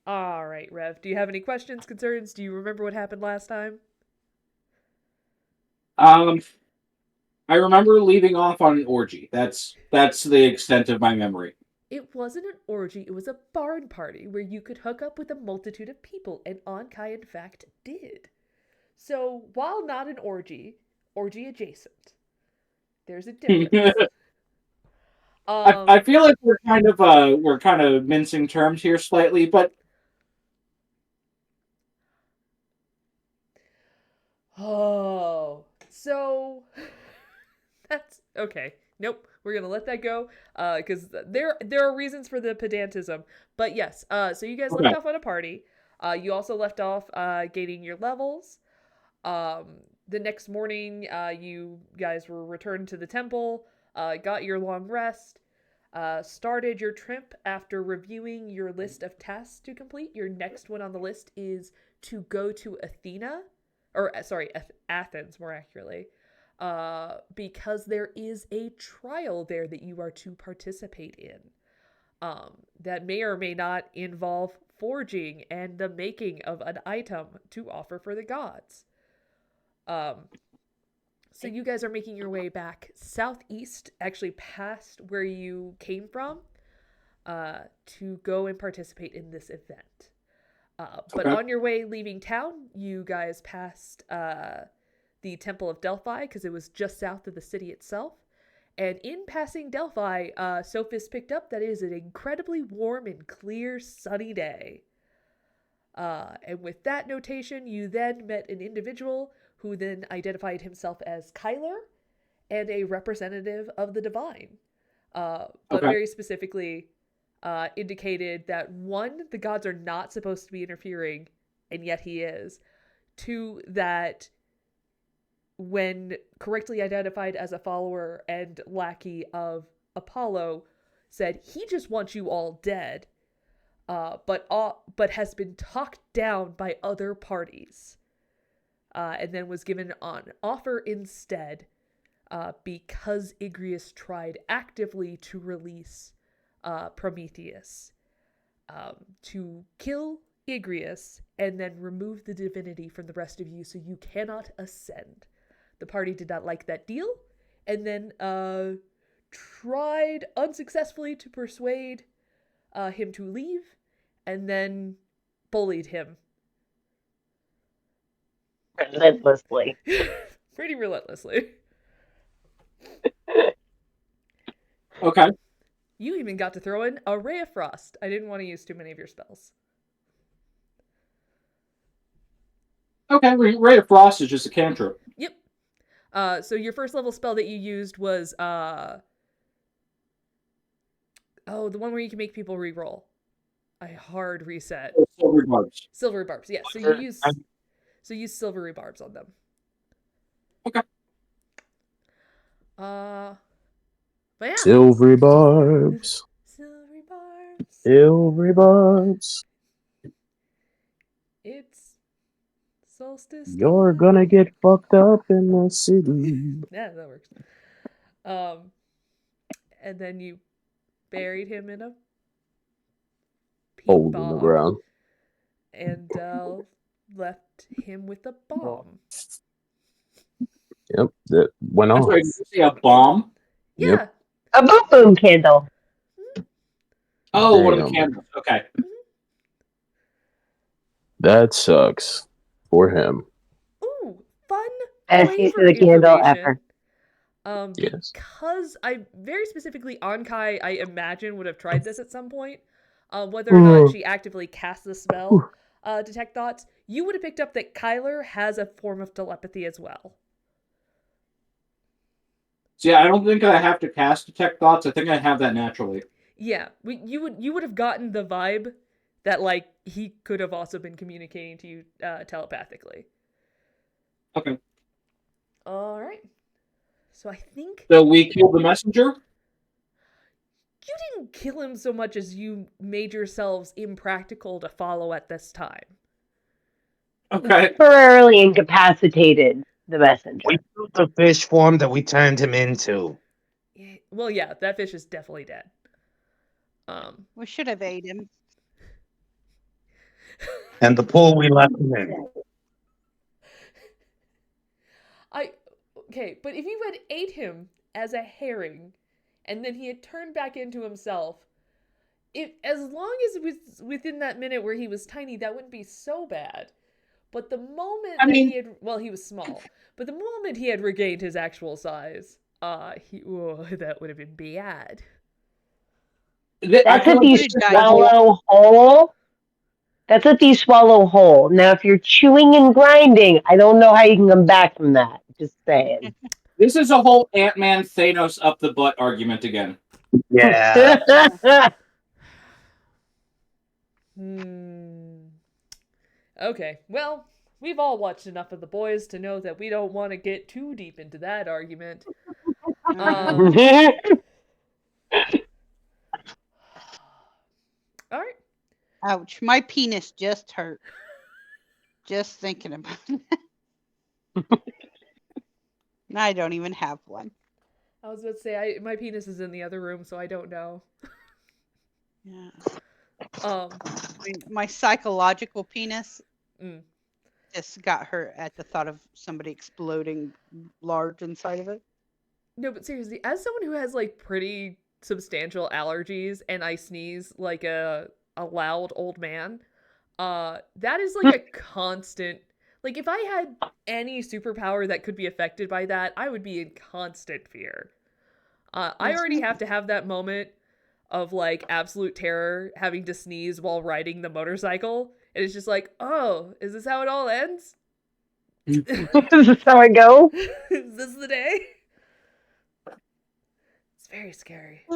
All right, Rev. Do you have any questions, concerns? Do you remember what happened last time? I remember leaving off on an orgy. That's the extent of my memory. It wasn't an orgy, it was a barn party where you could hook up with a multitude of people, and Onkai in fact did. So, while not an orgy adjacent, there's a difference. I feel like we're kind of mincing terms here slightly, but oh, so that's okay. Nope, we're gonna let that go because there are reasons for the pedantism. But yes, so you guys left off on a party. You also left off gaining your levels. The next morning, you guys were returned to the temple, got your long rest, started your trip after reviewing your list of tasks to complete. Your next one on the list is to go to Athens, more accurately, because there is a trial there that you are to participate in. That may or may not involve forging and the making of an item to offer for the gods. So you guys are making your way back southeast, actually past where you came from, to go and participate in this event. But on your way leaving town, you guys passed the Temple of Delphi, because it was just south of the city itself. And in passing Delphi, Sophos picked up that it is an incredibly warm and clear sunny day. And with that notation, you then met an individual who then identified himself as Kyler and a representative of the divine. But very specifically indicated that 1, the gods are not supposed to be interfering, and yet he is. 2, that when correctly identified as a follower and lackey of Apollo, said he just wants you all dead. but has been talked down by other parties, and then was given an offer instead, because Igreus tried actively to release Prometheus, to kill Igreus and then remove the divinity from the rest of you so you cannot ascend. The party did not like that deal, and then tried unsuccessfully to persuade him to leave, and then bullied him. Relentlessly. Pretty relentlessly. Okay. You even got to throw in a Ray of Frost. I didn't want to use too many of your spells. Okay, Ray of Frost is just a cantrip. Yep. So your first level spell that you used was the one where you can make people re-roll. A hard reset. Silvery barbs. Silvery barbs, yeah. So you use silvery barbs on them. Okay. But yeah. Silvery barbs. Silvery barbs. Silvery barbs. It's solstice. You're gonna get fucked up in the city. Yeah, that works. And then you buried him in a Hole in the ground. and left him with a bomb. Yep, that went off. Did you say a bomb? Yeah. Yep. A boom boom candle. Oh, one of Damn. the candles. Okay. That sucks for him. Ooh, fun Best use of flavor the candle information. ever. Yes. Because I very specifically Ankai, I imagine, would have tried this at some point. Whether or not she actively cast the spell, detect thoughts, you would have picked up that Kyler has a form of telepathy as well. See, I don't think I have to cast detect thoughts. I think I have that naturally. Yeah, you would have gotten the vibe that like he could have also been communicating to you telepathically. Okay. All right. So I think So we killed the messenger? you didn't kill him so much as you made yourselves impractical to follow at this time. Okay. Temporarily incapacitated the messenger. We built a fish form that we turned him into. Well, yeah, that fish is definitely dead. We should have ate him. And the pool we left him in. Okay, but if you had ate him as a herring, and then he had turned back into himself, as long as it was within that minute where he was tiny, that wouldn't be so bad. But the moment he was small. But the moment he had regained his actual size, that would have been bad. That's if you swallow whole. That's if you swallow whole. Now, if you're chewing and grinding, I don't know how you can come back from that. Just saying. This is a whole Ant-Man Thanos up the butt argument again. Yeah. Okay, well, we've all watched enough of The Boys to know that we don't want to get too deep into that argument. All right. Ouch, my penis just hurt. Just thinking about it. I don't even have one. I was about to say, my penis is in the other room, so I don't know. Yeah. My psychological penis just got hurt at the thought of somebody exploding large inside of it. No, but seriously, as someone who has like pretty substantial allergies and I sneeze like a loud old man, that is like a constant. Like if I had any superpower that could be affected by that, I would be in constant fear. I already have to have that moment of like absolute terror having to sneeze while riding the motorcycle. And it's just like, oh, is this how it all ends? Is this how it goes? Is this the day? It's very scary.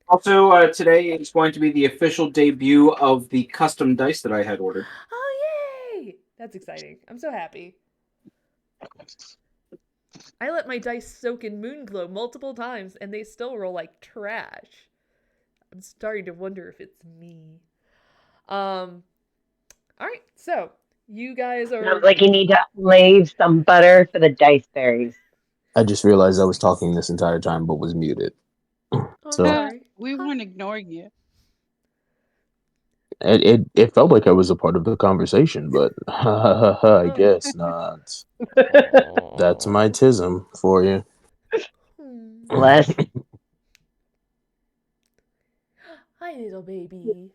Also, today is going to be the official debut of the custom dice that I had ordered. Oh, yay! That's exciting. I'm so happy. I let my dice soak in Moonglow multiple times, and they still roll like trash. I'm starting to wonder if it's me. All right, so you guys are. Sounds like you need to lave some butter for the dice berries. I just realized I was talking this entire time, but was muted. Oh, So sorry. We weren't ignoring you. it felt like I was a part of the conversation, but I guess not. That's my tism for you. Bless. Hi, little baby.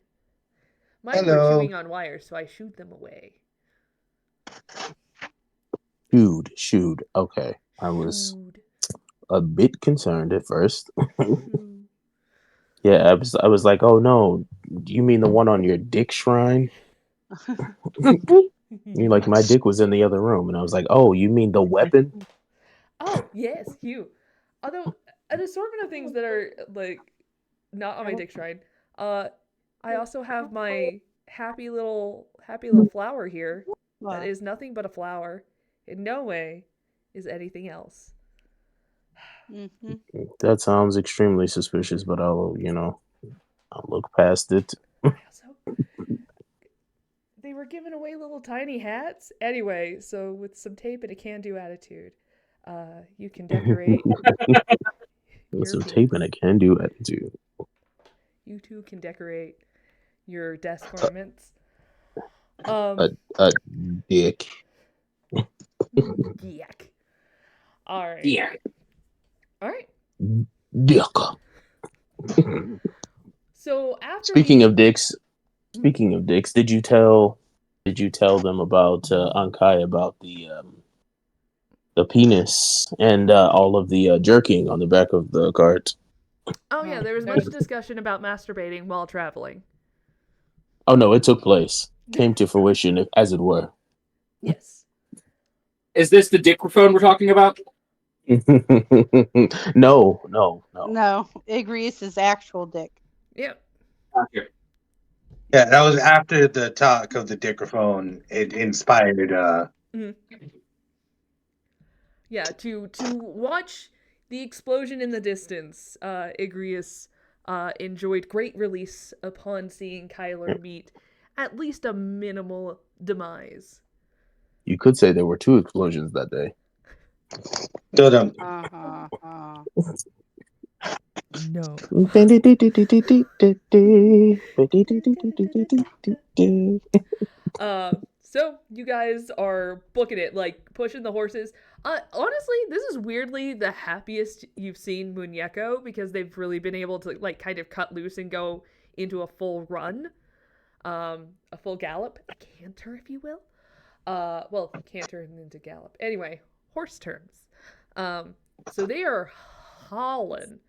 Mine Hello. were chewing on wires, so I shooed them away. Shoot. Okay. I was Shooed. a bit concerned at first. Shooed. Yeah, I was like, oh no, do you mean the one on your dick shrine? You like my dick was in the other room, and I was like, oh, you mean the weapon? Oh, yes, Hugh. Although, an assortment of things that are, like, not on my dick shrine. I also have my happy little flower here. That is nothing but a flower. In no way is anything else. Mm-hmm. That sounds extremely suspicious, but I'll look past it. They were giving away little tiny hats. Anyway, so with some tape and a can-do attitude, you can decorate. With some tape and a can-do attitude. You too can decorate your desk ornaments. A dick. Dick. All right. Yeah. All right. Dick. So after Speaking of dicks, did you tell them about Ankai about the penis and all of the jerking on the back of the cart? Oh yeah, there was much discussion about masturbating while traveling. Oh no, it took place. Came to fruition, as it were. Yes. Is this the dicrophone we're talking about? No. No, Igreus' actual dick. Yep. Okay. Yeah, that was after the talk of the dicrophone. It inspired. Mm-hmm. Yeah, to watch the explosion in the distance, Igreus enjoyed great release upon seeing Kyler meet at least a minimal demise. You could say there were 2 explosions that day. No. So you guys are booking it, like pushing the horses. Honestly, this is weirdly the happiest you've seen Muñeco because they've really been able to like kind of cut loose and go into a full run, a full gallop, a canter, if you will. Well, canter into gallop. Anyway, horse terms. So they are hauling.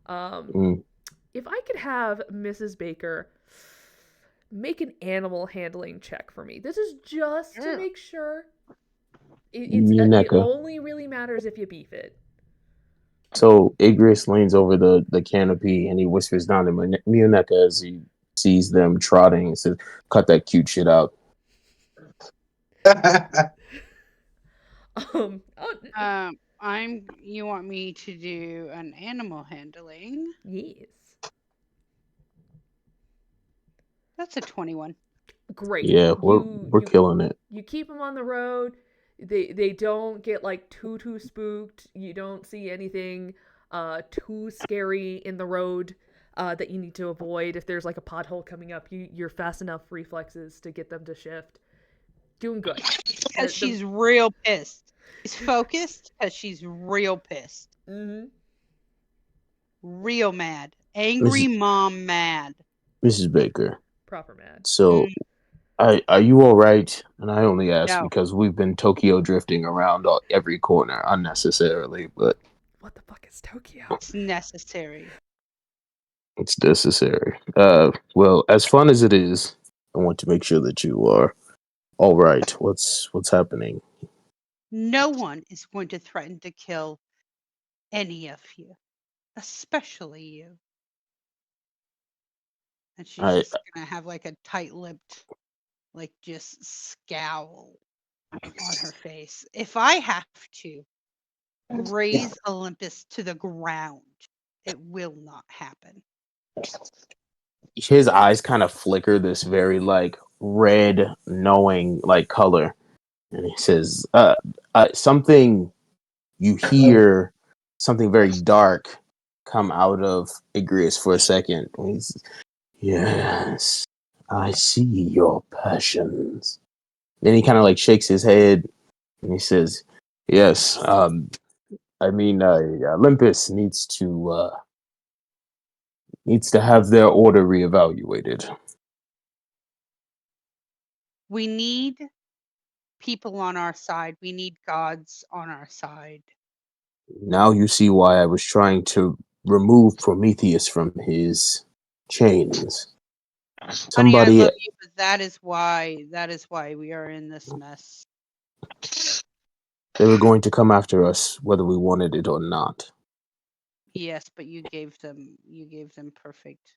If I could have Mrs. Baker make an animal handling check for me. This is just to make sure. It only really matters if you beef it. So Igreus leans over the canopy and he whispers down to Muñeca as he sees them trotting and says, "Cut that cute shit out." You want me to do an animal handling? Yes. That's a 21. Great. Yeah, we're killing it. You keep them on the road. They don't get like too spooked. You don't see anything too scary in the road that you need to avoid. If there's like a pothole coming up, you're fast enough reflexes to get them to shift. Doing good. Because she's real pissed. She's focused because she's real pissed. Mm-hmm. Real mad. Angry mom mad. Mrs. Baker. Proper mad. So, are you all right? And I only ask because we've been Tokyo drifting around every corner unnecessarily, but... What the fuck is Tokyo? It's necessary. It's necessary. Well, as fun as it is, I want to make sure that you are all right. What's happening? No one is going to threaten to kill any of you, especially you. And she's just gonna have like a tight-lipped, like just scowl on her face. If I have to raise Olympus to the ground, it will not happen. his eyes kind of flicker this very like red, knowing like color, and he says, "Something you hear, something very dark, come out of Igreus for a second." And he's, "Yes, I see your passions." Then he kind of like shakes his head, and he says, "Yes, Olympus needs to have their order reevaluated." We need people on our side. We need gods on our side. Now you see why I was trying to remove Prometheus from his chains. Honey, I Somebody, love you, but that is why we are in this mess. they were going to come after us, whether we wanted it or not. Yes, but you gave them perfect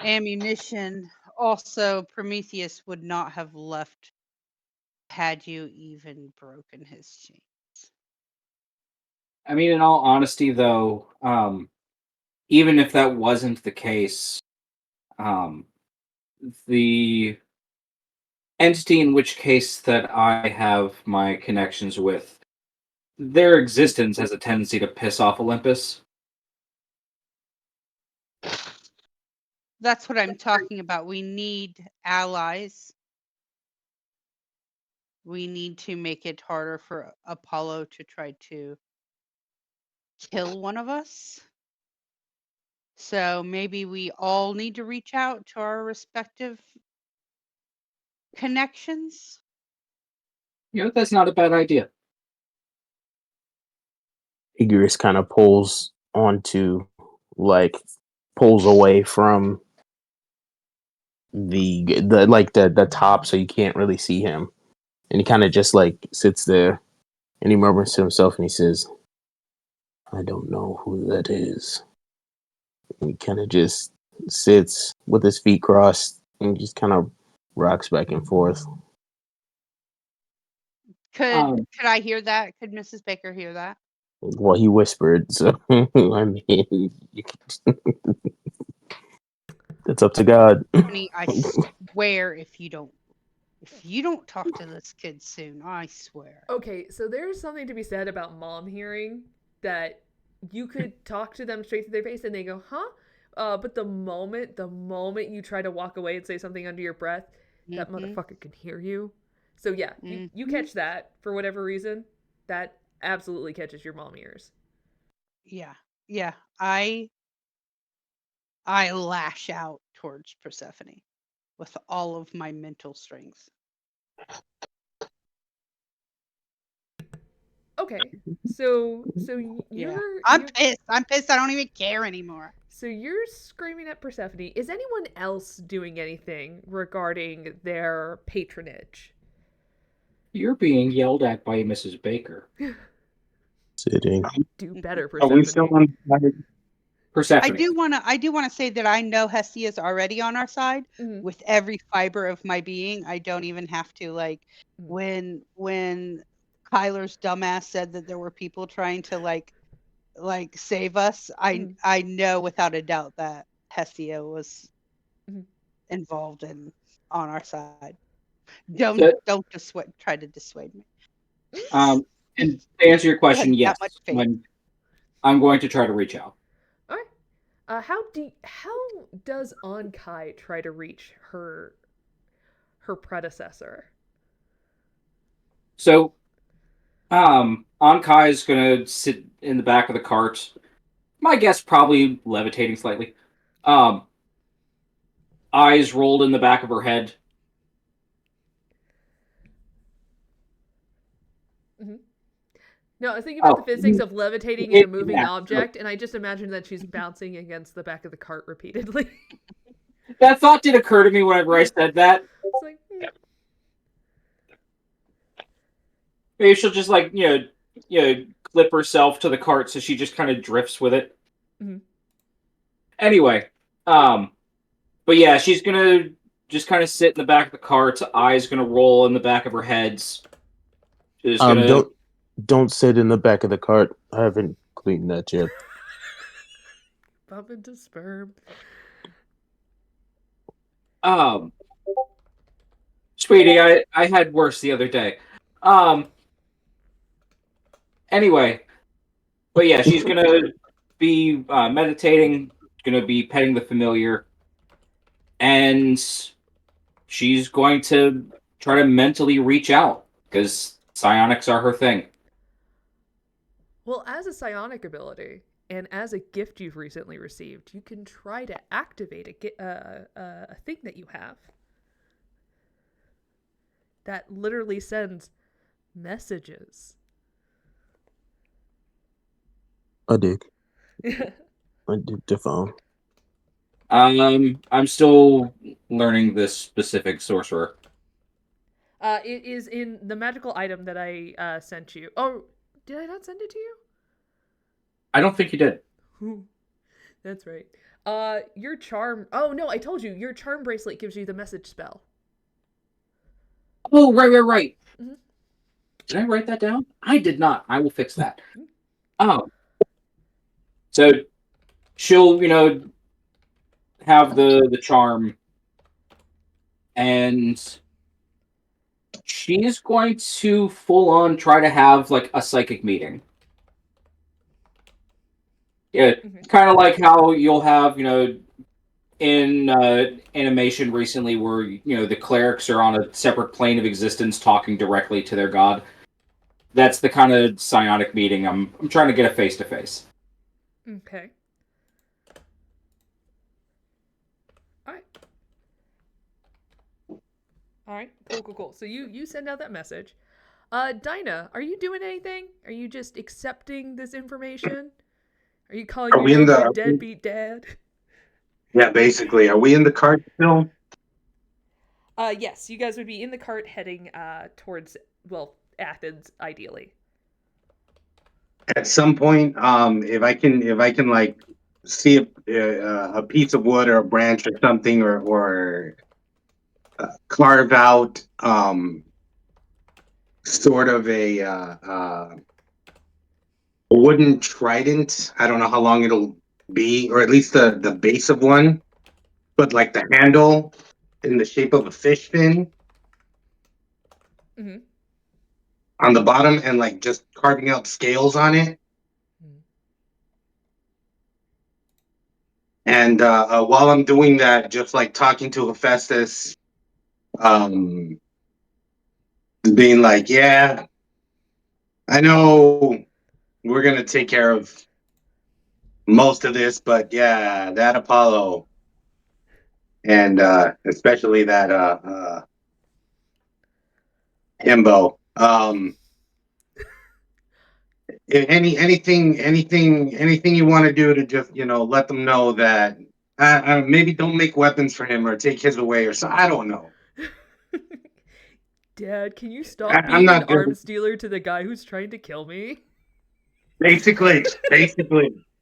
ammunition. Also, Prometheus would not have left had you even broken his chains. I mean, in all honesty, though, even if that wasn't the case, the entity in which case that I have my connections with, their existence has a tendency to piss off Olympus. That's what I'm talking about. We need allies. We need to make it harder for Apollo to try to kill one of us. So maybe we all need to reach out to our respective connections. That's not a bad idea. Igreus kind of pulls away from the top, so you can't really see him, and he kind of just like sits there, and he murmurs to himself, and he says, "I don't know who that is." And he kind of just sits with his feet crossed and just kind of rocks back and forth. Could I hear that? Could Mrs. Baker hear that? Well, he whispered, so I mean, it's up to God. Honey, I swear if you don't talk to this kid soon, I swear. Okay, so there's something to be said about mom hearing that you could talk to them straight to their face and they go, "Huh?" But the moment you try to walk away and say something under your breath, that motherfucker can hear you. So yeah, you catch that for whatever reason. That absolutely catches your mom ears. Yeah. I lash out towards Persephone with all of my mental strength. Okay, so yeah. I'm pissed. I don't even care anymore. So you're screaming at Persephone. Is anyone else doing anything regarding their patronage? You're being yelled at by Mrs. Baker. Sitting. Do better, Persephone. Are we still on Persephone? I do want to say that I know Hestia is already on our side with every fiber of my being. I don't even have to when Kyler's dumbass said that there were people trying to like save us. I know without a doubt that Hestia was involved on our side. Don't try to dissuade me. And to answer your question, yes, I'm going to try to reach out. All right. How does Ankai try to reach her predecessor? So, Ankai is gonna sit in the back of the cart. My guess, probably levitating slightly. Eyes rolled in the back of her head. No, I was thinking about the physics of levitating in a moving object, and I just imagined that she's bouncing against the back of the cart repeatedly. That thought did occur to me whenever I said that. It's like, maybe she'll just clip herself to the cart so she just kind of drifts with it. Anyway, but yeah, she's gonna just kind of sit in the back of the cart. Eyes gonna roll in the back of her heads. She's gonna... Don't sit in the back of the cart. I haven't cleaned that yet. Bump into sperm. Sweetie, I had worse the other day. Anyway, but yeah, she's gonna be meditating, gonna be petting the familiar, and she's going to try to mentally reach out because psionics are her thing. Well, as a psionic ability, and as a gift you've recently received, you can try to activate a thing that you have that literally sends messages. I dig the phone. I'm still learning this specific sorcerer. It is in the magical item that I sent you. Oh, did I not send it to you? I don't think you did. That's right. Your charm. Oh no, I told you. Your charm bracelet gives you the message spell. Oh, right. Mm-hmm. Did I write that down? I did not. I will fix that. Oh. So she'll, have the charm, and she's going to full on try to have like a psychic meeting. Yeah, kind of like how you'll have, in animation recently where, the clerics are on a separate plane of existence talking directly to their god. That's the kind of psionic meeting I'm trying to get a face-to-face. Okay. Alright, cool. So you send out that message. Dynah, are you doing anything? Are you just accepting this information? Are you calling your deadbeat dad? Yeah, basically. Are we in the cart still? Yes, you guys would be in the cart heading towards, Athens, ideally. At some point, if I can like see a piece of wood or a branch or something, or carve out sort of a wooden trident. I don't know how long it'll be, or at least the base of one, but like the handle in the shape of a fish fin. Mm-hmm. On the bottom, and like just carving out scales on it. And while I'm doing that, just like talking to Hephaestus, being like, yeah, I know we're going to take care of most of this, but yeah, that Apollo, and especially that Himbo. Anything you want to do to just let them know that maybe don't make weapons for him or take his away or so. I don't know. Dad, can you stop being an arms dealer to the guy who's trying to kill me? Basically,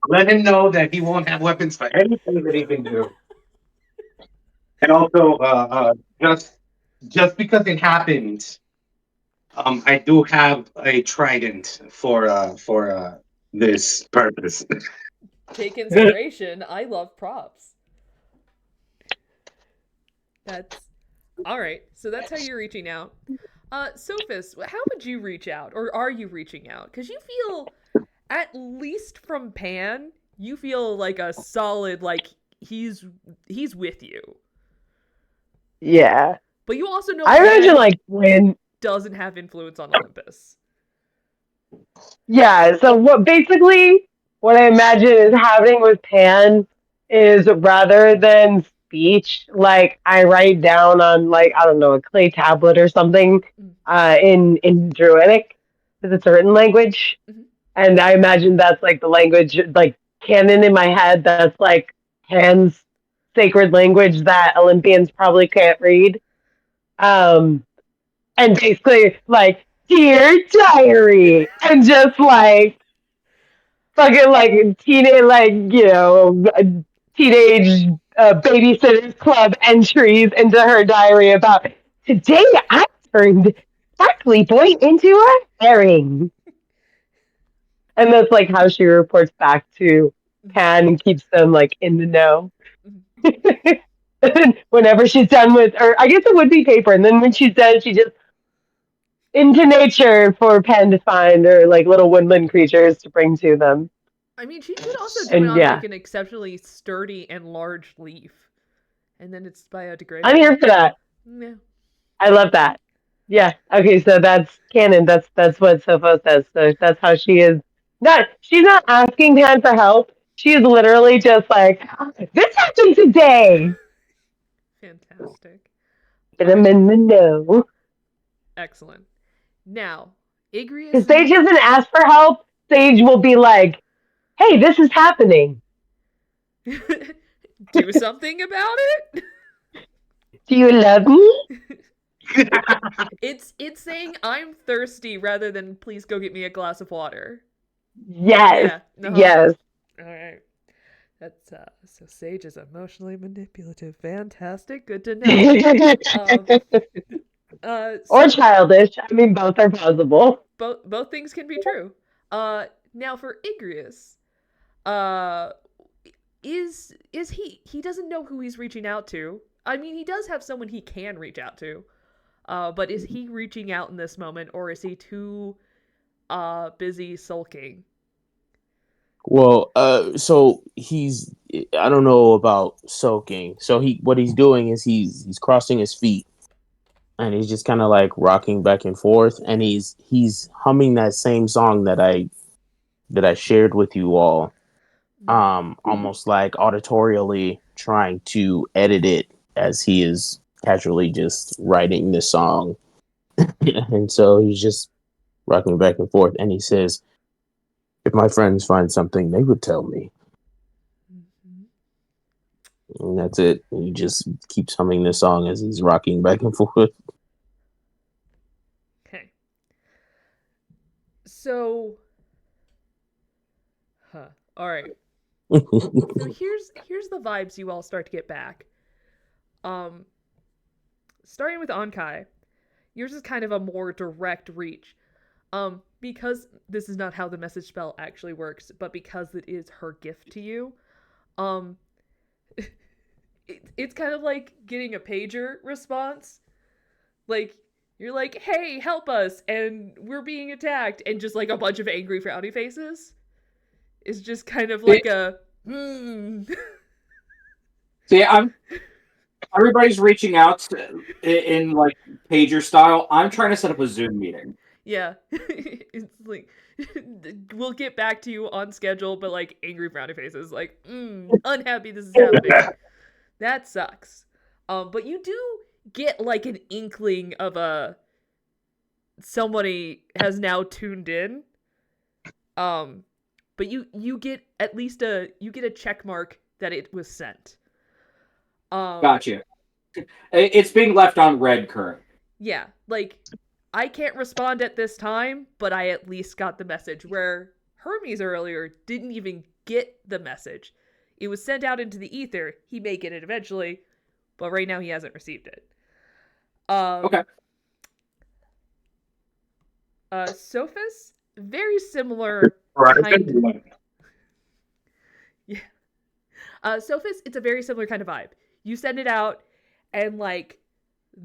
let him know that he won't have weapons for anything that he can do. And also, just because it happened, I do have a trident for this purpose. Take inspiration. I love props. That's all right. So that's how you're reaching out. Sophos, how would you reach out, or are you reaching out? Because you feel, at least from Pan, you feel like a solid, like he's with you. Yeah. But you also know I imagine like when doesn't have influence on Olympus. Yeah, so what I imagine is happening with Pan is rather than speech, like I write down on like, I don't know, a clay tablet or something in Druidic, because it's a written language. Mm-hmm. And I imagine that's like the language, like canon in my head, that's like Pan's sacred language that Olympians probably can't read. And basically like, dear diary, and just like fucking like teenage babysitters club entries into her diary about today I turned Sparkly Boy into a herring, and that's like how she reports back to Pan and keeps them like in the know. Mhm. And then whenever she's done with, or I guess it would be paper, and then when she's done, she just into nature for Pan to find, or like little woodland creatures to bring to them. I mean, she could also do it And on yeah, like an exceptionally sturdy and large leaf, and then it's biodegradable. I'm here for that. Yeah. I love that. Yeah. Okay, so that's canon. That's what Sophos says. So that's how she is. Not she's not asking Pan for help. She is literally just like, this happened today. Fantastic. And I'm in the know. Excellent. Now, Igreus. If Sage doesn't ask for help, Sage will be like, hey, this is happening. Do something about it. Do you love me? It's saying I'm thirsty rather than please go get me a glass of water. Yes. Yeah. Uh-huh. Yes. All right. That's so Sage is emotionally manipulative. Fantastic. Good to know. Or childish. I mean, both are possible. Both things can be true. Now for Igreus, is he doesn't know who he's reaching out to. I mean, he does have someone he can reach out to. But is he reaching out in this moment, or is he too busy sulking? Well, so I don't know about soaking. So what he's doing is he's crossing his feet and he's just kind of like rocking back and forth, and he's humming that same song that I shared with you all. Almost like auditorially trying to edit it as he is casually just writing the song. And so he's just rocking back and forth, and he says, if my friends find something, they would tell me. Mm-hmm. And that's it. He just keeps humming this song as he's rocking back and forth. Okay. So, all right. So here's the vibes you all start to get back. Starting with Ankai, yours is kind of a more direct reach. Because this is not how the message spell actually works, but because it is her gift to you, it's kind of like getting a pager response. Like, you're like, hey, help us, and we're being attacked, and just like a bunch of angry frowny faces. It's just kind of like See, everybody's reaching out in like pager style. I'm trying to set up a Zoom meeting. Yeah. It's like, we'll get back to you on schedule, but like angry frowny faces, like, unhappy this is happening. That sucks. But you do get like an inkling of somebody has now tuned in. But you get at least a check mark that it was sent. Gotcha. It's being left on red current. Yeah, like, I can't respond at this time, but I at least got the message, where Hermes earlier didn't even get the message. It was sent out into the ether. He may get it eventually, but right now he hasn't received it. Okay. Sophos, very similar kind. Yeah. Sophos, it's a very similar kind of vibe. You send it out, and like,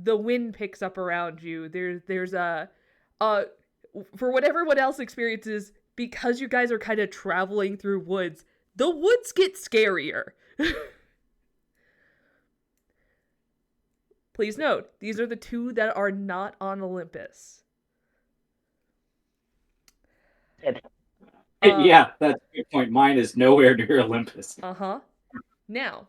the wind picks up around you. There's a for what everyone else experiences, because you guys are kind of traveling through woods, the woods get scarier. Please note, these are the two that are not on Olympus. Yeah, that's a good point. Mine is nowhere near Olympus. Now,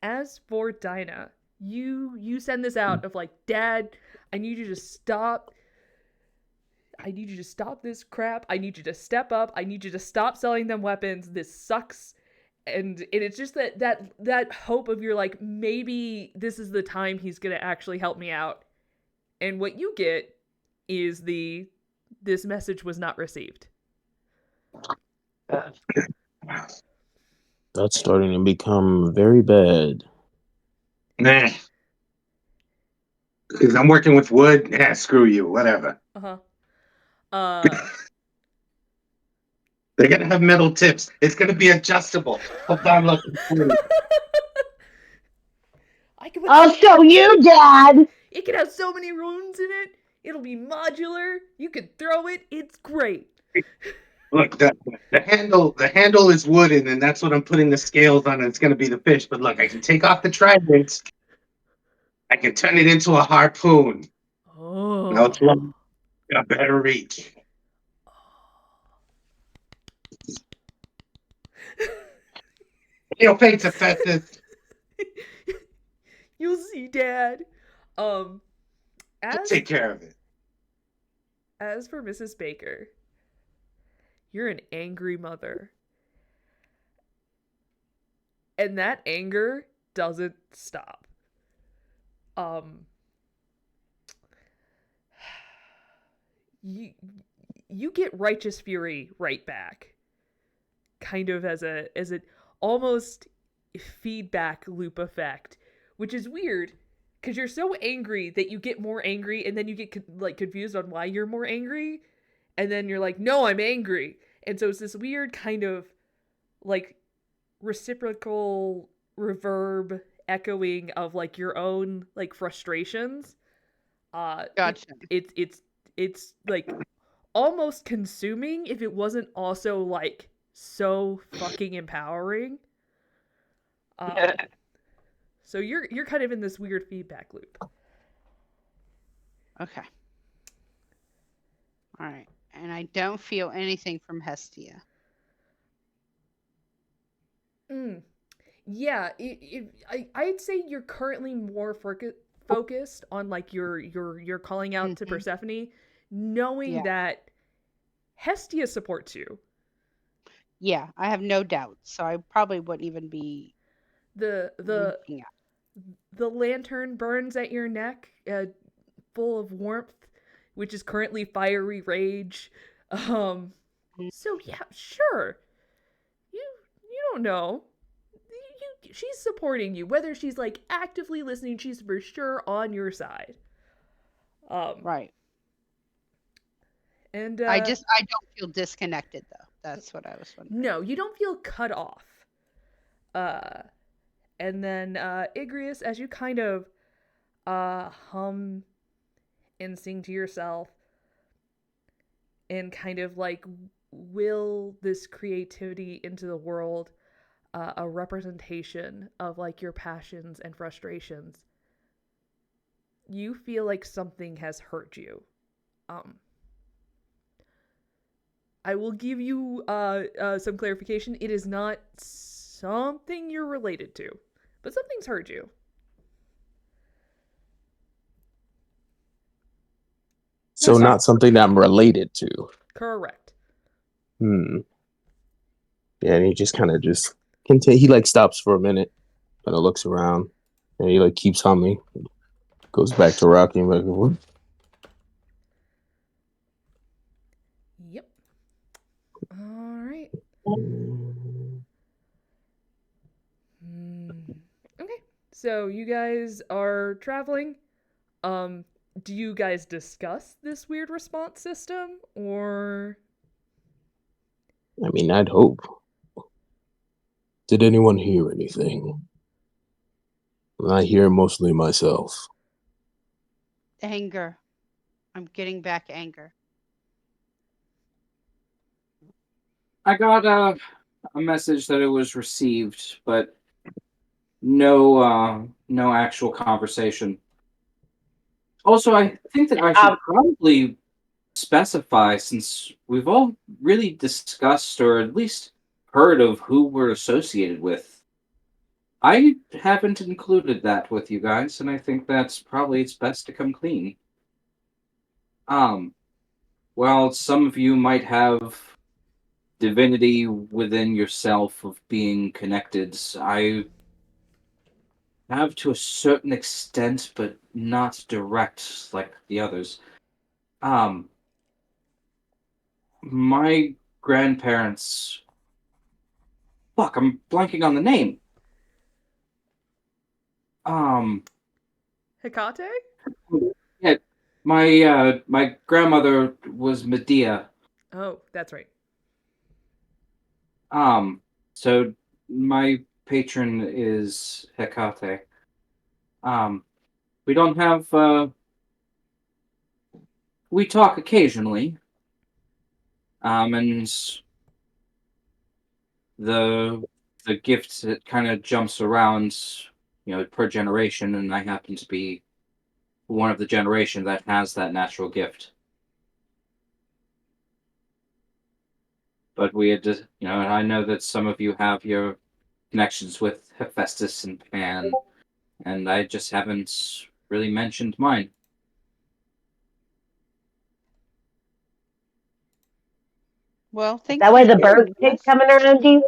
as for Dynah, you send this out of like, Dad, I need you to stop. I need you to stop this crap. I need you to step up. I need you to stop selling them weapons. This sucks. And it's just that hope of, you're like, maybe this is the time he's gonna actually help me out. And what you get is this message was not received. That's starting to become very bad. Nah. Because I'm working with wood. Yeah, screw you. Whatever. They're gonna have metal tips. It's gonna be adjustable. Hold on, look. I'll show you, Dad. It can have so many rooms in it. It'll be modular. You can throw it. It's great. Look, the handle is wooden, and that's what I'm putting the scales on. And it's gonna be the fish. But look, I can take off the trident. I can turn it into a harpoon. Oh. Now it's long, got better reach. Face effective. You'll see, Dad. I'll take care of it. As for Mrs. Baker, you're an angry mother. And that anger doesn't stop. You get righteous fury right back. Kind of as an almost feedback loop effect, which is weird because you're so angry that you get more angry, and then you get confused on why you're more angry, and then you're like, no, I'm angry. And so it's this weird kind of like reciprocal reverb echoing of like your own like frustrations. Gotcha. It's like almost consuming if it wasn't also like so fucking empowering. So you're kind of in this weird feedback loop. Okay. All right. And I don't feel anything from Hestia. Yeah, I'd say you're currently more focused on like your calling out to Persephone, knowing that Hestia supports you. Yeah, I have no doubt. So I probably wouldn't even be the lantern burns at your neck, full of warmth, which is currently fiery rage. So yeah, sure. You don't know. She's supporting you, whether she's like actively listening. She's for sure on your side. Right. And I don't feel disconnected though. That's what I was wondering. No, you don't feel cut off. And then Igreus, as you kind of hum and sing to yourself and kind of like will this creativity into the world, a representation of like your passions and frustrations, you feel like something has hurt you. I will give you some clarification. It is not something you're related to, but something's hurt you. So not something that I'm related to. Correct. Yeah, and he just kind of he like stops for a minute, kind of looks around, and he like keeps humming, goes back to rocking back and forth. Yep. All right. Okay. So you guys are traveling. Do you guys discuss this weird response system, or? I mean, I'd hope. Did anyone hear anything? I hear mostly myself. Anger. I'm getting back anger. I got a message that it was received, but no actual conversation. Also, I think that I should probably specify, since we've all really discussed or at least heard of who we're associated with. I haven't included that with you guys, and I think that's probably it's best to come clean. While some of you might have divinity within yourself of being connected, I have to a certain extent, but not direct like the others. My grandparents... Fuck, I'm blanking on the name. Hecate? Yeah, my grandmother was Medea. Oh, that's right. So my patron is Hecate. We don't have, we talk occasionally. And the gift that kind of jumps around, per generation, and I happen to be one of the generation that has that natural gift. But we had just, and I know that some of you have your connections with Hephaestus and Pan, and I just haven't really mentioned mine. Well, Is thank that you why for the birds sharing keep this. coming around you?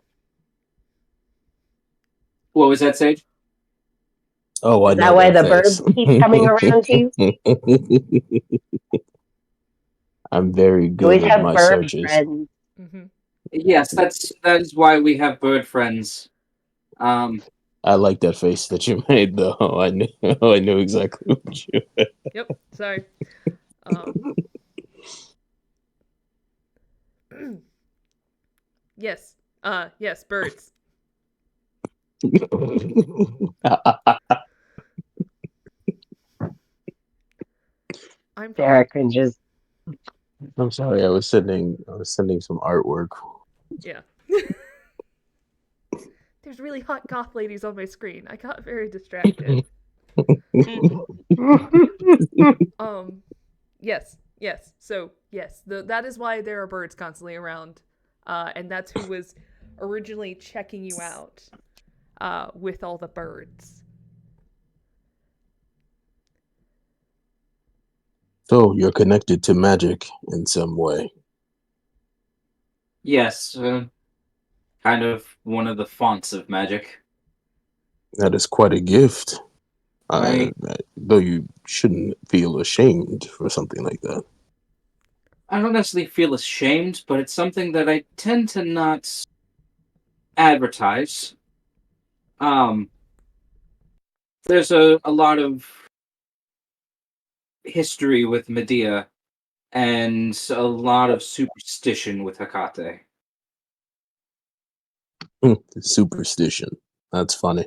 What was that, Sage? Oh, I Is know that why that the face. birds keep coming around you? I'm very You always good at have my bird searches. friends. Mm-hmm. Yes, that is why we have bird friends. I like that face that you made, though. I knew exactly what you. Yep. Sorry. Yes. Yes. Birds. I'm fine. Sarah cringes. I'm sorry. I was sending some artwork. Yeah. There's really hot goth ladies on my screen. I got very distracted. Yes, yes. So yes, that is why there are birds constantly around, and that's who was originally checking you out, with all the birds. So you're connected to magic in some way. Yes, kind of one of the fonts of magic. That is quite a gift. I Though you shouldn't feel ashamed for something like that. I don't necessarily feel ashamed, but it's something that I tend to not advertise. Um, there's a lot of history with Medea and a lot of superstition with Hecate. Superstition. That's funny.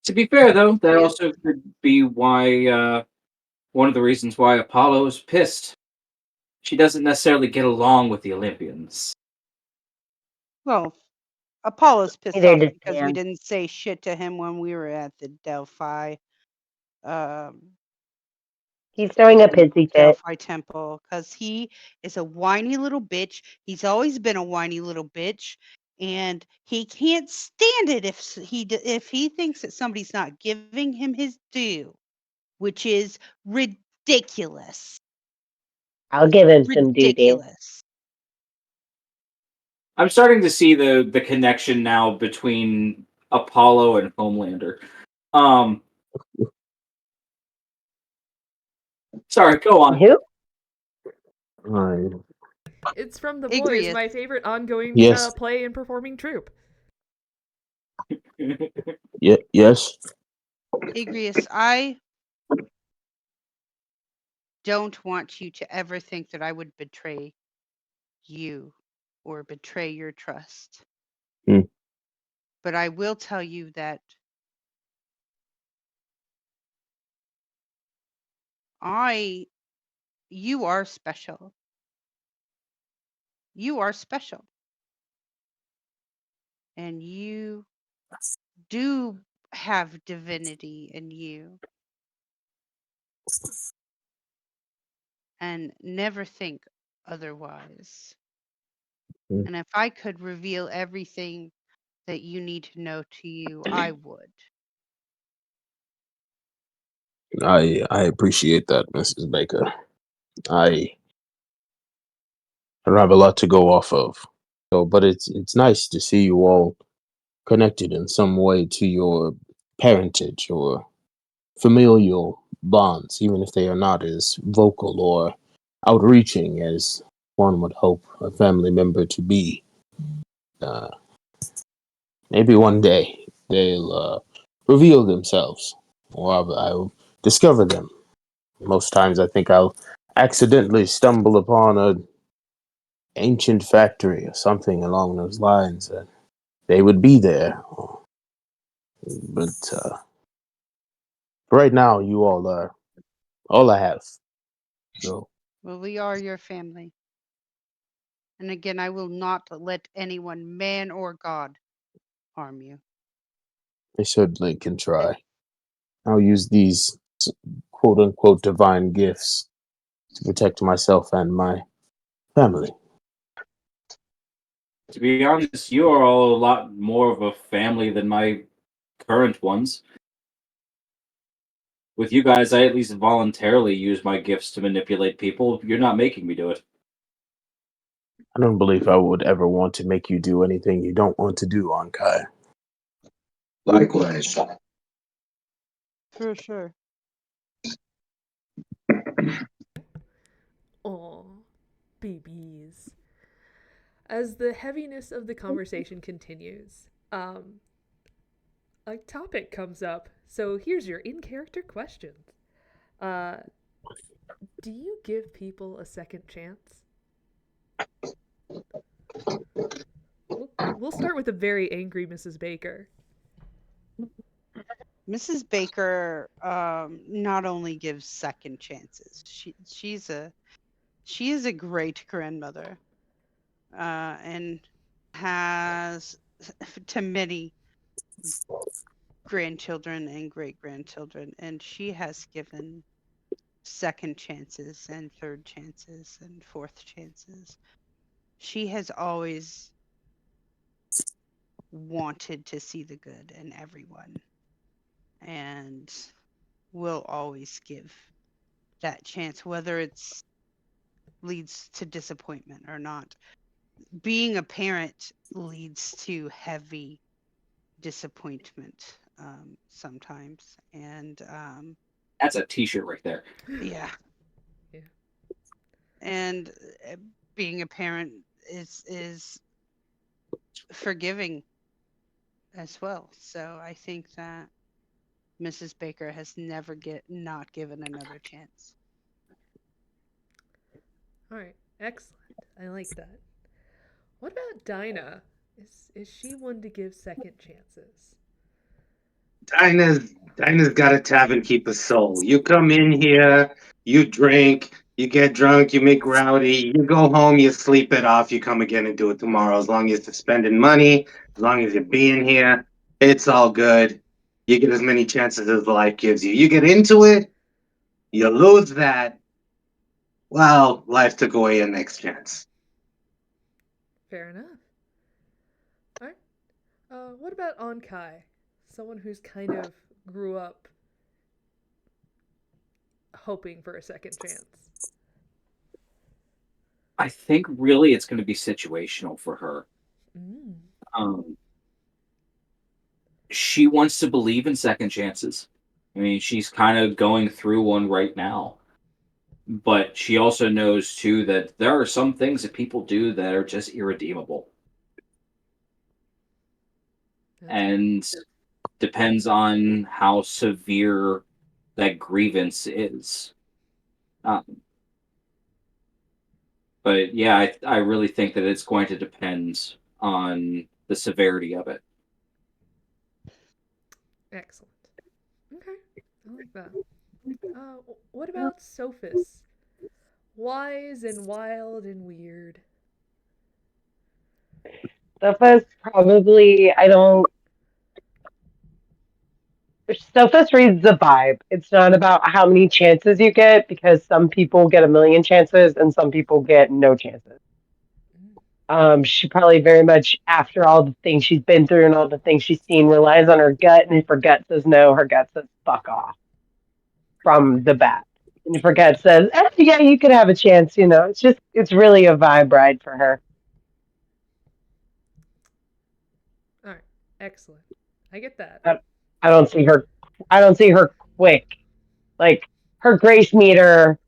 To be fair, though, that also could be why one of the reasons why Apollo is pissed. She doesn't necessarily get along with the Olympians. Well, Apollo's pissed Neither off does because we Pan. didn't say shit to him when we were at the Delphi. He's throwing a pissy fit. Delphi temple, because he is a whiny little bitch. He's always been a whiny little bitch, and he can't stand it if he thinks that somebody's not giving him his due, which is ridiculous. I'll give him some doo-doo. Ridiculous. I'm starting to see the connection now between Apollo and Homelander. Sorry, go on. Who? It's from The Boys, Igreus. my favorite ongoing Yes. play and performing troupe. Yeah. Yes. Igreus, I don't want you to ever think that I would betray you or betray your trust. Hmm. But I will tell you that you are special. You are special. And you do have divinity in you. And never think otherwise. Hmm. And if I could reveal everything that you need to know to you, I would. I appreciate that, Mrs. Baker. I don't have a lot to go off of. So, but it's nice to see you all connected in some way to your parentage or familial bonds, even if they are not as vocal or outreaching as one would hope a family member to be. Maybe one day they'll reveal themselves, or I'll discover them. Most times I think I'll accidentally stumble upon a ancient factory or something along those lines, they would be there. But right now, you all are all I have. So Well, we are your family. And again, I will not let anyone, man or God, harm you. I certainly can try. I'll use these quote unquote divine gifts to protect myself and my family. To be honest, you are all a lot more of a family than my current ones. With you guys, I at least voluntarily use my gifts to manipulate people. You're not making me do it. I don't believe I would ever want to make you do anything you don't want to do, Ankai. Likewise. For sure. Aw, babies. As the heaviness of the conversation continues, a topic comes up. So here's your in-character question. Do you give people a second chance? We'll start with a very angry Mrs. Baker. Mrs. Baker not only gives second chances, she is a great grandmother, and has to many grandchildren and great grandchildren, and she has given second chances and third chances and fourth chances. She has always wanted to see the good in everyone, and will always give that chance, whether it's leads to disappointment or not. Being a parent leads to heavy disappointment sometimes, and That's a T-shirt right there. yeah. Yeah. And being a parent is forgiving as well. So I think that Mrs. Baker has never not given another chance. All right, excellent. I like that. What about Dynah? Is she one to give second chances? Dinah's got a tavern keeper soul. You come in here, you drink, you get drunk, you make rowdy, you go home, you sleep it off, you come again and do it tomorrow. As long as you're spending money, as long as you're being here, it's all good. You get as many chances as life gives you. You get into it, you lose that. Well, life took away your next chance. Fair enough. All right. What about Ankai? Someone who's kind of grew up hoping for a second chance. I think really it's going to be situational for her. She wants to believe in second chances. I mean, she's kind of going through one right now. But she also knows, too, that there are some things that people do that are just irredeemable. And depends on how severe that grievance is. But yeah, I really think that it's going to depend on the severity of it. Excellent. Okay, I like that. What about Sophos? Wise and wild and weird. Sophos probably, I don't. Sophos reads the vibe. It's not about how many chances you get, because some people get a million chances and some people get no chances. She probably very much, after all the things she's been through and all the things she's seen, relies on her gut. And if her gut says no, her gut says fuck off from the bat. And if her gut says, yeah, you could have a chance, it's really a vibe ride for her. All right, excellent. I get that. I don't see her quick. Like, her grace meter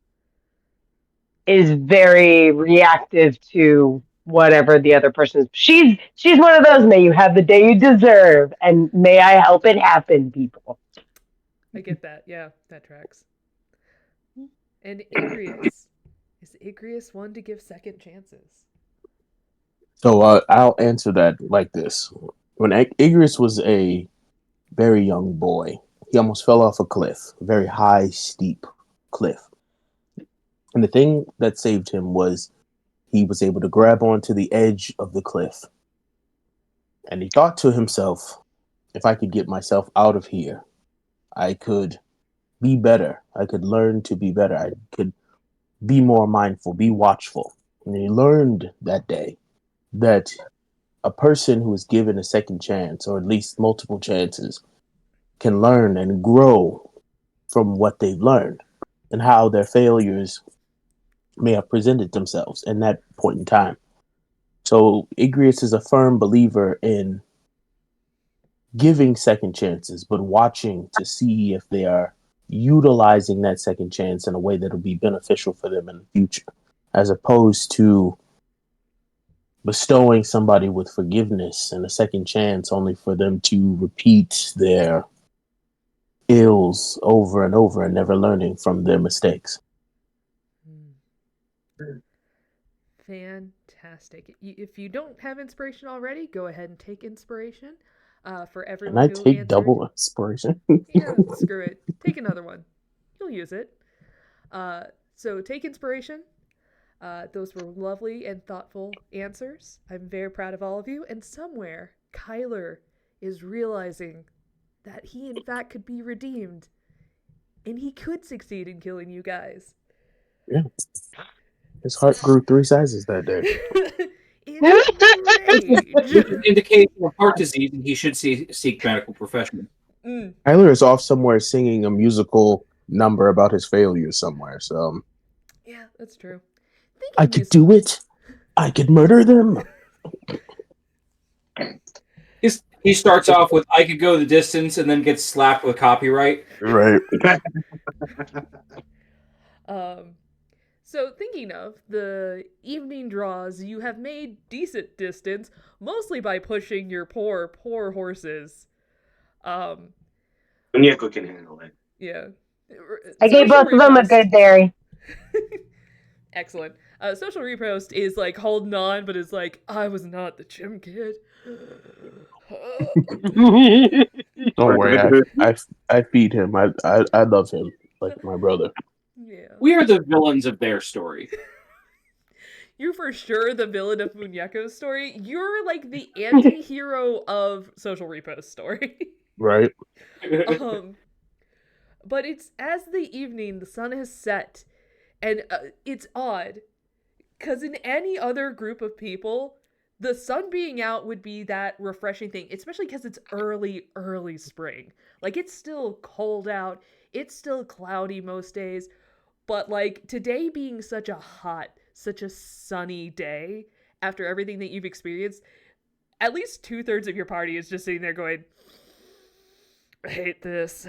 is very reactive to whatever the other person is. She's one of those, may you have the day you deserve, and may I help it happen, people. I get that. Yeah, that tracks. And Igreus. Is Igreus one to give second chances? So I'll answer that like this. When Igreus was a very young boy, he almost fell off a cliff, a very high, steep cliff. And the thing that saved him was he was able to grab onto the edge of the cliff. And he thought to himself, if I could get myself out of here, I could be better. I could learn to be better. I could be more mindful, be watchful. And he learned that day that a person who is given a second chance, or at least multiple chances, can learn and grow from what they've learned and how their failures may have presented themselves in that point in time. So Igreus is a firm believer in giving second chances, but watching to see if they are utilizing that second chance in a way that will be beneficial for them in the future, as opposed to bestowing somebody with forgiveness and a second chance only for them to repeat their ills over and over and never learning from their mistakes. Fantastic. If you don't have inspiration already, go ahead and take inspiration. For Can everyone I who take answered, double inspiration? yeah, screw it. Take another one. You'll use it. So take inspiration. Those were lovely and thoughtful answers. I'm very proud of all of you. And somewhere, Kyler is realizing that he, in fact, could be redeemed. And he could succeed in killing you guys. Yeah. His heart grew 3 sizes that day. It's Which is an indication of heart disease, and he should seek medical professionals. Tyler is off somewhere singing a musical number about his failures somewhere. So yeah, that's true. I could do it. I could murder them. He starts off with "I could go the distance" and then gets slapped with copyright. Right. So thinking of the evening draws, you have made decent distance, mostly by pushing your poor horses. Muñeco can handle it. Yeah. I gave both of them a good dairy. Excellent. Social repost is like holding on, but is like, I was not the gym kid. Don't worry, I feed him. I love him like my brother. Yeah. We are the villains of their story. You're for sure the villain of Muñeco's story. You're like the anti-hero of Social Repost story. Right. But it's as the evening, the sun has set, and it's odd, because in any other group of people, the sun being out would be that refreshing thing, especially because it's early spring. Like, it's still cold out, it's still cloudy most days, but like today being such a sunny day after everything that you've experienced, at least 2/3 of your party is just sitting there going, I hate this.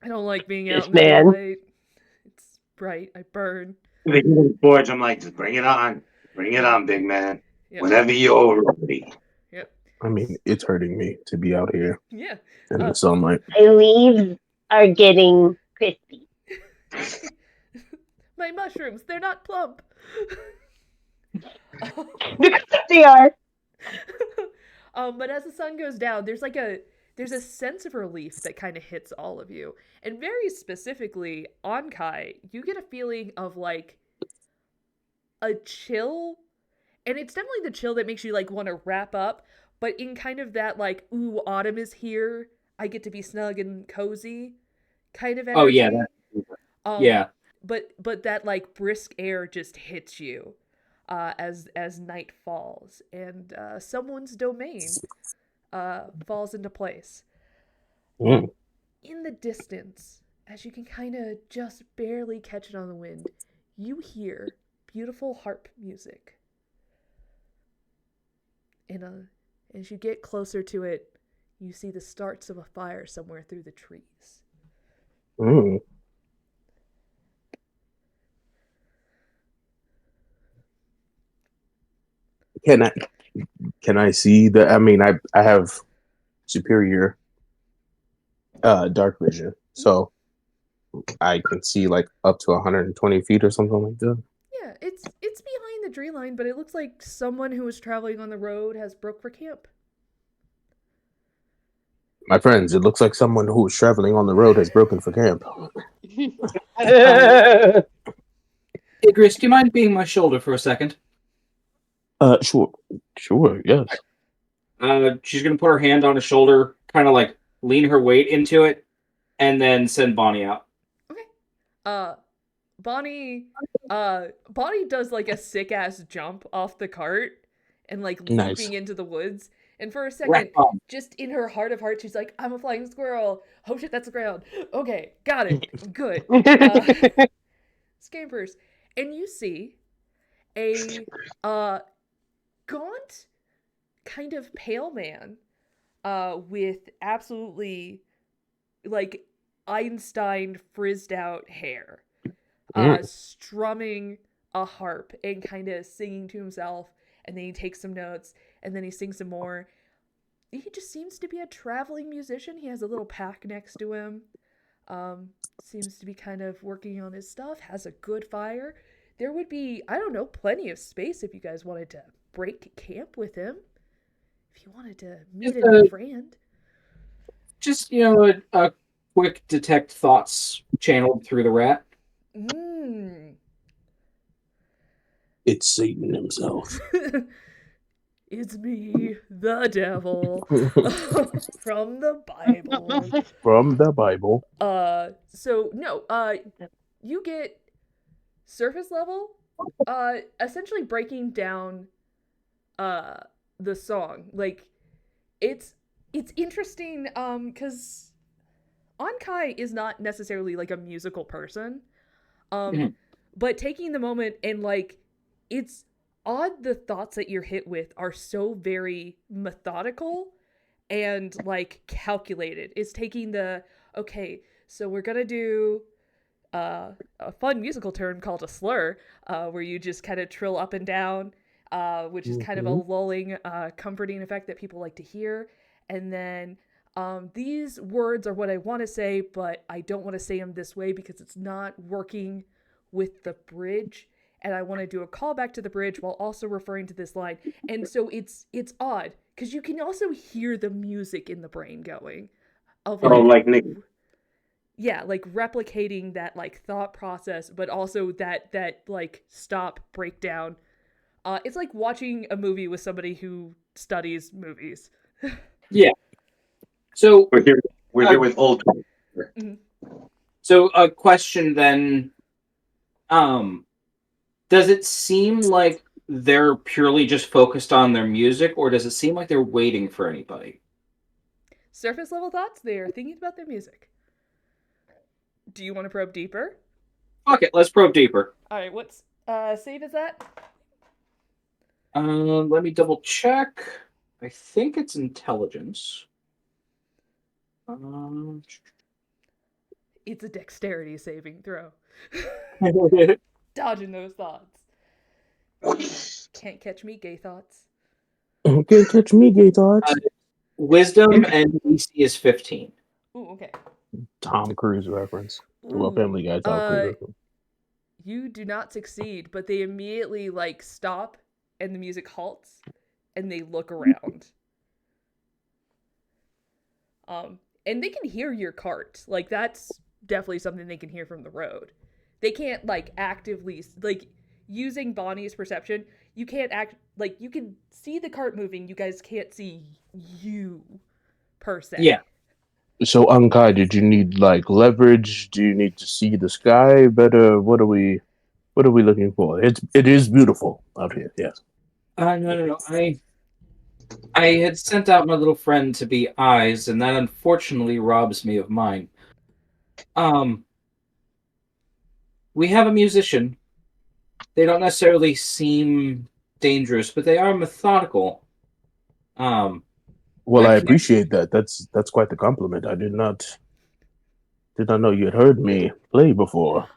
I don't like being out in the daylight. It's bright. I burn. The healing forge, I'm like, just bring it on. Bring it on, big man. Yep. Whenever you're ready. Yep. I mean, it's hurting me to be out here. Yeah. In the sunlight. The leaves are getting crispy. My mushrooms, they're not plump. They are. But as the sun goes down, there's a sense of relief that kind of hits all of you. And very specifically, on Kai, you get a feeling of like a chill. And it's definitely the chill that makes you like want to wrap up, but in kind of that like, ooh, autumn is here. I get to be snug and cozy kind of energy. Oh yeah, yeah. But that like brisk air just hits you as night falls and someone's domain falls into place. Mm. In the distance, as you can kind of just barely catch it on the wind, you hear beautiful harp music. And as you get closer to it, you see the starts of a fire somewhere through the trees. Mm. Can I see the? I mean, I have superior dark vision, so I can see like up to 120 feet or something like that. Yeah, it's behind the tree line, but it looks like someone who was traveling on the road has broke for camp. My friends, it looks like someone who was traveling on the road has broken for camp. Igreus, do you mind being my shoulder for a second? Sure, yes. She's gonna put her hand on his shoulder, kind of like lean her weight into it, and then send Bonnie out. Okay. Bonnie does like a sick ass jump off the cart and like Nice. leaping into the woods. And for a second, just in her heart of hearts, she's like, "I'm a flying squirrel. Oh shit, that's the ground. Okay, got it. Good." Scampers, and you see a gaunt, kind of pale man, with absolutely like Einstein frizzed out hair, strumming a harp and kind of singing to himself, and then he takes some notes, and then he sings some more. He just seems to be a traveling musician. He has a little pack next to him. Seems to be kind of working on his stuff, has a good fire. There would be, I don't know, plenty of space if you guys wanted to break camp with him. If you wanted to meet a new friend. Just, a quick detect thoughts channeled through the rat. It's Satan himself. It's me, the devil, from the Bible. From the Bible. So no, you get surface level, essentially breaking down, the song. Like, it's interesting, because Ankai is not necessarily like a musical person, but taking the moment and like, it's odd the thoughts that you're hit with are so very methodical and like calculated. It's taking okay, so we're gonna do a fun musical term called a slur, where you just kind of trill up and down, which is kind of a lulling, comforting effect that people like to hear. And then these words are what I want to say, but I don't want to say them this way because it's not working with the bridge. And I want to do a callback to the bridge while also referring to this line. And so it's odd because you can also hear the music in the brain going. Of like Nick. Yeah, like replicating that like thought process, but also that like stop, breakdown. It's like watching a movie with somebody who studies movies. Yeah. So we're here with old. So a question then, does it seem like they're purely just focused on their music, or does it seem like they're waiting for anybody? Surface level thoughts, they're thinking about their music. Do you want to probe deeper? Okay, let's probe deeper. Alright, what's save is that? Let me double check. I think it's intelligence. It's a dexterity saving throw. Dodging those thoughts. Can't catch me, gay thoughts. Can't catch me, gay thoughts. Wisdom and DC is 15. Ooh, okay. Tom Cruise reference. Well, Family Guy Tom Cruise reference. You do not succeed, but they immediately like stop and the music halts and they look around. And they can hear your cart. Like, that's definitely something they can hear from the road. They can't like actively, like, using Bonnie's perception, you can't you can see the cart moving, you guys can't see you per se. Yeah. So, Ankai, did you need like leverage? Do you need to see the sky better? What are we looking for? It is beautiful out here, yes. No. I had sent out my little friend to be eyes, and that unfortunately robs me of mine. We have a musician. They don't necessarily seem dangerous, but they are methodical. Well, I appreciate that. That's quite the compliment. I did not know you had heard me play before.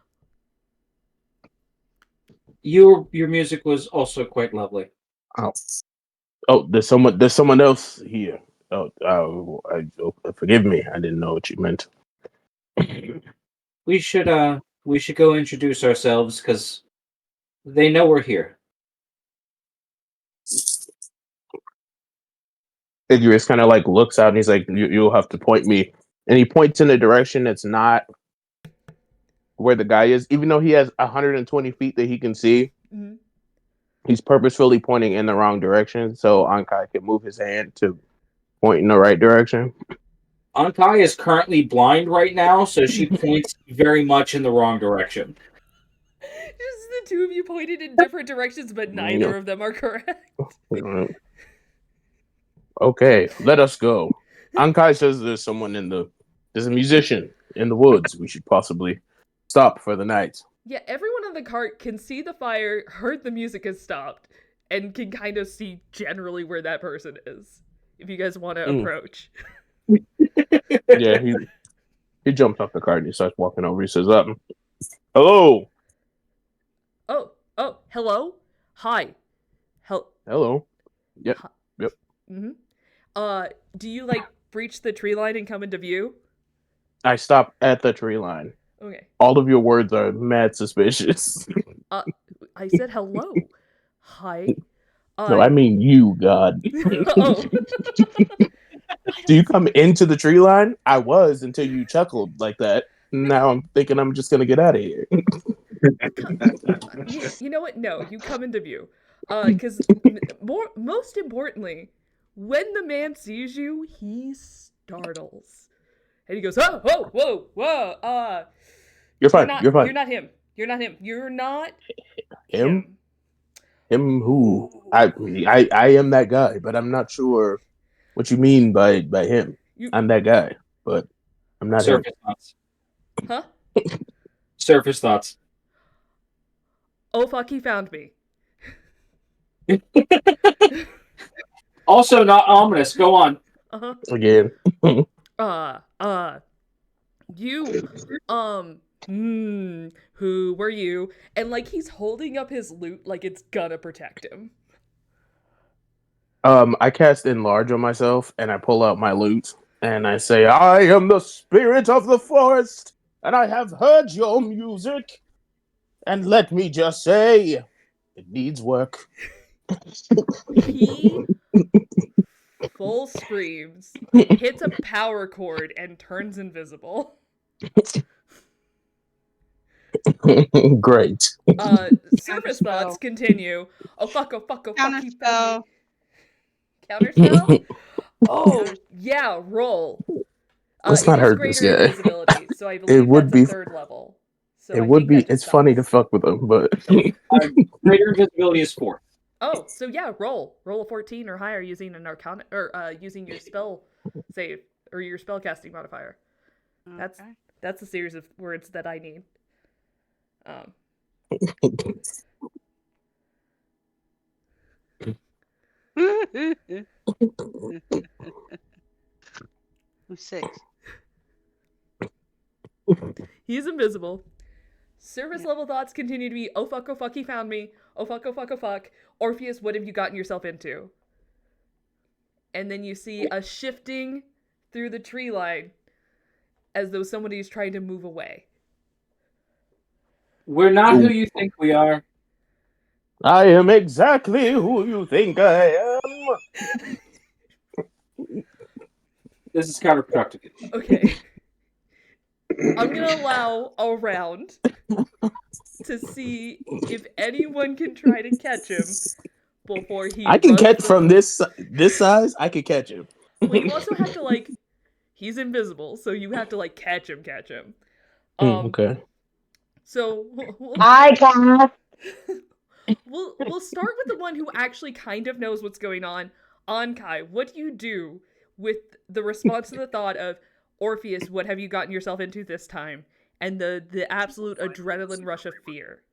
Your music was also quite lovely. Oh, there's someone else here. Forgive me. I didn't know what you meant. We should go introduce ourselves because they know we're here. Igreus kind of like looks out and he's like, "You'll have to point me," and he points in a direction that's not where the guy is, even though he has 120 feet that he can see. Mhm. He's purposefully pointing in the wrong direction, so Ankai can move his hand to point in the right direction. Ankai is currently blind right now, so she points very much in the wrong direction. Just the two of you pointed in different directions, but neither of them are correct. Okay, let us go. Ankai says there's a musician in the woods. We should possibly stop for the night. Yeah, everyone on the cart can see the fire, heard the music has stopped, and can kind of see generally where that person is. If you guys want to approach. Yeah, he jumps off the cart and he starts walking over. He says, "Hello." Oh, hello? Hi. Hello. Yep. Hi. Yep. Mm-hmm. Do you, like, breach the tree line and come into view? I stop at the tree line. Okay. All of your words are mad suspicious. I said hello. Hi. No, I mean you, God. Oh. Do you come into the tree line? I was until you chuckled like that. Now I'm thinking I'm just gonna get out of here. You know what? No, you come into view. Because most importantly, when the man sees you, he startles. And he goes, oh, whoa, whoa, You're fine. You're fine. You're not him. You're not him. You're not him. Him who? I am that guy, but I'm not sure what you mean by him. I'm that guy, but I'm not him. Surface thoughts. Huh? Surface thoughts. Oh fuck, he found me. Also not ominous. Go on. Again. You, who were you? And, like, he's holding up his loot like it's gonna protect him. I cast Enlarge on myself, and I pull out my loot, and I say, I am the spirit of the forest, and I have heard your music, and let me just say, it needs work. He full screams, hits a power cord, and turns invisible. Great. Surface thoughts continue. Oh fuck, he found me. Counterspell? Counterspell? Oh, yeah, roll. Let's not hurt this guy. Invisibility, so I believe that's a third level. So it would be, it's funny to fuck with him, but... Greater invisibility is 4. Oh, so yeah, roll a 14 or higher using an arcana, or using your spell save, or your spellcasting modifier. Okay. That's a series of words that I need. 6. He's invisible. Surface level thoughts continue to be, oh fuck, he found me. Oh fuck. Orpheus, what have you gotten yourself into? And then you see a shifting through the tree line as though somebody's trying to move away. We're not who you think we are. I am exactly who you think I am. This is counterproductive. Okay. I'm gonna allow a round to see if anyone can try to catch him before he. I can catch from this size. I can catch him. Well, you also have to, like, he's invisible, so you have to, like, catch him. Okay. So I can. We'll start with the one who actually kind of knows what's going on. Ankai, what do you do with the response to the thought of, Orpheus, what have you gotten yourself into this time? And the absolute adrenaline rush of fear.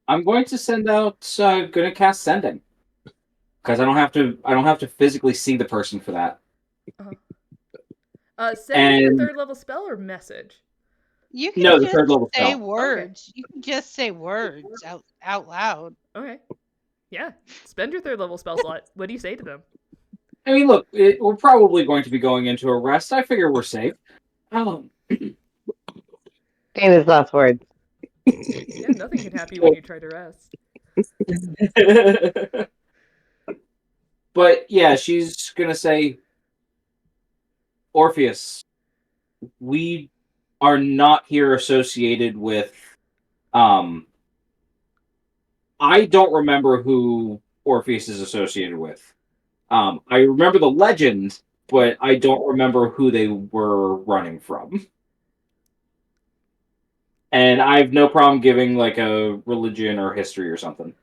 I'm going to send out. Gonna cast Sending because I don't have to physically see the person for that. Sending a third level spell or message? You can just say words. Okay. You can just say words out loud. Okay. Yeah, spend your 3rd level spell slot. What do you say to them? I mean, look, we're probably going to be going into a rest. I figure we're safe. Famous last words. Yeah, nothing can happen when you try to rest. But yeah, she's gonna say, Orpheus, we are not here associated with. I don't remember who Orpheus is associated with. I remember the legend, but I don't remember who they were running from. And I have no problem giving like a religion or history or something.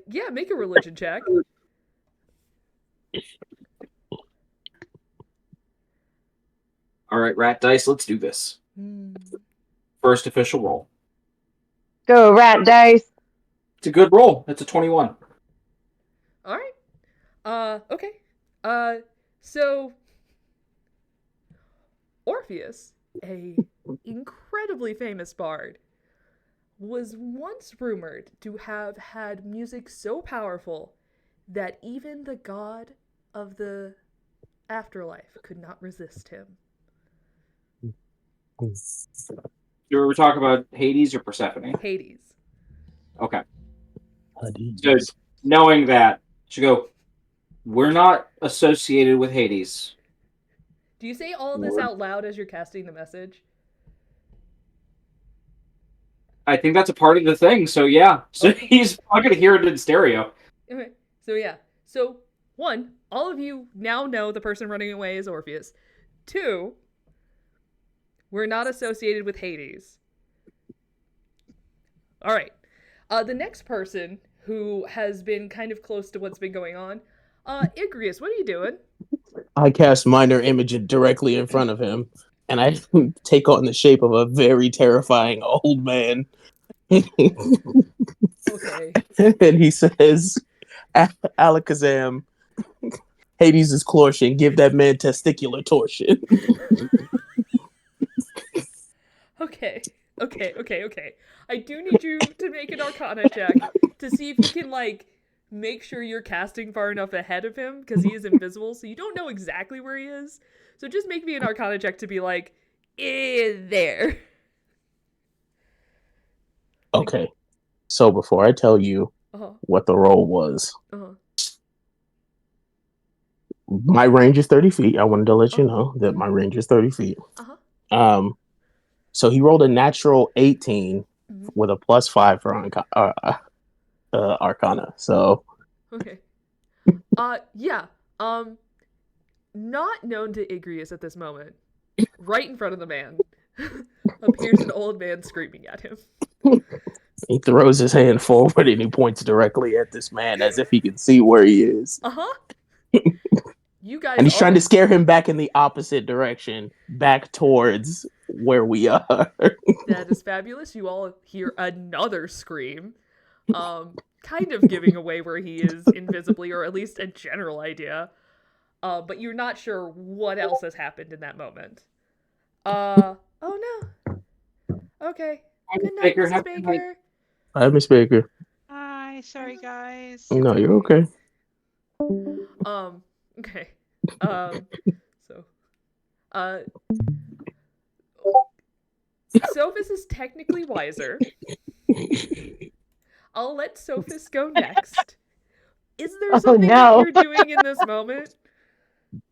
Yeah, make a religion check. All right, rat dice, let's do this. First official roll. Go, rat dice. It's a good roll. It's a 21. All right. Okay. So Orpheus, a incredibly famous bard, was once rumored to have had music so powerful that even the god of the afterlife could not resist him. Do we talk about Hades or Persephone? Hades. Okay. So knowing that, she go, we're not associated with Hades. Do you say all this out loud as you're casting the message? I think that's a part of the thing, so yeah. So he's not going to hear it in stereo. Okay. So yeah. So 1, all of you now know the person running away is Orpheus. 2, we're not associated with Hades. All right. The next person who has been kind of close to what's been going on, Igreus, what are you doing? I cast minor image directly in front of him, and I take on the shape of a very terrifying old man. Okay. And he says, Alakazam, Hades is Clortian, give that man testicular torsion. Okay. I do need you to make an Arcana check to see if you can, like, make sure you're casting far enough ahead of him, because he is invisible, so you don't know exactly where he is. So just make me an Arcana check to be like, there. Okay. So before I tell you what the roll was, my range is 30 feet. I wanted to let you know that my range is 30 feet. So he rolled a natural 18 with a +5 for Arcana. So okay. Yeah. Not known to Igreus at this moment. Right in front of the man appears an old man screaming at him. He throws his hand forward and he points directly at this man as if he can see where he is. You guys, and he's trying to scare him back in the opposite direction, back towards where we are. That is fabulous. You all hear another scream, kind of giving away where he is invisibly, or at least a general idea. But you're not sure what else has happened in that moment. Oh no. Okay. Good night, Mrs. Baker. Hi, Miss Baker. Hi, sorry guys. No, you're okay. Okay. Sophos is technically wiser. I'll let Sophos go next. Is there something that you're doing in this moment?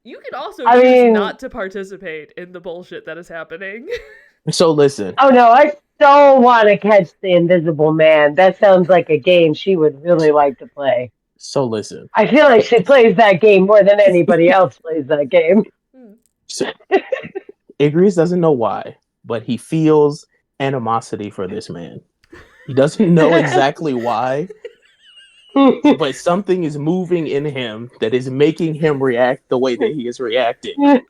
You could also choose not to participate in the bullshit that is happening. So listen. Oh no, I so want to catch the Invisible Man. That sounds like a game she would really like to play. So listen. I feel like she plays that game more than anybody else plays that game. So, Igreus doesn't know why, but he feels animosity for this man. He doesn't know exactly why, but something is moving in him that is making him react the way that he is reacting.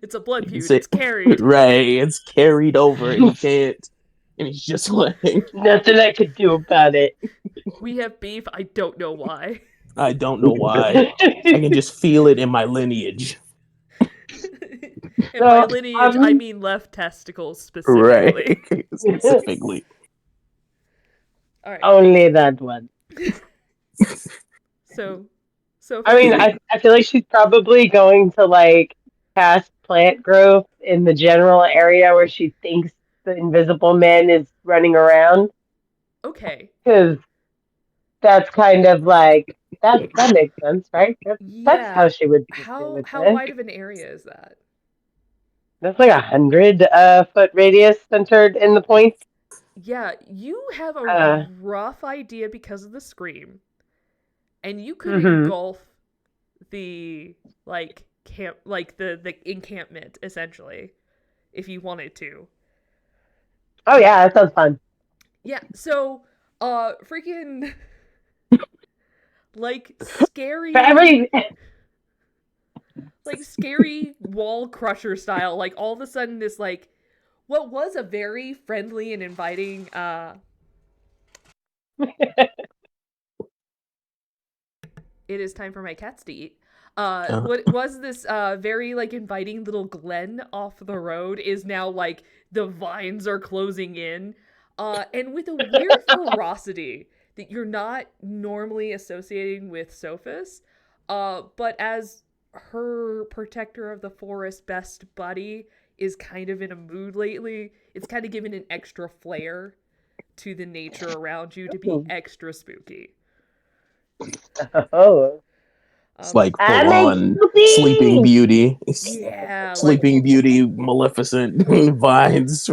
It's a blood feud. It's carried. Right, it's carried over, and he can't. And he's just like, nothing I could do about it. We have beef. I don't know why. I don't know why. I can just feel it in my lineage. In my lineage, I mean left testicles specifically. Right. Specifically. All right. Only that one. So I mean, I feel like she's probably going to like cast plant growth in the general area where she thinks the invisible man is running around. Okay. Because that's kind of like that makes sense, right? That's how she would pursue it. How wide of an area is that? That's like 100 foot radius centered in the point. Yeah, you have a rough idea because of the scream, and you could engulf the the encampment essentially, if you wanted to. Oh yeah, that sounds fun. Yeah, so freaking like scary For every like scary wall crusher style, like all of a sudden this like what was a very friendly and inviting it is time for my cats to eat. What was this very like inviting little glen off the road is now like the vines are closing in, and with a weird ferocity that you're not normally associating with Sophos, but as her protector of the forest best buddy is kind of in a mood lately, it's kind of given an extra flair to the nature around you to be extra spooky. Oh. It's like full on Sleeping Beauty. Yeah, Sleeping Beauty, Maleficent, vines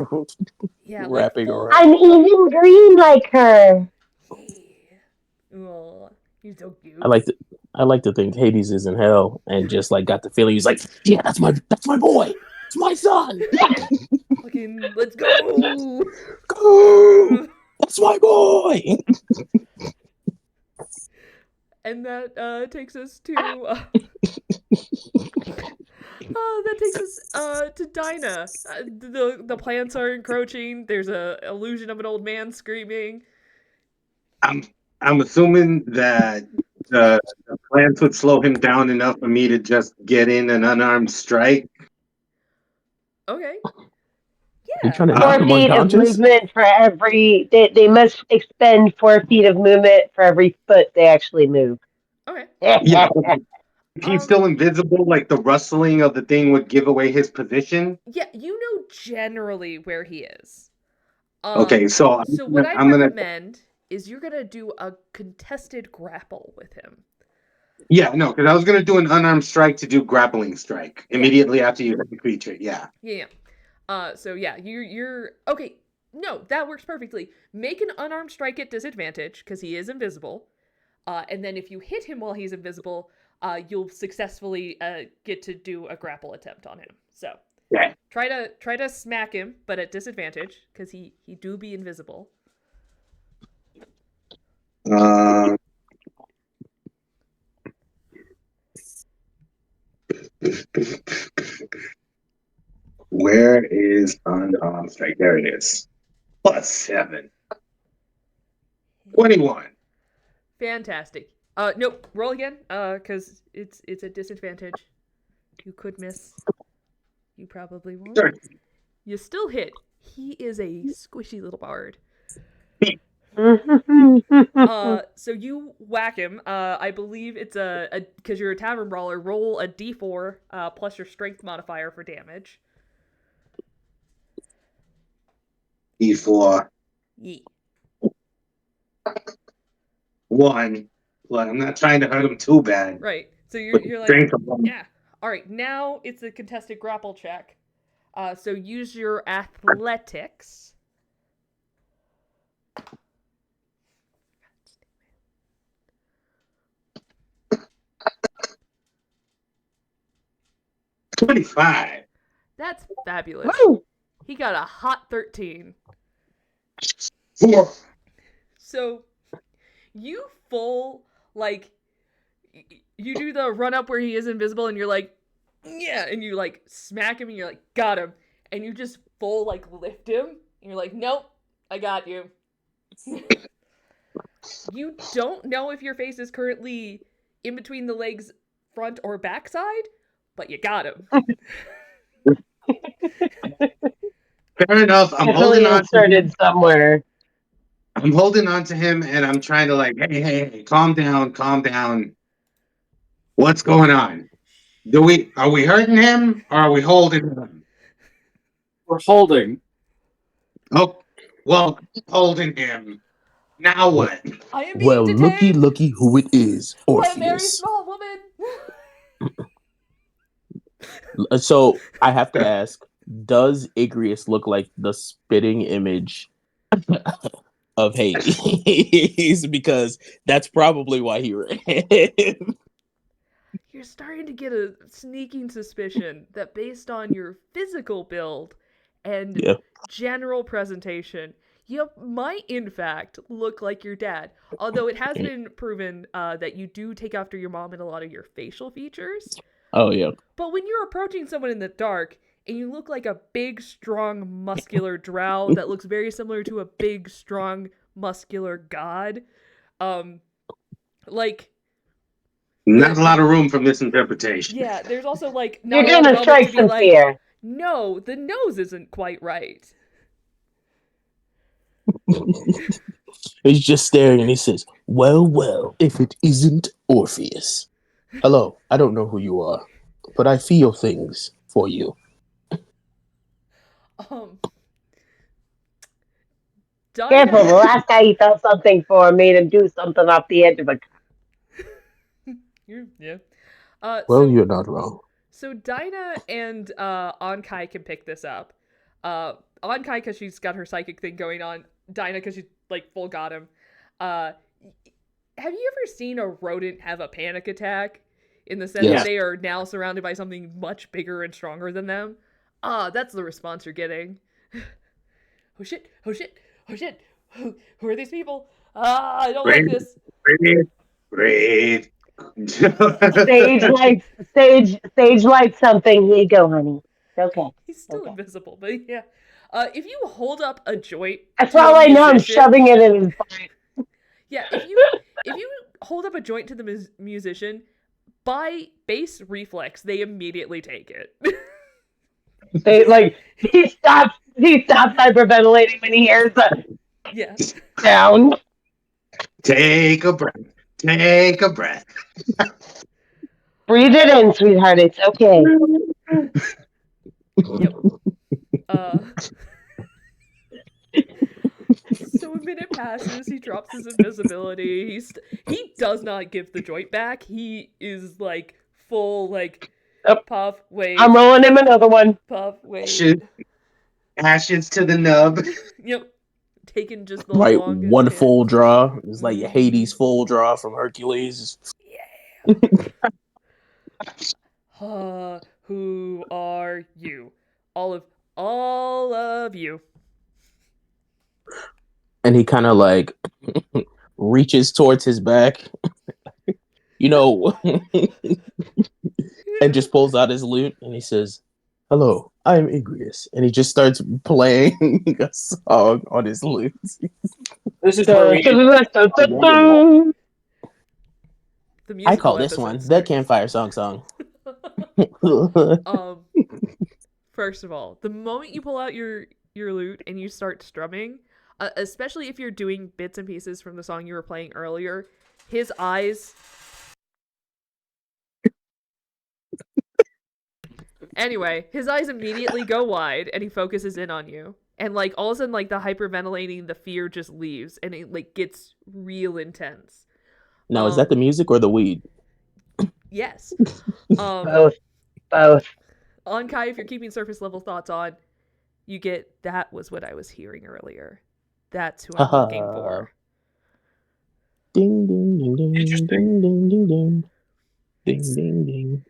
yeah, wrapping full... around. I'm even green like her. Oh, you're so cute. I like to think Hades is in hell and just like got the feeling he's like, yeah, that's my boy. It's my son. Fucking let's go. Go. That's my boy. And that takes us to to Dynah. The plants are encroaching. There's a illusion of an old man screaming. I'm assuming that the plans would slow him down enough for me to just get in an unarmed strike. Okay. You Yeah. trying to knock 4 him feet of unconscious? movement for every. They must expend 4 feet of movement for every foot they actually move. Okay. Yeah. If he's still invisible, like the rustling of the thing would give away his position. Yeah, you know generally where he is. Okay, so what I'd recommend is you're gonna do a contested grapple with him. Yeah, no, because I was gonna do an unarmed strike to do grappling strike immediately after you hit the creature. Yeah. Yeah. So yeah, you're okay. No, that works perfectly. Make an unarmed strike at disadvantage because he is invisible. And then if you hit him while he's invisible, you'll successfully get to do a grapple attempt on him. So yeah. Try to smack him, but at disadvantage because he do be invisible. Where is unarmed strike? There it is. +7. 21. Fantastic. Nope. Roll again. Because it's a disadvantage. You could miss. You probably won't. Sure. You still hit. He is a squishy little bard. So you whack him. I believe it's a because you're a tavern brawler. Roll a d4 plus your strength modifier for damage. D4. Yeah. 1. But I'm not trying to hurt him too bad. Right. So But you're like, strength of 1. yeah. All right. Now it's a contested grapple check. So use your athletics. $25. That's fabulous. Woo! He got a hot 13. 4. So you full like you do the run up where he is invisible and you're like, yeah, and you like smack him and you're like, got him, and you just full like lift him and you're like, nope, I got you. You don't know if your face is currently in between the legs front or backside, but you got him. Fair enough. I'm Definitely holding on. inserted somewhere. I'm holding on to him and I'm trying to like, hey, calm down, calm down. What's going on? Are we hurting him or are we holding him? We're holding. Oh, well, holding him. Now what? I am being Well, detained looky who it is, by a very Orpheus. small woman. So I have to ask, does Igreus look like the spitting image of Hades? Because that's probably why he ran. You're starting to get a sneaking suspicion that based on your physical build and Yeah. general presentation, you might in fact look like your dad. Although it has been proven that you do take after your mom in a lot of your facial features. Oh, yeah. But when you're approaching someone in the dark and you look like a big, strong, muscular drow that looks very similar to a big, strong, muscular god, like... Not a lot of room from this interpretation. Yeah, there's also like You're not a lot gonna of moment strike to be some like, fear. no, the nose isn't quite right. He's just staring and he says, well, if it isn't Orpheus. Hello, I don't know who you are, but I feel things for you. Careful, the Dynah... last guy he felt something for made him do something off the edge of a... Yeah. Well, you're not wrong. So Dynah and Ankai can pick this up. Ankai because she's got her psychic thing going on. Dynah because she's like full got him. Have you ever seen a rodent have a panic attack? In the sense that they are now surrounded by something much bigger and stronger than them? That's the response you're getting. Oh shit, oh shit, oh shit. Who are these people? I don't like this. Breathe. Sage lights something. Here you go, honey. Okay. He's still invisible, but yeah. If you hold up a joint, That's to all a I know. I'm musician- shoving it in his butt. Yeah, if you hold up a joint to the musician, by base reflex, they immediately take it. He stops hyperventilating when he hears the sound. Take a breath. Take a breath. Breathe it in, sweetheart. It's okay. Yep. So a minute passes, he drops his invisibility, he does not give the joint back, he is like full puff, wait. I'm rolling him another one. Puff, wait. Ashes to the nub. Yep. Taking just the right, longest one hit. full draw. It's like Hades full draw from Hercules. Yeah. Who are you? All of you. And he kind of like reaches towards his back, and just pulls out his lute and he says, "Hello, I am Igreus," and he just starts playing a song on his lute. This is where I call this one the Campfire Song. First of all, the moment you pull out your lute and you start strumming, especially if you're doing bits and pieces from the song you were playing earlier, his eyes... Anyway, his eyes immediately go wide and he focuses in on you. And like all of a sudden like the hyperventilating, the fear just leaves and it like gets real intense. Now, is that the music or the weed? Yes. Both. Ankai, if you're keeping surface level thoughts on, you get that was what I was hearing earlier. That's who I'm looking for. Ding ding ding ding ding ding ding ding ding ding ding.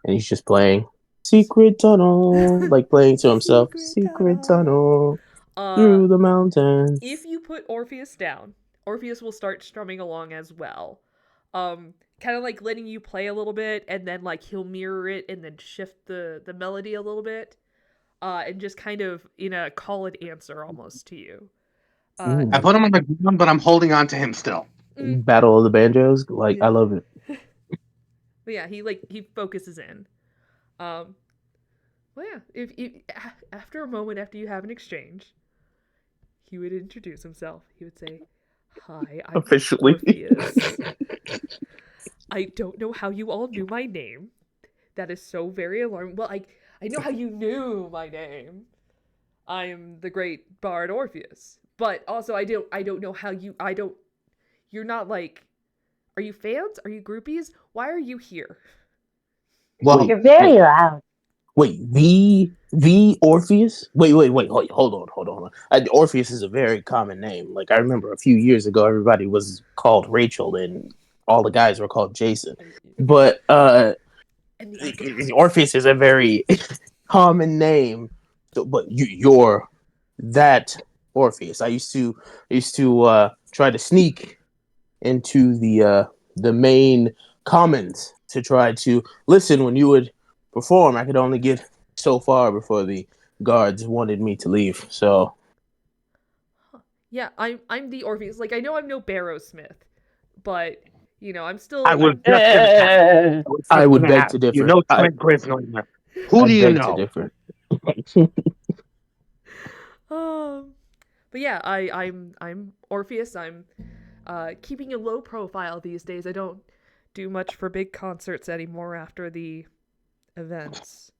And he's just playing Secret Tunnel, like playing to himself. Secret tunnel through the mountains. If you put Orpheus down, Orpheus will start strumming along as well. Kind of like letting you play a little bit, and then like he'll mirror it and then shift the melody a little bit. And just kind of in a call and answer almost to you. I put him on the ground, but I'm holding on to him still. Battle of the Banjos, I love it. But yeah, he focuses in. Well, yeah, if after a moment after you have an exchange, he would introduce himself. He would say, "Hi, I'm Officially. Orpheus. I don't know how you all knew my name. That is so very alarming. Well, I know how you knew my name. I am the great bard Orpheus. But also I don't know how you're not like, are you fans? Are you groupies? Why are you here?" Well, You're very loud. Wait, the Orpheus? Wait, hold on. Orpheus is a very common name. Like, I remember a few years ago, everybody was called Rachel, and all the guys were called Jason. But And the other Orpheus is a very common name. But you're that Orpheus. I used to try to sneak into the main commons to try to listen when you would perform. I could only get so far before the guards wanted me to leave. So Yeah, I'm the Orpheus. Like, I know I'm no Barrowsmith, but I'm still. I was just gonna ask. I would beg to differ. You know I Trent Grisnold. Who do you beg to know? differ. But yeah, I'm Orpheus. I'm keeping a low profile these days. I don't do much for big concerts anymore after the events.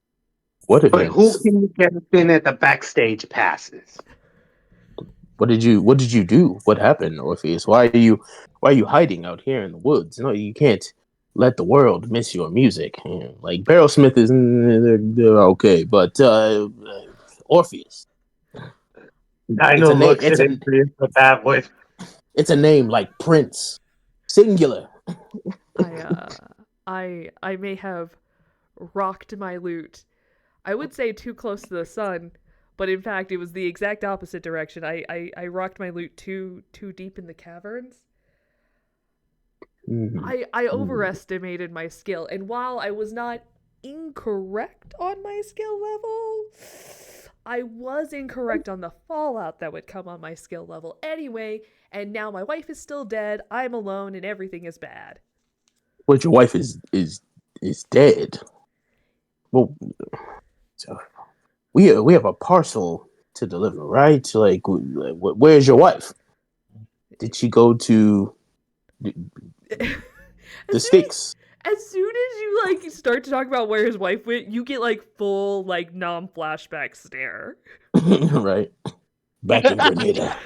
What But who events? can you get in at the backstage passes? What did you do? What happened, Orpheus? Why are you hiding out here in the woods? No, you can't let the world miss your music. Like Barrelsmith is they're okay, but Orpheus. Dynah looks at It's a Igreus with that voice. it's a name like Prince, singular. I may have rocked my lute. I would say too close to the sun, but in fact it was the exact opposite direction. I rocked my lute too deep in the caverns. Mm-hmm. I overestimated my skill, and while I was not incorrect on my skill level, I was incorrect on the fallout that would come on my skill level anyway, and now my wife is still dead, I'm alone, and everything is bad. But your wife is dead. Well, so we have a parcel to deliver, right? Like, where's your wife? Did she go to the sticks? As soon as you like start to talk about where his wife went, you get like full like non-flashback stare. Right. Back in Grenada.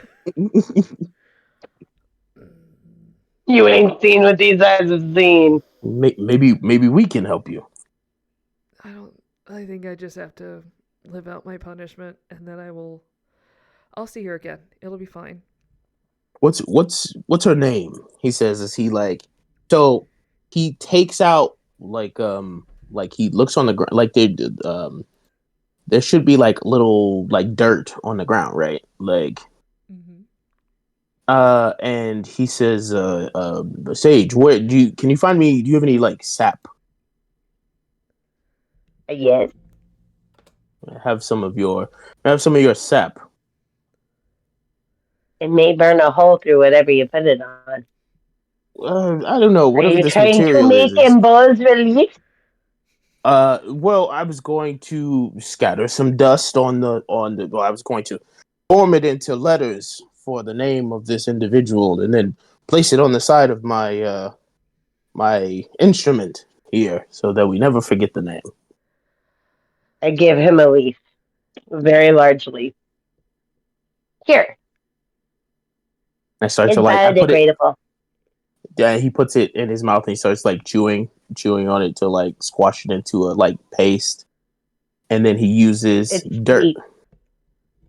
You ain't seen what these eyes have seen. Maybe we can help you. I think I just have to live out my punishment, and then I'll see her again. It'll be fine. What's her name? He says as he like, so he takes out like he looks on the ground, like there should be like little like dirt on the ground, right? Like and he says Sage, can you find me, do you have any like sap? Yes. Have some of your sap. It may burn a hole through whatever you put it on. I don't know. Are Whatever you this trying to material make is. him balls release? Well, I was going to scatter some dust on the. Well, I was going to form it into letters for the name of this individual, and then place it on the side of my my instrument here, so that we never forget the name. I give him a leaf, a very large leaf. Here. I start It's to like. I put it. biodegradable. Yeah, he puts it in his mouth and he starts like chewing on it to like squash it into a like paste, and then he uses It's dirt. sweet.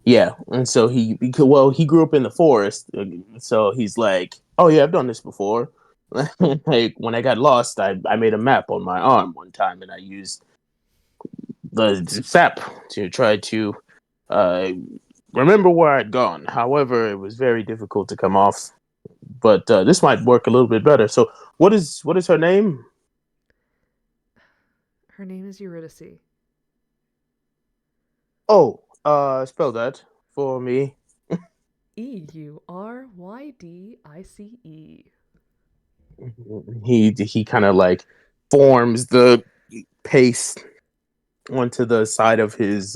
Yeah, and so he grew up in the forest, so he's like, oh yeah, I've done this before. Like when I got lost, I made a map on my arm one time, and I used the sap to try to remember where I'd gone. However, it was very difficult to come off. But this might work a little bit better. So, what is her name? Her name is Eurydice. Oh, spell that for me. Eurydice. He kind of like forms the paste onto the side of his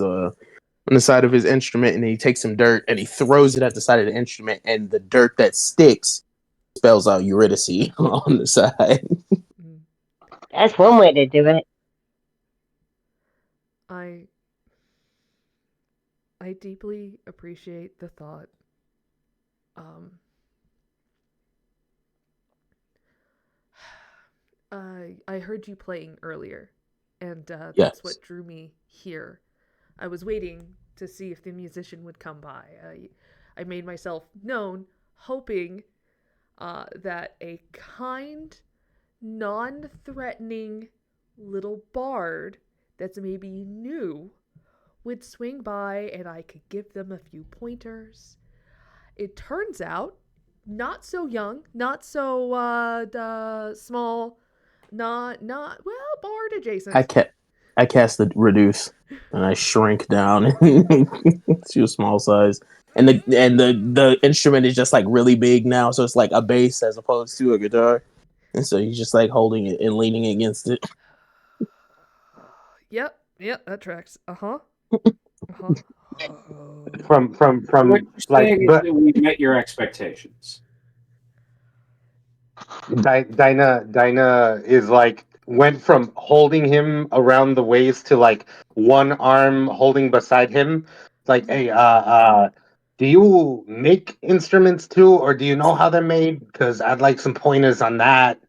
on the side of his instrument, and he takes some dirt and he throws it at the side of the instrument, and the dirt that sticks spells out Eurydice on the side. That's one way to do it. I deeply appreciate the thought. I heard you playing earlier, and that's Yes. what drew me here. I was waiting to see if the musician would come by. I made myself known, hoping that a kind, non-threatening little bard that's maybe new would swing by and I could give them a few pointers. It turns out, not so young, not so small, not well, bard adjacent. I cast the reduce, and I shrink down to a small size. And the instrument is just like really big now, so it's like a bass as opposed to a guitar. And so he's just like holding it and leaning against it. Yep, that tracks. Uh-huh. From What you're like, saying is but that we met your expectations. Dinah is like went from holding him around the waist to like one arm holding beside him. Like, hey, do you make instruments too, or do you know how they're made? Because I'd like some pointers on that.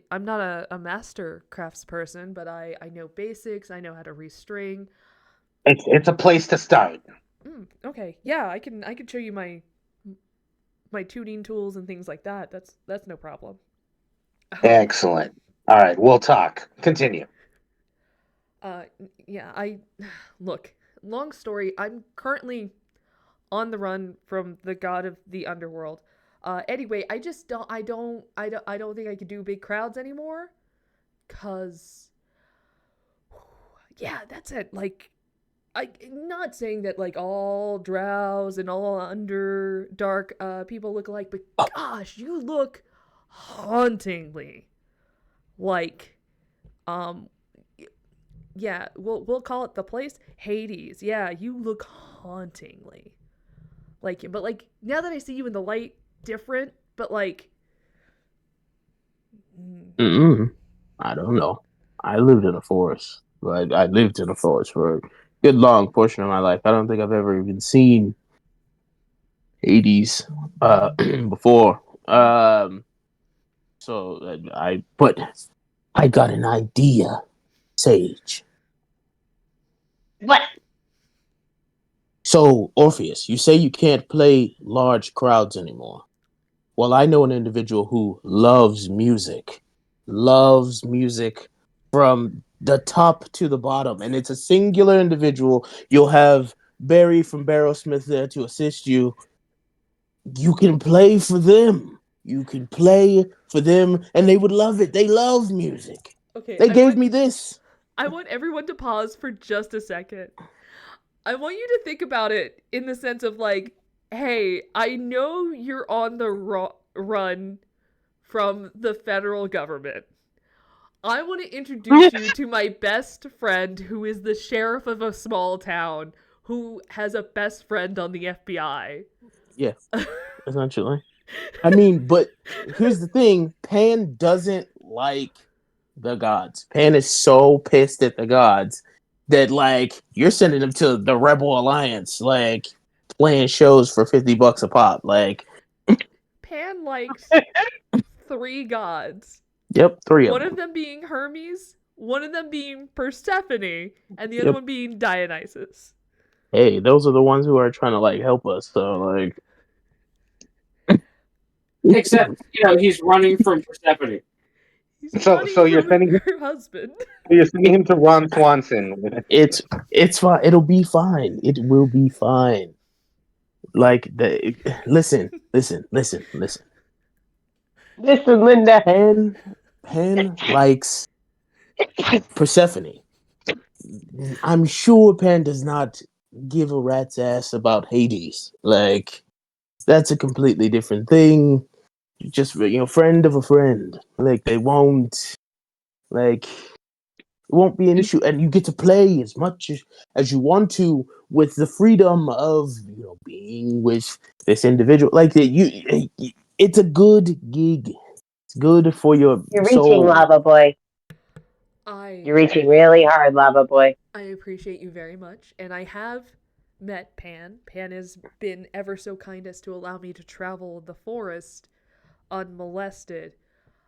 I'm not a master crafts person, but I know basics. I know how to restring. It's a place to start. Okay, yeah, I can show you my tuning tools and things like that. That's no problem. Excellent. All right, we'll talk. Continue. Yeah, look, long story, I'm currently on the run from the god of the underworld. Anyway, I don't think I could do big crowds anymore. 'Cause yeah, that's it. Like, I'm not saying that like all drows and all underdark people look alike, but gosh, you look hauntingly like yeah, we'll call it the place Hades. Yeah, you look hauntingly like him. But like now that I see you in the light, different, but like I don't know. I lived in a forest. I lived in a forest for a good long portion of my life. I don't think I've ever even seen Hades before. But I got an idea, Sage. What? So, Orpheus, you say you can't play large crowds anymore. Well, I know an individual who loves music from the top to the bottom, and it's a singular individual. You'll have Barry from Barrowsmith there to assist you. You can play for them. And they would love it. They love music. okay, They gave me this. I want everyone to pause for just a second. I want you to think about it in the sense of like, hey, I know you're on the run from the federal government. I want to introduce you to my best friend who is the sheriff of a small town who has a best friend on the FBI. Yeah, essentially. I mean, but here's the thing. Pan doesn't like the gods. Pan is so pissed at the gods that, like, you're sending him to the Rebel Alliance, like, playing shows for $50 a pop. Like, Pan likes 3 gods. Yep, 3 of them. One of them being Hermes, one of them being Persephone, and the other one being Dionysus. Hey, those are the ones who are trying to, like, help us, so, like... Except, he's running from Persephone. So you're sending her husband. You're sending him to Ron Swanson. It's fine. It'll be fine. It will be fine. Like listen. Listen, Linda. Pan likes Persephone. I'm sure Pan does not give a rat's ass about Hades. Like, that's a completely different thing. Just, friend of a friend. Like, they won't, like, It won't be an issue, and you get to play as much as you want to with the freedom of being with this individual. Like it's a good gig. It's good for your You're reaching, soul. Lava Boy. You're reaching really hard, Lava Boy. I appreciate you very much, and I have met Pan. Pan has been ever so kind as to allow me to travel the forest unmolested.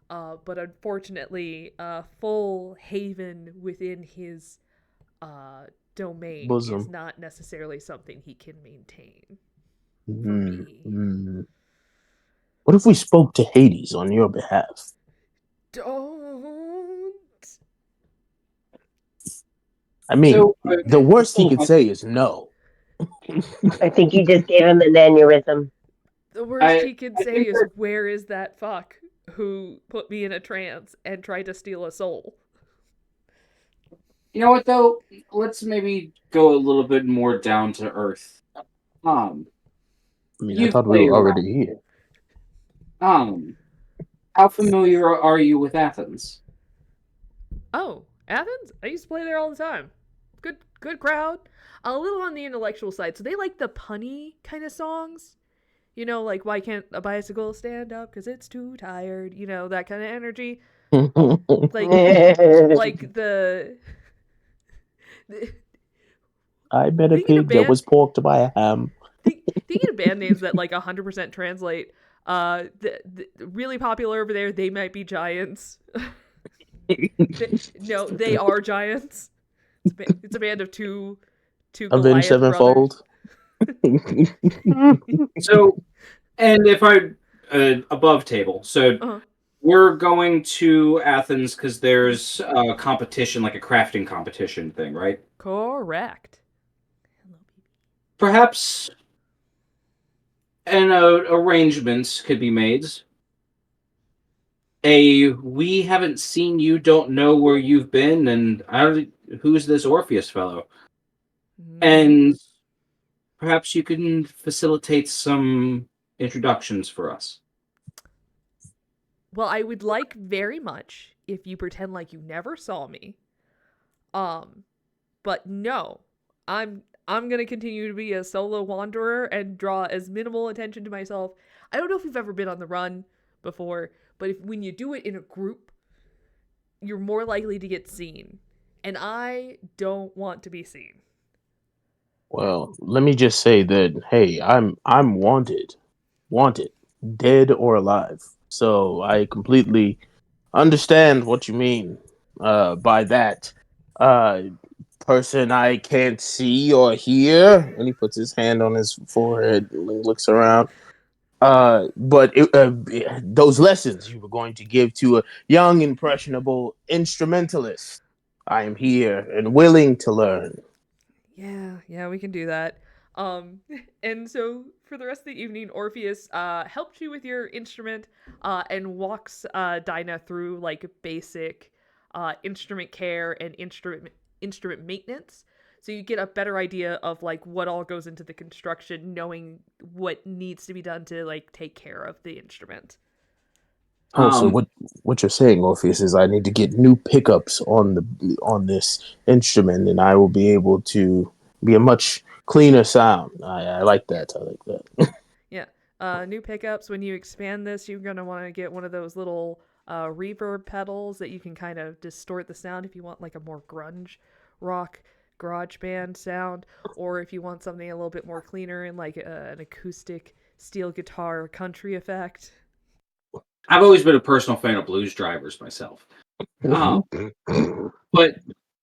But unfortunately, full haven within his domain Bosom. is not necessarily something he can maintain. What if we spoke to Hades on your behalf? Don't. I mean, the worst he could say is no. I think you just gave him an aneurysm. The worst he could say is, where is that fuck who put me in a trance and tried to steal a soul? You know what, though? Let's maybe go a little bit more down to earth. I thought we were already here. How familiar are you with Athens? Oh, Athens? I used to play there all the time. Good crowd. A little on the intellectual side. So they like the punny kind of songs. Like, why can't a bicycle stand up? Because it's too tired. That kind of energy. like the I bet a pig that was porked by a ham. Thinking of band names that 100% translate. The really popular over there, They Might Be Giants. They are giants. It's a band of two Avenged Goliath Sevenfold. So, and if I above table, so we're going to Athens because there's a competition, like a crafting competition thing, right? Correct. Perhaps arrangements could be made. We haven't seen you, don't know where you've been, and who's this Orpheus fellow? And perhaps you can facilitate some introductions for us. Well, I would like very much if you pretend like you never saw me. But no, I'm gonna continue to be a solo wanderer and draw as minimal attention to myself. I don't know if you've ever been on the run before, but when you do it in a group, you're more likely to get seen. And I don't want to be seen. Well, let me just say that, hey, I'm wanted, dead or alive. So I completely understand what you mean by that. Person I can't see or hear. And he puts his hand on his forehead and looks around. But those lessons you were going to give to a young, impressionable instrumentalist, I am here and willing to learn. Yeah, we can do that. And so for the rest of the evening, Orpheus helps you with your instrument and walks Dynah through basic instrument care and instrument maintenance. So you get a better idea of what all goes into the construction, knowing what needs to be done to take care of the instrument. So what you're saying, Orpheus, is I need to get new pickups on this instrument, and I will be able to be a much cleaner sound. I like that. Yeah. New pickups. When you expand this, you're gonna want to get one of those little reverb pedals that you can kind of distort the sound if you want a more grunge rock garage band sound, or if you want something a little bit more cleaner and an acoustic steel guitar country effect. I've always been a personal fan of blues drivers myself. But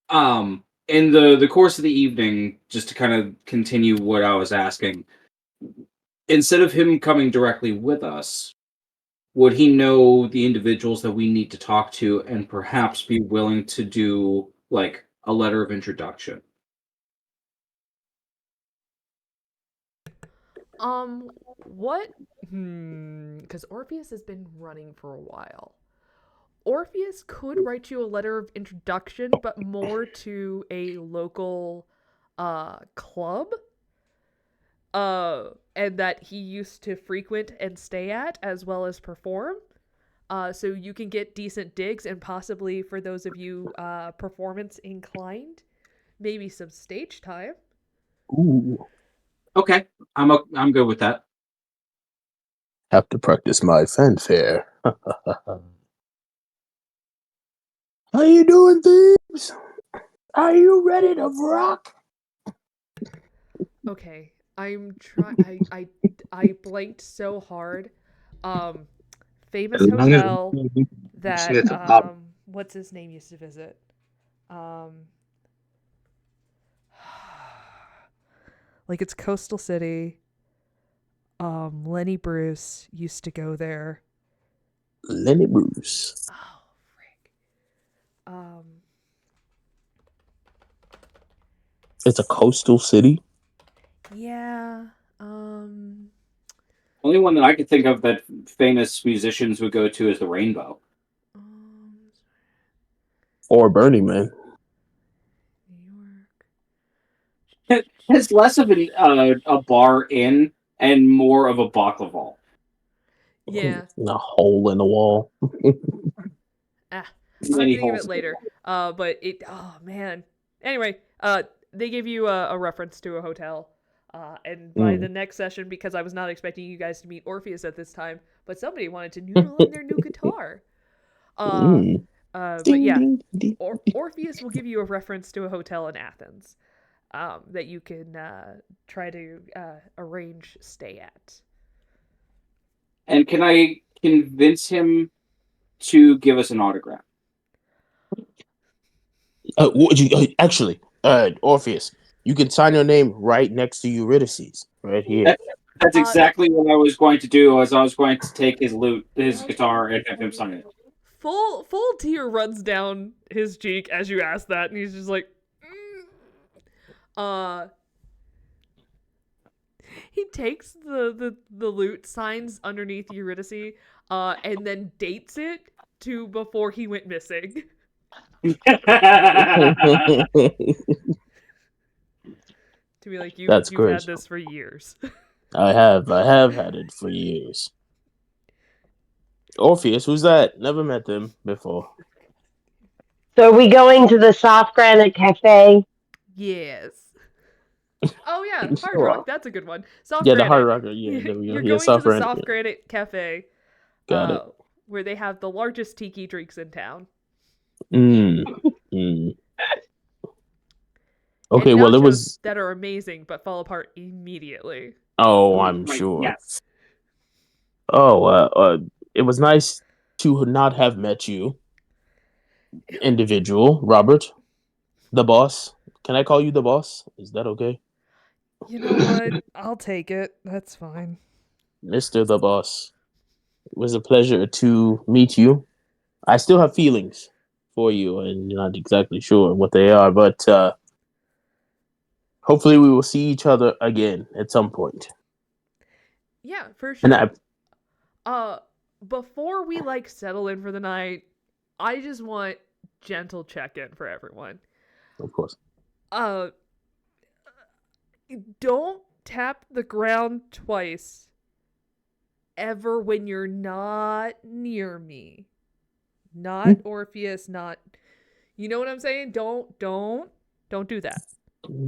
in the course of the evening, just to kind of continue what I was asking, instead of him coming directly with us, would he know the individuals that we need to talk to and perhaps be willing to do a letter of introduction? What? Because Orpheus has been running for a while. Orpheus could write you a letter of introduction, but more to a local club and that he used to frequent and stay at as well as perform. So you can get decent digs, and possibly for those of you performance inclined, maybe some stage time. Ooh. Okay, I'm good with that. Have to practice my fanfare. How you doing, thieves? Are you ready to rock? Okay, I'm trying. I blanked so hard. Famous As long as hotel that it's a pub. what's his name used to visit. Like it's Coastal City. Lenny Bruce used to go there. Lenny Bruce. Oh, frick. It's a coastal city. Yeah. Only one that I could think of that famous musicians would go to is the Rainbow. Or Burning Man. New York. It's less of a bar inn and more of a baklava. Yeah. A hole in the wall. I'll think of it later. But it. Oh man. Anyway, they gave you a reference to a hotel. And by the next session, because I was not expecting you guys to meet Orpheus at this time, but somebody wanted to noodle on their new guitar. But yeah, Orpheus will give you a reference to a hotel in Athens that you can try to arrange stay at. And can I convince him to give us an autograph? Actually, Orpheus, you can sign your name right next to Eurydice, right here. That's exactly what I was going to do. As I was going to take his guitar, and have him sign it. Full tear runs down his cheek as you ask that, and he's just like, He takes the lute, signs underneath Eurydice, and then dates it to before he went missing. To be like, you've had this for years. I have had it for years. Orpheus, who's that? Never met them before. So are we going to the Soft Granite Cafe? Yes. Oh yeah, Hard Rock. That's a good one. Soft yeah, Granite. the Hard Rock. Yeah, there we go. You're yeah, going Soft to the Granite. Soft Granite Cafe. Got it. Where they have the largest tiki drinks in town. Okay, well, it was that are amazing but fall apart immediately. Oh, I'm sure. Yes. Oh, it was nice to not have met you, individual Robert, the boss. Can I call you the boss? Is that okay? You know what? I'll take it. That's fine. Mr. the Boss. It was a pleasure to meet you. I still have feelings for you, and you're not exactly sure what they are, but hopefully we will see each other again at some point. Yeah, for sure. And before we settle in for the night, I just want gentle check-in for everyone. Of course. Don't tap the ground twice ever when you're not near me. Not Orpheus, not... You know what I'm saying? Don't do that.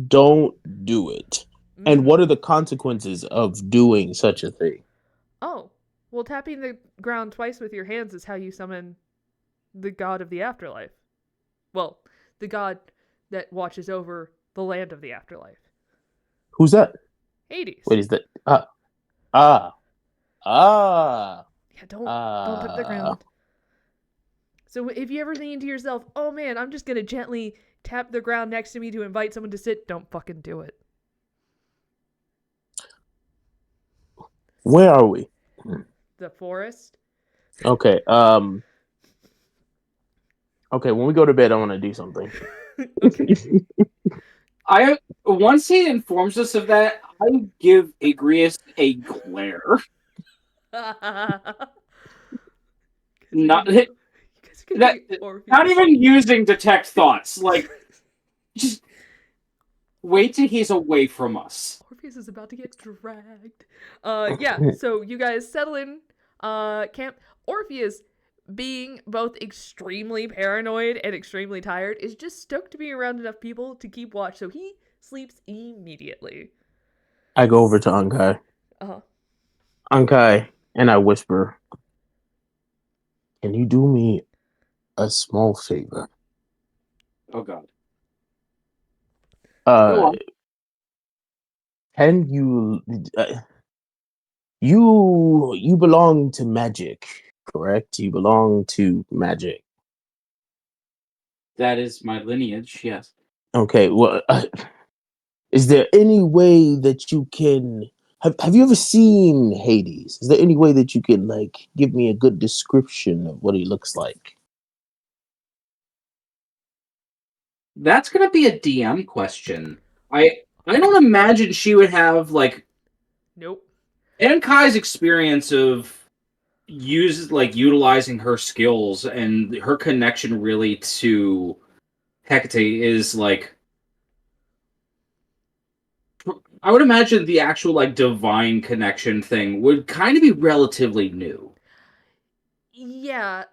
Don't do it. And what are the consequences of doing such a thing? Oh, well, tapping the ground twice with your hands is how you summon the god of the afterlife. Well, the god that watches over the land of the afterlife. Who's that? Hades. Wait, is that... Yeah, don't tap the ground. So if you ever think to yourself, oh man, I'm just going to gently tap the ground next to me to invite someone to sit, don't fucking do it. Where are we? The forest. Okay, okay, when we go to bed, I want to do something. Okay. Once he informs us of that, I give Igreus a glare. Not even using detect thoughts. Just wait till he's away from us. Orpheus is about to get dragged. Yeah, so you guys settle in camp. Orpheus, being both extremely paranoid and extremely tired, is just stoked to be around enough people to keep watch, so he sleeps immediately. I go over to Ankai. Uh-huh. Ankai, and I whisper, "Can you do me a small favor?" Oh God. Uh, on. can you? You belong to magic, correct? You belong to magic. That is my lineage. Yes. Okay. Well, is there any way that you can? Have you ever seen Hades? Is there any way that you can like give me a good description of what he looks like? That's gonna be a DM question. I don't imagine she would have like Nope. Kai's experience of utilizing her skills and her connection really to Hecate is like I would imagine the actual like divine connection thing would kind of be relatively new. Yeah,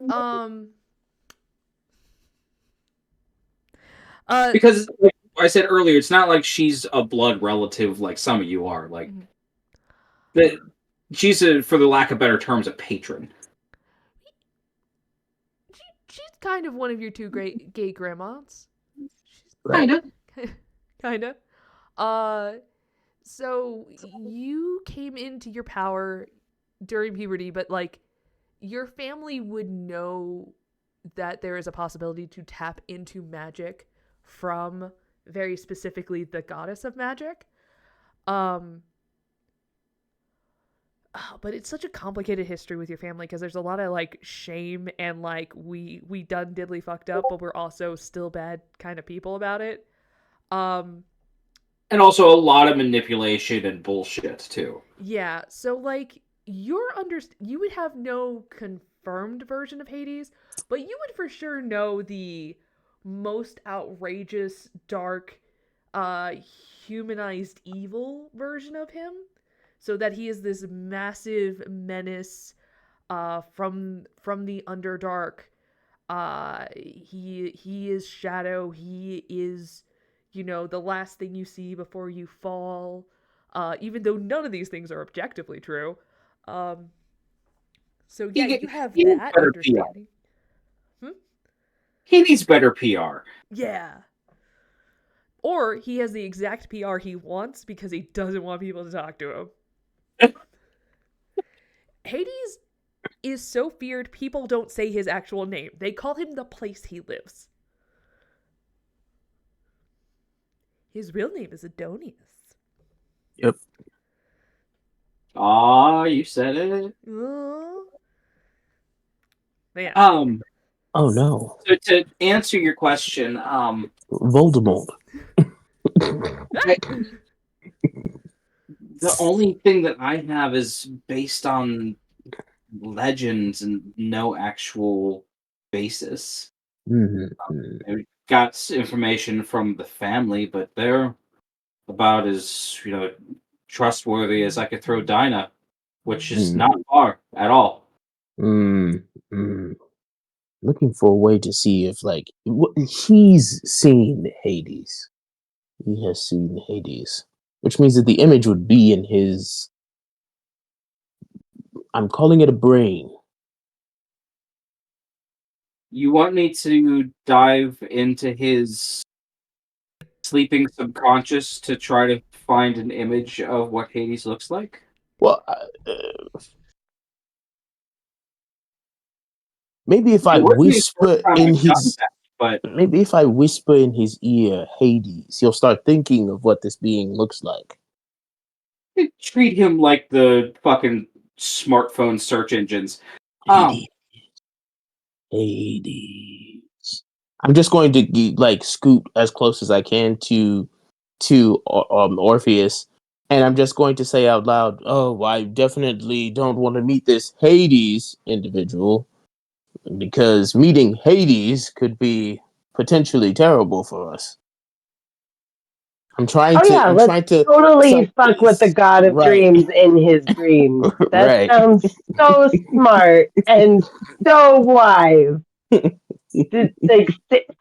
Because like I said earlier, it's not like she's a blood relative like some of you are. Like that she's for the lack of better terms, a patron. she's kind of one of your two great gay grandmas. Right. Kinda. So you came into your power during puberty, but like your family would know that there is a possibility to tap into magic from very specifically the goddess of magic. But it's such a complicated history with your family because there's a lot of like shame and like we done diddly fucked up, but we're also still bad kind of people about it. And also a lot of manipulation and bullshit too. Yeah, so like you would have no confirmed version of Hades, but you would for sure know the most outrageous, dark, humanized evil version of him. So that he is this massive menace from the Underdark. He is shadow, he is, the last thing you see before you fall. Even though none of these things are objectively true. So yeah, you have that understanding. He needs better PR. Yeah. Or he has the exact PR he wants because he doesn't want people to talk to him. Hades is so feared people don't say his actual name. They call him the place he lives. His real name is Adonius. Yep. Aw, you said it. Yeah. Oh no. So to answer your question, Voldemort. The only thing that I have is based on legends and no actual basis. I got information from the family, but they're about as trustworthy as I could throw Dynah, which is not far at all. Looking for a way to see if like he's seen Hades. He has seen Hades, which means that the image would be in his. I'm calling it a brain. You want me to dive into his sleeping subconscious to try to find an image of what Hades looks like? Well, maybe if I whisper in his, maybe if I whisper in his ear, Hades, he'll start thinking of what this being looks like. Treat him like the fucking smartphone search engines. Hades. I'm just going to like scoot as close as I can to Orpheus, and I'm just going to say out loud, "Oh, I definitely don't want to meet this Hades individual because meeting Hades could be potentially terrible for us." I'm trying Oh to. yeah, I'm let's trying to. totally fuck with the god of Right. dreams in his dreams. That Right. sounds so smart and so wise. Like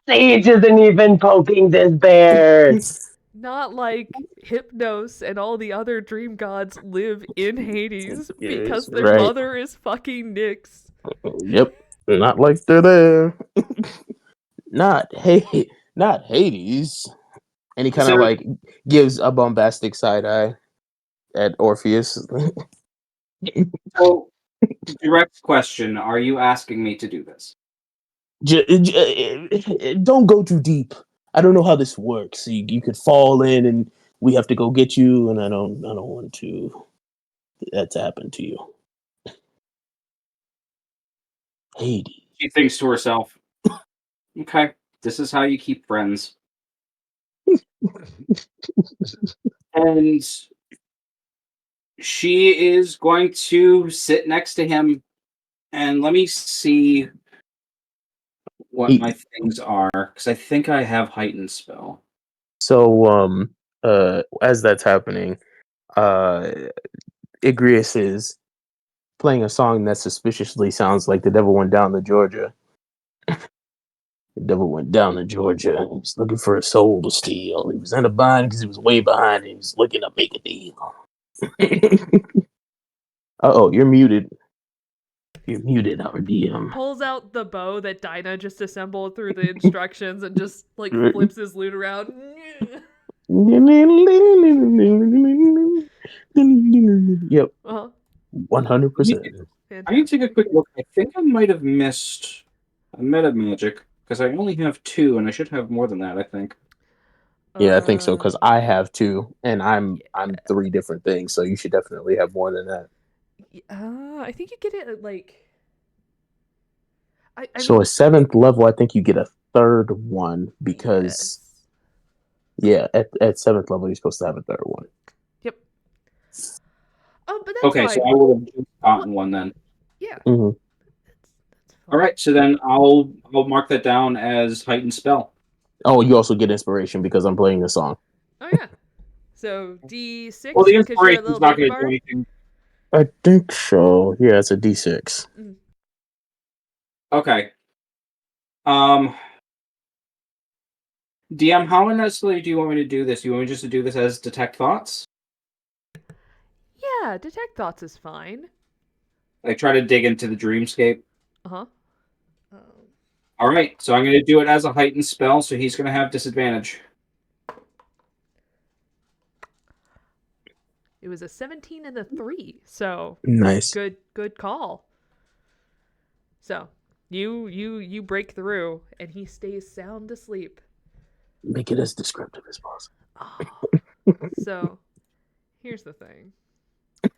Sage isn't even poking this bear. Not like Hypnos and all the other dream gods live in Hades because their Right. mother is fucking Nyx. Yep. Not like they're there. Not Hades. And he kind of So- like gives a bombastic side eye at Orpheus. So, direct question: are you asking me to do this? Don't go too deep. I don't know how this works. You could fall in, and we have to go get you. And I don't want that to happen to you. Hades. She thinks to herself, "Okay, this is how you keep friends." And she is going to sit next to him, and let me see what my things are, because I think I have heightened spell. So as that's happening, Igreus is playing a song that suspiciously sounds like "The Devil Went Down to Georgia." The devil went down to Georgia. He was looking for a soul to steal. He was in a bind because he was way behind. He was looking to make a deal. Uh-oh, you're muted. You're muted, our DM. Pulls out the bow that Dynah just assembled through the instructions and just like flips his lute around. Yep. 100%. I need to take a quick look. I think I might have missed a meta magic because I only have 2, and I should have more than that. I think. Yeah, I think so because I have 2, and I'm 3 different things. So you should definitely have more than that. I think you get it at like. So a 7th level, I think you get a 3rd one because at 7th level you're supposed to have a 3rd one. Yep. Oh, but that's Okay, fine. so I would have just gotten one then. Yeah. Mm-hmm. All right, so then I'll mark that down as heightened spell. Oh, you also get inspiration because I'm playing the song. Oh yeah. So D6. Well, the because you're a inspiration's little not baby going to do bard? anything. I think so. Yeah, it's a D6. Okay. DM, how necessarily do you want me to do this? You want me just to do this as detect thoughts? Yeah, detect thoughts is fine. Like try to dig into the dreamscape? Uh-huh. All right, so I'm going to do it as a heightened spell, so he's going to have disadvantage. It was a 17 and a 3, so nice. Good call. So you break through, and he stays sound asleep. Make it as descriptive as possible. Oh. So, here's the thing.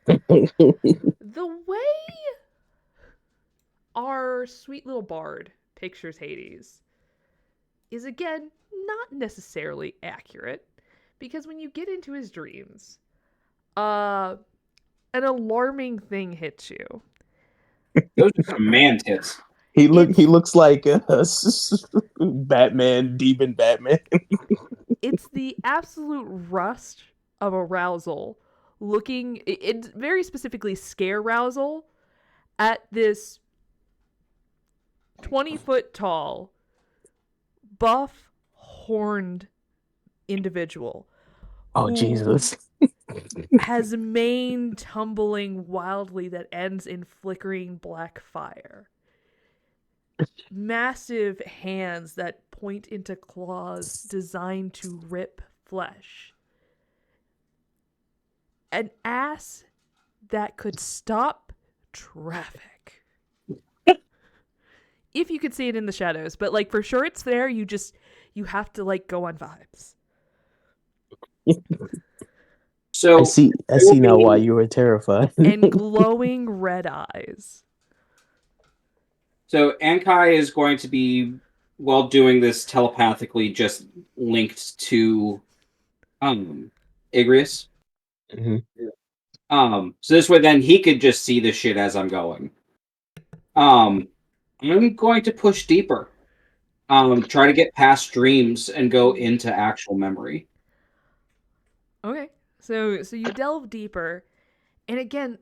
The way our sweet little bard pictures Hades is, again, not necessarily accurate, because when you get into his dreams, an alarming thing hits you. Those are some man tits. He looks like Batman, demon Batman. It's the absolute rust of arousal, looking, it's very specifically scare arousal, at this 20-foot tall, buff, horned individual. Oh, Jesus. Has a mane tumbling wildly that ends in flickering black fire. Massive hands that point into claws designed to rip flesh. An ass that could stop traffic. If you could see it in the shadows, but like for sure it's there, you have to like go on vibes. So I see now why you were terrified. And glowing red eyes. So Ankai is going to be, while doing this telepathically, just linked to Igreus. Mm-hmm. So this way then he could just see the shit as I'm going. I'm going to push deeper. Try to get past dreams and go into actual memory. Okay. So you delve deeper, and again,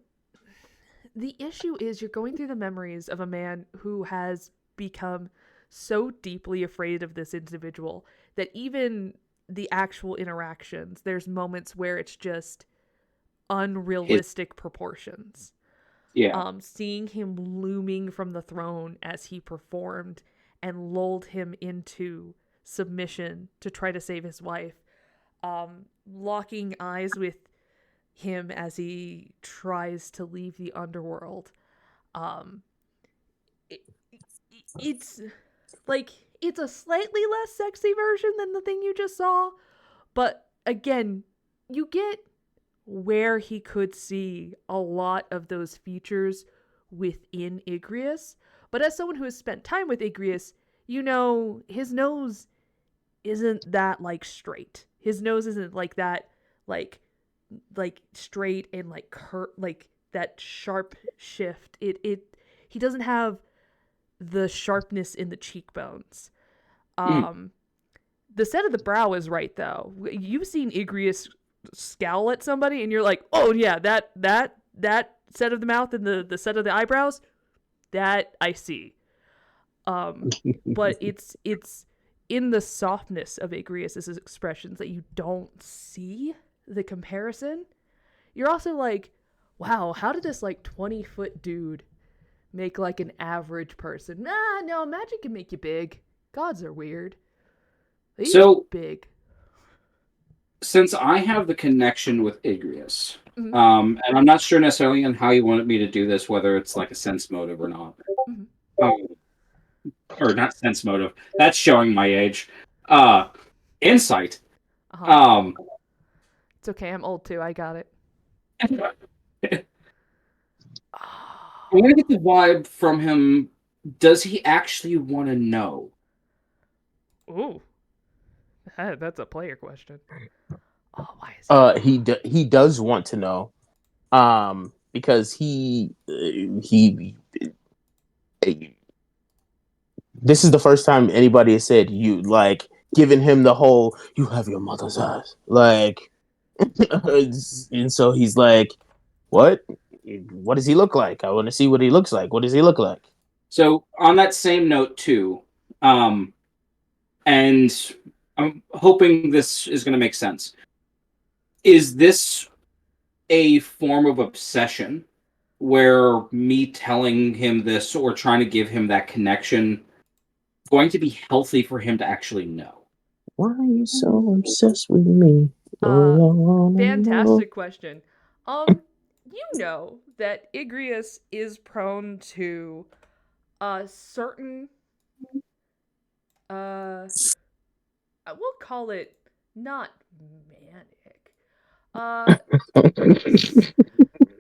the issue is you're going through the memories of a man who has become so deeply afraid of this individual that even the actual interactions, there's moments where it's just unrealistic proportions. Yeah. Seeing him looming from the throne as he performed and lulled him into submission to try to save his wife. Locking eyes with him as he tries to leave the underworld. It's like, it's a slightly less sexy version than the thing you just saw, but again, you get where he could see a lot of those features within Igreus. But as someone who has spent time with Igreus, you know his nose isn't that like straight. His nose isn't like that like straight and like like that sharp shift. He doesn't have the sharpness in the cheekbones. The set of the brow is right though. You've seen Igreus scowl at somebody and you're like, oh yeah, that set of the mouth and the set of the eyebrows, that I see. But it's in the softness of Igreus's expressions that you don't see the comparison. You're also like, wow, how did this like 20-foot dude make like an average person? No, magic can make you big. Gods are weird. He's big. Since I have the connection with Igreus, Mm-hmm. And I'm not sure necessarily on how you wanted me to do this, whether it's like a sense motive or not. Mm-hmm. Or not sense motive. That's showing my age. Insight. It's okay, I'm old too, I got it. I'm gonna get the vibe from him. Does he actually want to know? Ooh. That's a player question. Oh, why is he does want to know, because he this is the first time anybody has said you like giving him the whole "you have your mother's eyes" like, and so he's like, what does he look like? I want to see what he looks like. What does he look like? So on that same note too, and I'm hoping this is going to make sense. Is this a form of obsession where me telling him this or trying to give him that connection going to be healthy for him to actually know? Why are you so obsessed with me? Fantastic question. You know that Igreus is prone to certain we'll call it not manic.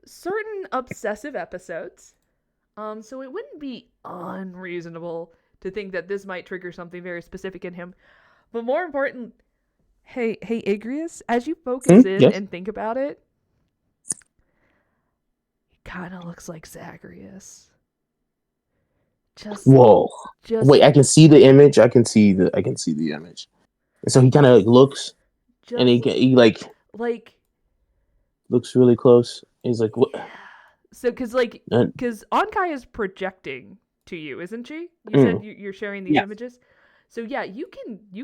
Certain obsessive episodes. So it wouldn't be unreasonable to think that this might trigger something very specific in him. But more important, hey Igreus, as you focus in yes. and think about it, he kind of looks like Zagreus. Whoa! Wait, I can see the image. I can see the image. And so he kind of like looks, and he like looks really close. He's like, what? Yeah. So, because Ankai is projecting to you, isn't she? You said you're sharing these images. So yeah, you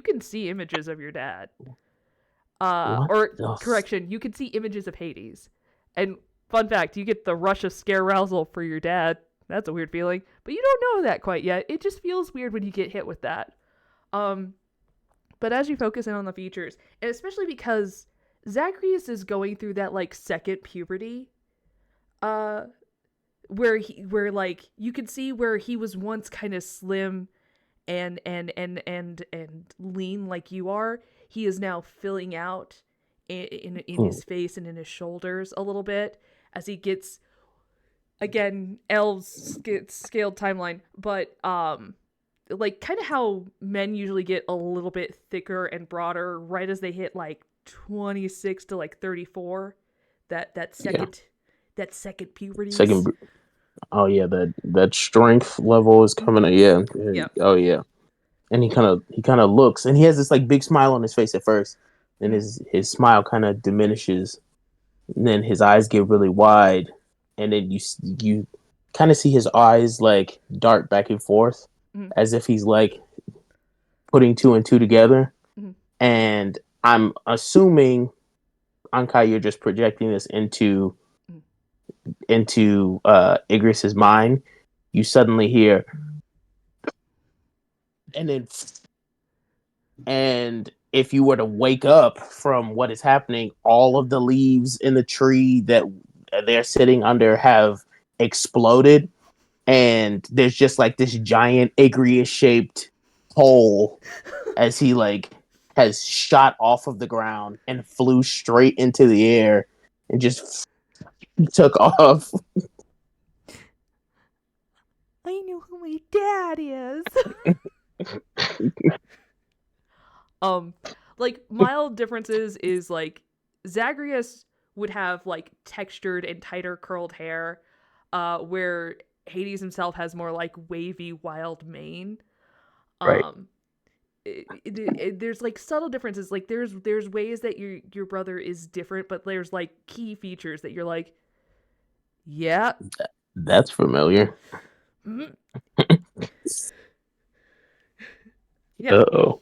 can see images of your dad. Correction, you can see images of Hades. And fun fact, you get the rush of scare arousal for your dad. That's a weird feeling, but you don't know that quite yet. It just feels weird when you get hit with that. But as you focus in on the features, and especially because Zagreus is going through that like second puberty, where like you can see where he was once kind of slim and lean like you are. He is now filling out in his face and in his shoulders a little bit as he gets, again, elves get scaled timeline, but like kind of how men usually get a little bit thicker and broader right as they hit like 26 to like 34, that second puberty. Oh yeah, that strength level is coming up. Yeah. Oh yeah. And he kind of looks, and he has this like big smile on his face at first, and his smile kind of diminishes, and then his eyes get really wide, and then you kind of see his eyes like dart back and forth, as if he's like putting two and two together. And I'm assuming, Ankai, you're just projecting this into Igreus's mind. You suddenly hear, and if you were to wake up from what is happening, all of the leaves in the tree that they're sitting under have exploded, and there's just like this giant Igreus shaped hole as he like has shot off of the ground and flew straight into the air and just took off. I know who my dad is. Like mild differences is like Zagreus would have like textured and tighter curled hair, where Hades himself has more like wavy wild mane. Right. There's like subtle differences. Like there's ways that your brother is different, but there's like key features that you're like, yeah, that's familiar. Yeah. Uh-oh.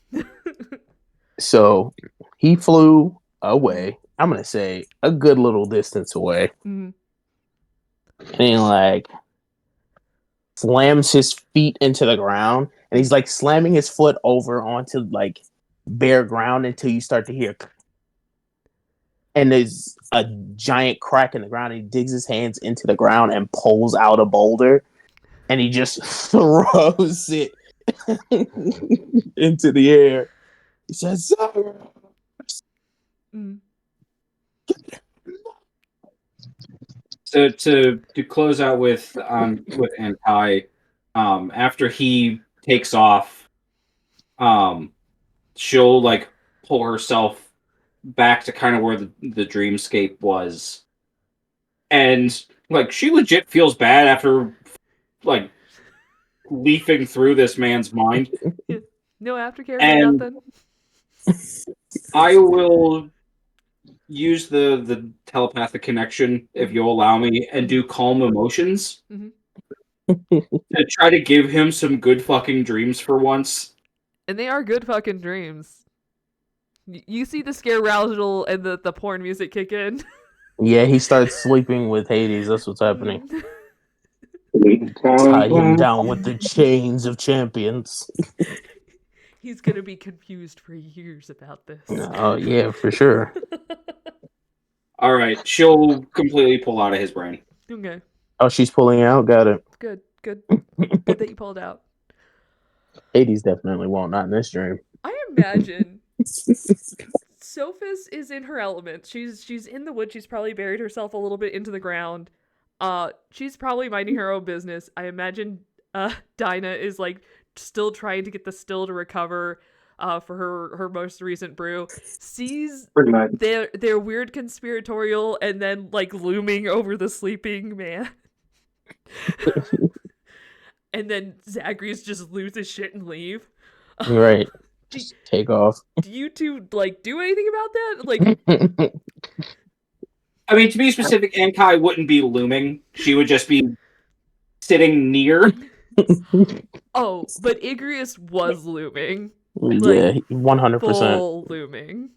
So he flew away. I'm gonna say a good little distance away. And he like slams his feet into the ground, and he's like slamming his foot over onto like bare ground until you start to hear, and there's a giant crack in the ground. And he digs his hands into the ground and pulls out a boulder, and he just throws it into the air. He says, So to close out with Ankai, after he takes off, she'll like pull herself back to kind of where the dreamscape was, and like she legit feels bad after like leafing through this man's mind. No aftercare, And nothing. I will use the telepathic connection, if you'll allow me, and do calm emotions to try to give him some good fucking dreams for once. And they are good fucking dreams. You see the scare rousal and the porn music kick in. yeah, he starts sleeping with Hades. That's what's happening. Tie him down with the chains of champions. He's gonna be confused for years about this. Oh yeah, for sure. All right, she'll completely pull out of his brain. Okay. Oh, she's pulling out. Got it. Good. Good that you pulled out. Hades definitely won't. Not in this dream. I imagine Sophos is in her element. She's in the woods. She's probably buried herself a little bit into the ground. She's probably minding her own business. I imagine Dynah is like still trying to get the still to recover for her most recent brew. Sees their weird conspiratorial and then like looming over the sleeping man. And then Zagreus just loses shit and leave. Right. Just take off. Do you two like do anything about that? Like, I mean, to be specific, Ankai wouldn't be looming. She would just be sitting near. oh, but Igreus was looming. Yeah, 100%. Full looming.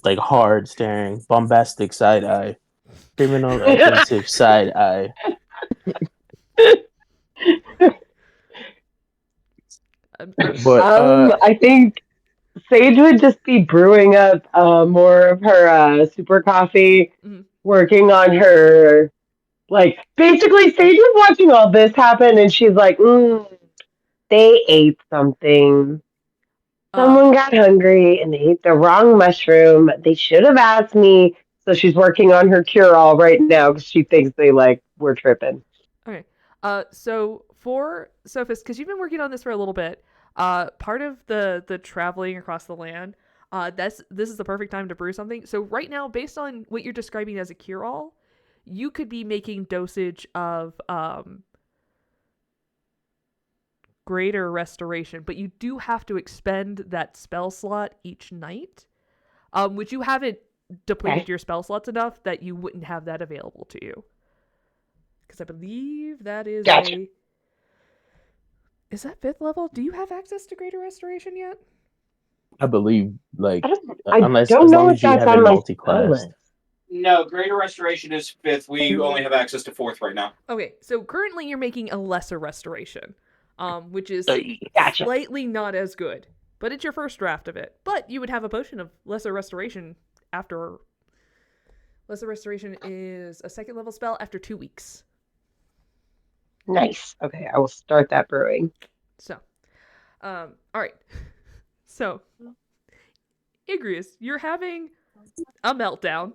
Like hard staring, bombastic side eye, criminal offensive side eye. But I think Sage would just be brewing up more of her super coffee, working on her, like, basically Sage was watching all this happen and she's like, they ate something. Someone got hungry and they ate the wrong mushroom. They should have asked me. So she's working on her cure-all right now because she thinks they were tripping. Okay. So for Sophos, because you've been working on this for a little bit, part of the traveling across the land, this is the perfect time to brew something. So right now, based on what you're describing as a cure-all, you could be making dosage of greater restoration, but you do have to expend that spell slot each night. which you haven't depleted Okay. your spell slots enough that you wouldn't have that available to you. Because I believe that is Gotcha. Is that 5th level? Do you have access to Greater Restoration yet? I believe, like, I unless don't as know long if as you that's have it on my spell multi-classed. list. No, Greater Restoration is 5th. We only have access to 4th right now. Okay, so currently you're making a lesser restoration, which is Gotcha. slightly not as good, but it's your first draft of it. But you would have a potion of lesser restoration after. Lesser restoration is a 2nd level spell after 2 weeks. Nice. Okay, I will start that brewing. So, all right. So, Igreus, you're having a meltdown.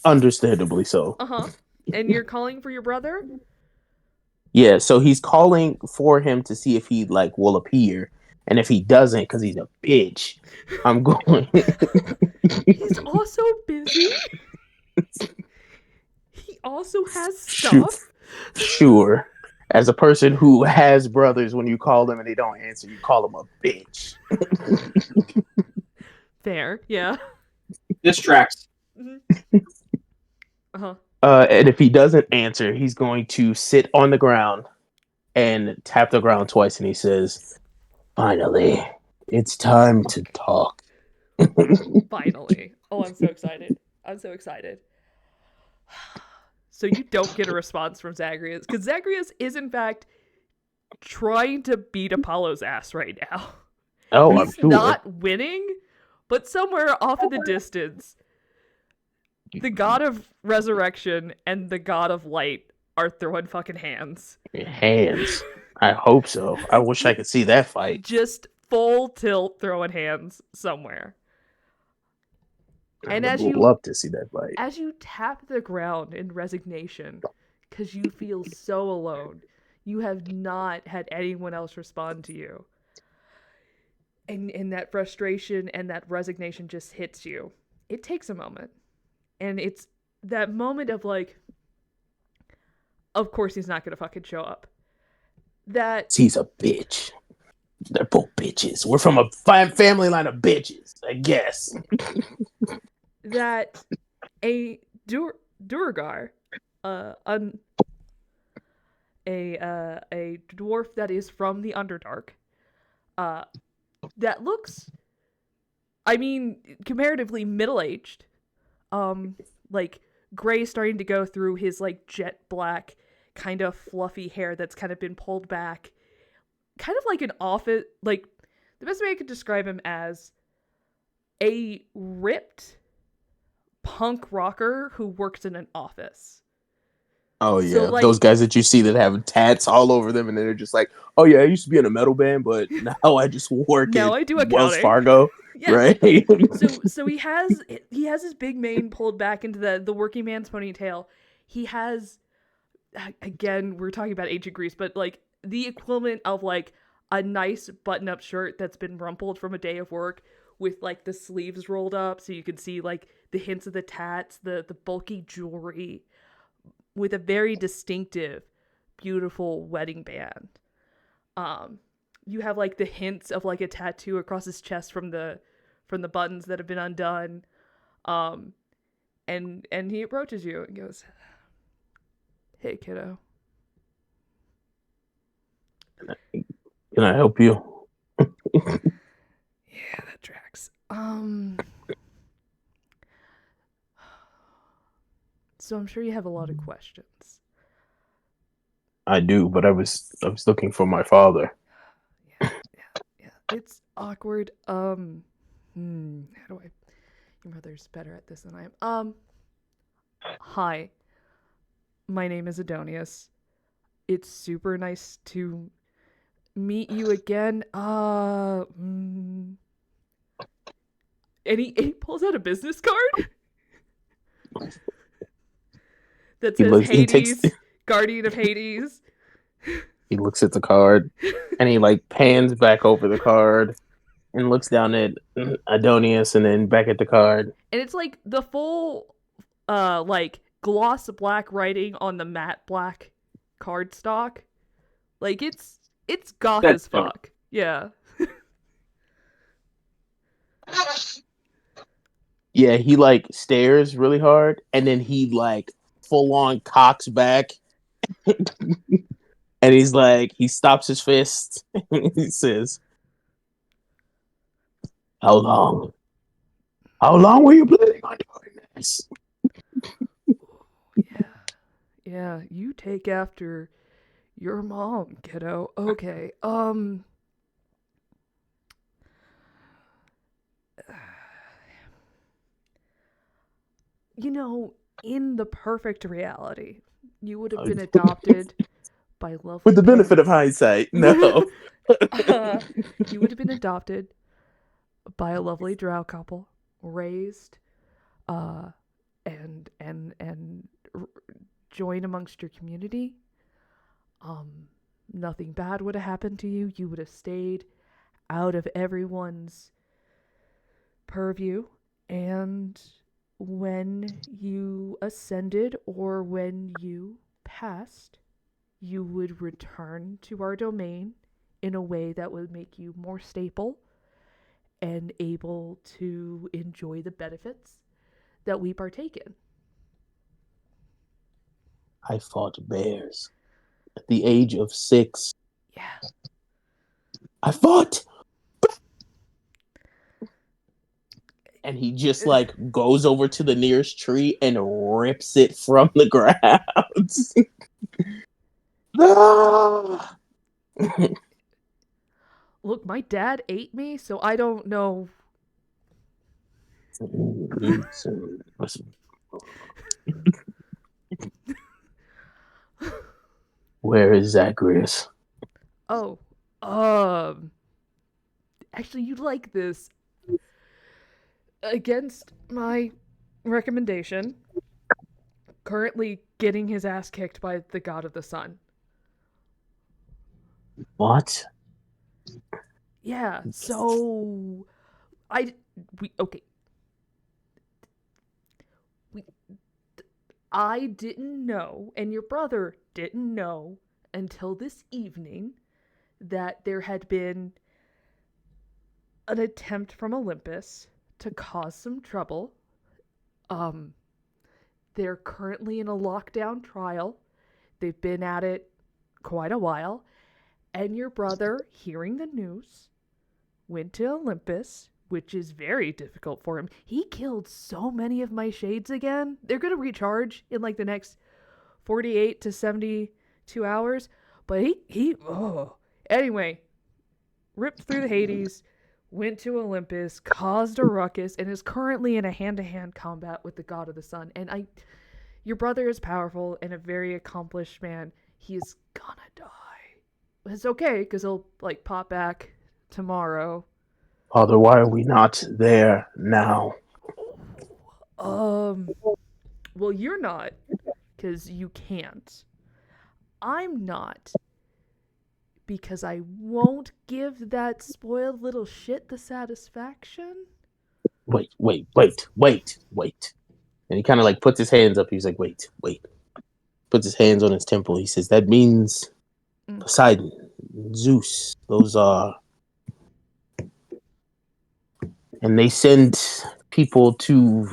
Understandably so. Uh-huh. And you're calling for your brother? Yeah, so he's calling for him to see if he like will appear, and if he doesn't, because he's a bitch, I'm going. He's also busy. He also has stuff. Sure. As a person who has brothers, when you call them and they don't answer, you call them a bitch. Fair, yeah. This tracks. Uh-huh. And if he doesn't answer, he's going to sit on the ground and tap the ground twice, and he says, "Finally, it's time to talk." Finally. Oh, I'm so excited. I'm so excited. So you don't get a response from Zagreus, because Zagreus is, in fact, trying to beat Apollo's ass right now. Oh, I'm He's sure. not winning, but somewhere off in the distance, the god of resurrection and the god of light are throwing fucking hands. Hands. I hope so. I wish I could see that fight. Just full tilt throwing hands somewhere. And I would love to see that fight. As you tap the ground in resignation, because you feel so alone, you have not had anyone else respond to you. And that frustration and that resignation just hits you. It takes a moment. And it's that moment of like, of course he's not going to fucking show up. That he's a bitch. They're both bitches. We're from a family line of bitches, I guess. That a Durgar, a dwarf that is from the Underdark, that looks, I mean, comparatively middle-aged, like gray starting to go through his like jet black kind of fluffy hair that's kind of been pulled back, kind of like an office, like the best way I could describe him as a ripped punk rocker who works in an office. Oh yeah, So, like, those guys that you see that have tats all over them, and they're just like, "Oh yeah, I used to be in a metal band, but now I just work now at I do Wells accounting." Fargo." Yeah. Right. So he has his big mane pulled back into the working man's ponytail. He has, again, we're talking about ancient Greece, but like the equivalent of like a nice button-up shirt that's been rumpled from a day of work, with like the sleeves rolled up so you can see like the hints of the tats, the bulky jewelry, with a very distinctive, beautiful wedding band. You have like the hints of like a tattoo across his chest from the buttons that have been undone. And he approaches you and goes, "Hey, kiddo. Can I help you?" Yeah, that tracks. So I'm sure you have a lot of questions. I do, but I was looking for my father. Yeah. It's awkward. How do I? Your mother's better at this than I am. Hi. My name is Adonius. It's super nice to meet you again. And he pulls out a business card that says Hades, Guardian of Hades. He looks at the card and he like pans back over the card and looks down at Adonius and then back at the card. And it's like the full like gloss black writing on the matte black cardstock. Like it's goth as fuck. Yeah. Yeah, he like stares really hard, and then he like full on cocks back, and he's like, he stops his fist. He says, "How long? How long were you planning on doing this?" Yeah, you take after your mom, kiddo. Okay, you know, in the perfect reality, you would have been adopted by lovely With the benefit parents. of hindsight, no. You would have been adopted by a lovely drow couple, raised, and join amongst your community. Nothing bad would have happened to you. You would have stayed out of everyone's purview, and when you ascended or when you passed, you would return to our domain in a way that would make you more stable and able to enjoy the benefits that we partake in. I fought bears at the age of 6. Yeah. I fought. And he just like goes over to the nearest tree and rips it from the ground. Ah! Look, my dad ate me, so I don't know. Where is Igreus? Oh, actually, you like this. Against my recommendation, currently getting his ass kicked by the god of the sun. What? Yeah, so okay. I didn't know, and your brother didn't know until this evening, that there had been an attempt from Olympus to cause some trouble. They're currently in a lockdown trial. They've been at it quite a while. And your brother, hearing the news, went to Olympus, which is very difficult for him. He killed so many of my shades again. They're going to recharge in like the next 48 to 72 hours. But anyway, ripped through the Hades, went to Olympus, caused a ruckus, and is currently in a hand-to-hand combat with the god of the sun. And your brother is powerful and a very accomplished man. He's gonna die. But it's okay, because he'll like pop back tomorrow. Father, why are we not there now? Well, you're not, because you can't. I'm not, because I won't give that spoiled little shit the satisfaction. Wait. And he kind of like puts his hands up. He's like, wait. Puts his hands on his temple. He says, that means Poseidon, Zeus, those are... And they send people to...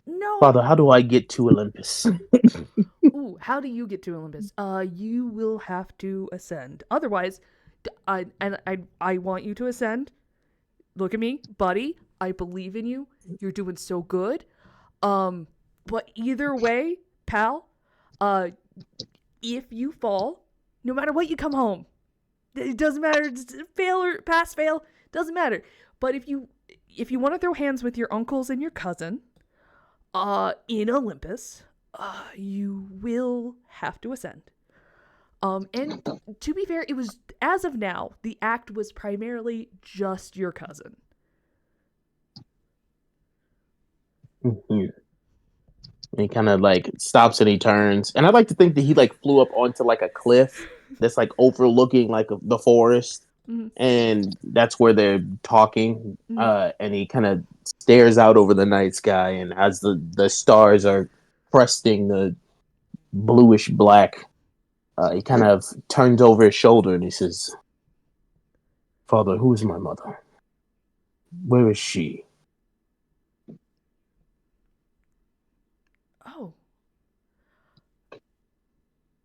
No. Father, how do I get to Olympus? Ooh, how do you get to Olympus? You will have to ascend. Otherwise, I want you to ascend. Look at me, buddy. I believe in you. You're doing so good. But either way, pal, if you fall, no matter what, you come home. It doesn't matter. Fail or pass, fail, doesn't matter. But if you want to throw hands with your uncles and your cousin, in Olympus, you will have to ascend. And to be fair, it was, as of now, the act was primarily just your cousin. Mm-hmm. He kind of like stops and he turns. And I'd like to think that he like flew up onto like a cliff that's like overlooking like the forest. Mm-hmm. And that's where they're talking. Mm-hmm. And he kind of stares out over the night sky, and as the stars are cresting the bluish black, he kind of turns over his shoulder and he says, Father, who is my mother? Where is she? Oh.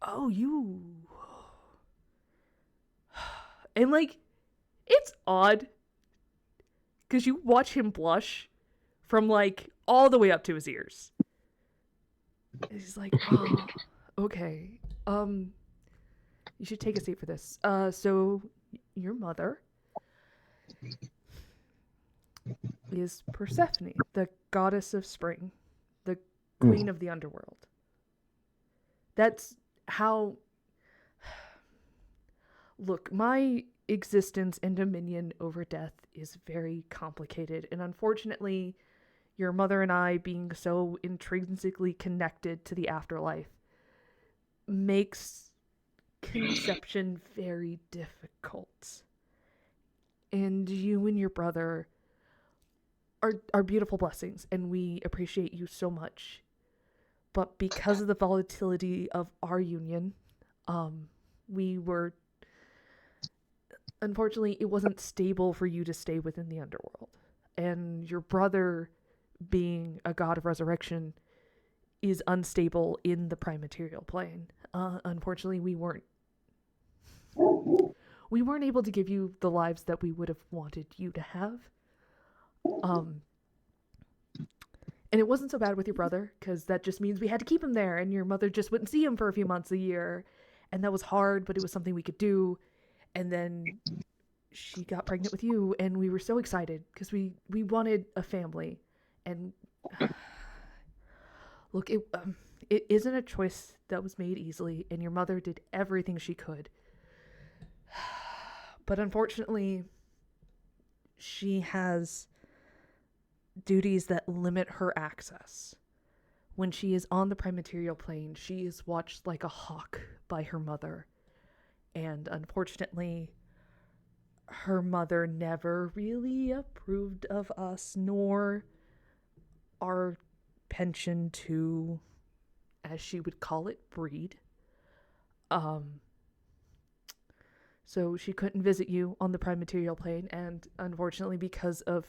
Oh, you. And, like, it's odd. Because you watch him blush from, like, all the way up to his ears. He's like, oh, okay. You should take a seat for this. So, your mother is Persephone, the goddess of spring, the queen of the underworld. That's how... Look, my existence and dominion over death is very complicated, and unfortunately, your mother and I being so intrinsically connected to the afterlife makes conception very difficult. And you and your brother are beautiful blessings, and we appreciate you so much. But because of the volatility of our union, we were... Unfortunately, it wasn't stable for you to stay within the underworld. And your brother, being a god of resurrection, is unstable in the prime material plane. Unfortunately, we weren't able to give you the lives that we would have wanted you to have. And it wasn't so bad with your brother, because that just means we had to keep him there, and your mother just wouldn't see him for a few months a year. And that was hard, but it was something we could do. And then she got pregnant with you, and we were so excited because we wanted a family. And look, it isn't a choice that was made easily, and your mother did everything she could. But unfortunately, she has duties that limit her access. When she is on the prime material plane, she is watched like a hawk by her mother. And unfortunately, her mother never really approved of us, nor our pension to, as she would call it, breed. So she couldn't visit you on the prime material plane, and unfortunately, because of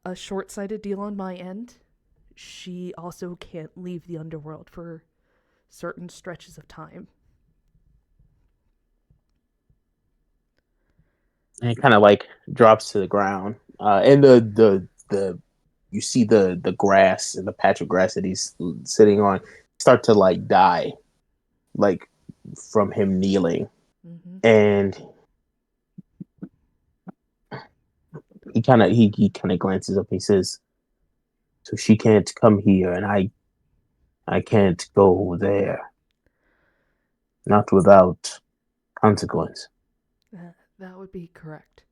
a short-sighted deal on my end, she also can't leave the underworld for certain stretches of time. And it kind of like drops to the ground. And the you see the grass and the patch of grass that he's sitting on start to like die, like from him kneeling. Mm-hmm. And he kind of glances up and he says, "So she can't come here, and I can't go there, not without consequence." That would be correct.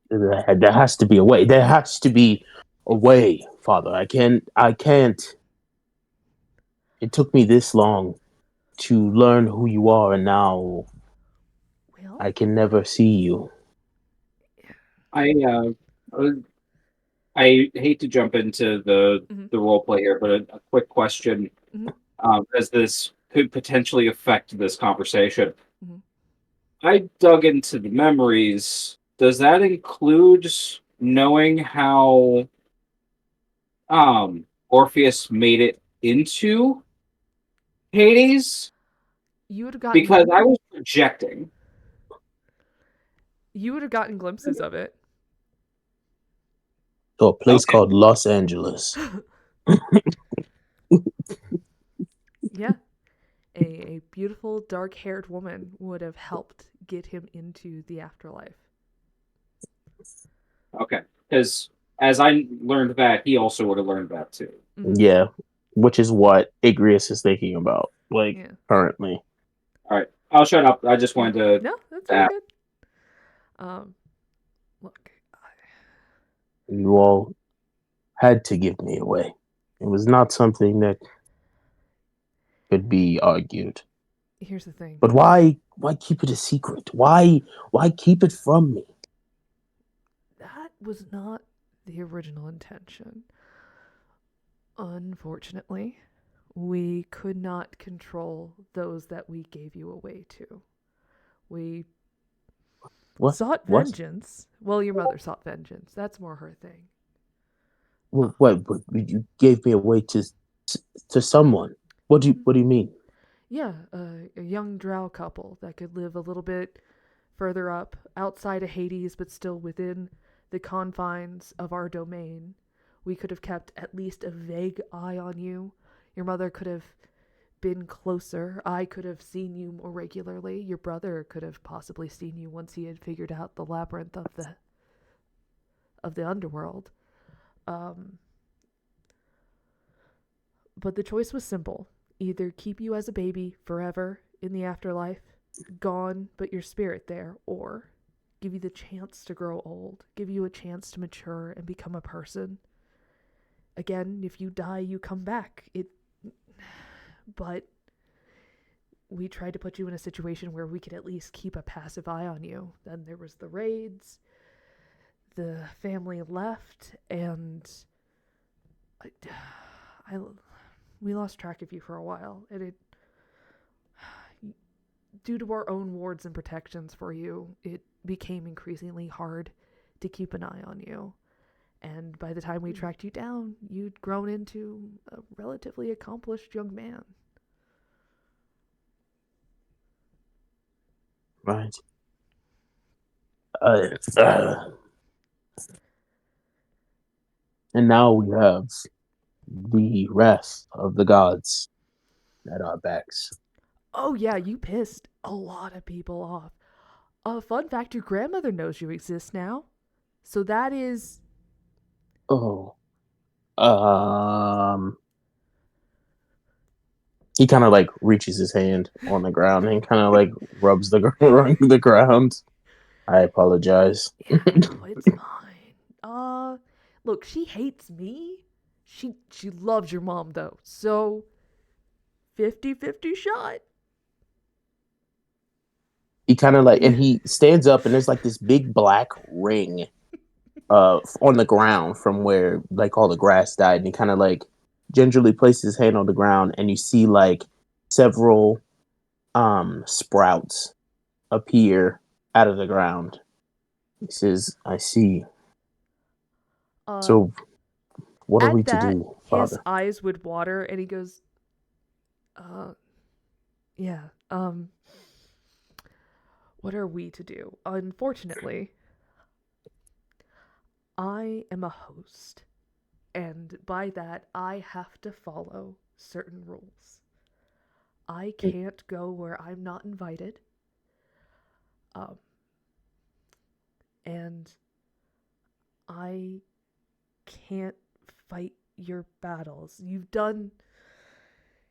There has to be a way. There has to be a way, Father. I can't. It took me this long to learn who you are, and now I can never see you. I hate to jump into the role play here, but a quick question, as this could potentially affect this conversation. Mm-hmm. I dug into the memories. Does that include knowing how Orpheus made it into Hades? You would have gotten, because I was projecting. You would have gotten glimpses of it. To a place called Los Angeles. Yeah. A beautiful dark-haired woman would have helped get him into the afterlife. Okay. Because as I learned that, he also would have learned that too. Mm-hmm. Yeah. Which is what Igreus is thinking about, currently. All right. I'll shut up. I just wanted to... No, that's all good. Look. You all had to give me away. It was not something that could be argued. Here's the thing. But why keep it a secret? Why keep it from me? That was not the original intention. Unfortunately, we could not control those that we gave you away to. We What? Sought What? vengeance? Well, your mother sought vengeance. That's more her thing. What? You gave me away to someone. What do you mean? Yeah, a young drow couple that could live a little bit further up, outside of Hades, but still within the confines of our domain. We could have kept at least a vague eye on you. Your mother could have been closer. I could have seen you more regularly. Your brother could have possibly seen you once he had figured out the labyrinth of the underworld. But the choice was simple. Either keep you as a baby forever in the afterlife, gone but your spirit there, or give you the chance to grow old, give you a chance to mature and become a person. Again, if you die, you come back. But we tried to put you in a situation where we could at least keep a passive eye on you. Then there was the raids, the family left, and we lost track of you for a while. And due to our own wards and protections for you, it became increasingly hard to keep an eye on you. And by the time we tracked you down, you'd grown into a relatively accomplished young man. Right. And now we have the wrath of the gods at our backs. Oh yeah, you pissed a lot of people off. Fun fact, your grandmother knows you exist now. So that is... Oh. He kind of like reaches his hand on the ground and kind of like rubs the ground. I apologize. Yeah, no, it's fine. Look, she hates me. She loves your mom though. So 50-50 shot. He kind of like, and he stands up and there's like this big black ring on the ground from where like all the grass died, and he kind of like gingerly places his hand on the ground, and you see like several sprouts appear out of the ground. He says, I see. So what are we to do, Father? His eyes would water and he goes, yeah, what are we to do? Unfortunately, I am a host, and by that, I have to follow certain rules. I can't go where I'm not invited. And I can't fight your battles. You've done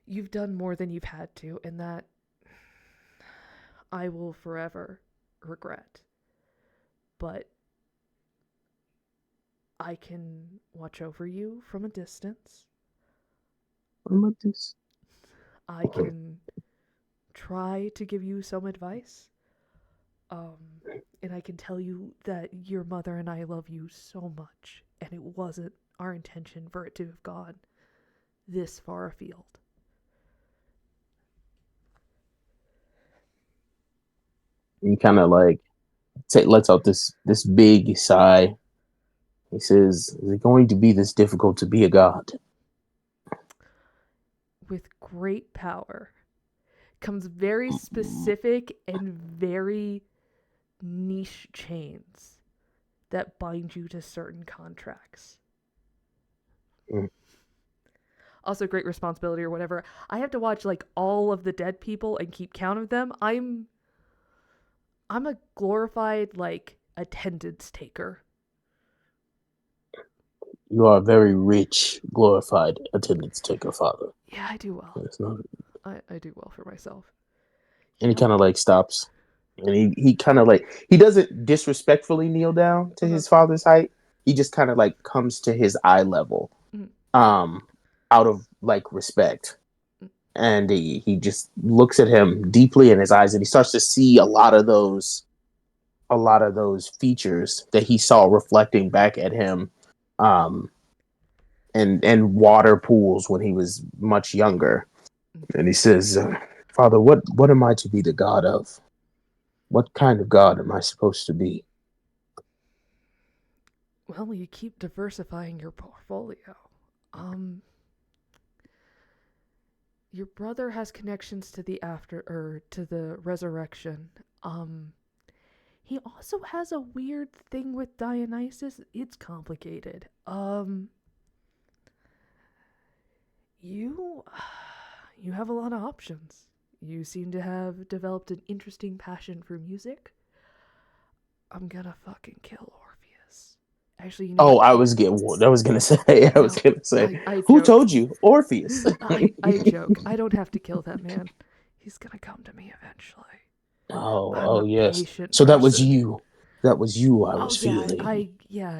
more than you've had to, and that I will forever regret. But I can watch over you from a distance. I can try to give you some advice. And I can tell you that your mother and I love you so much, and it wasn't our intention for it to have gone this far afield. He kind of like lets out this big sigh. He says, is it going to be this difficult to be a god? With great power comes very specific and very niche chains that bind you to certain contracts. Also, great responsibility or whatever. I have to watch like all of the dead people and keep count of them. I'm a glorified like attendance taker. You are a very rich, glorified attendance taker, Father. Yeah, I do well. It's not... I do well for myself. And he kind of like stops. And he kind of like, he doesn't disrespectfully kneel down to his father's height. He just kind of like comes to his eye level, out of like respect. And he just looks at him deeply in his eyes, and he starts to see a lot of those features that he saw reflecting back at him, and water pools when he was much younger. And he says, Father, what am I to be the god of? What kind of god am I supposed to be? Well, you keep diversifying your portfolio. Your brother has connections to the to the resurrection. He also has a weird thing with Dionysus. It's complicated. You have a lot of options. You seem to have developed an interesting passion for music. I'm gonna fucking kill Orpheus. Actually, you know Oh, what? I was gonna say. No, I Who joke. told you? Orpheus. I joke. I don't have to kill that man. He's gonna come to me eventually. I'm Oh a yes. patient So that was person. you. That was you I Oh was yeah,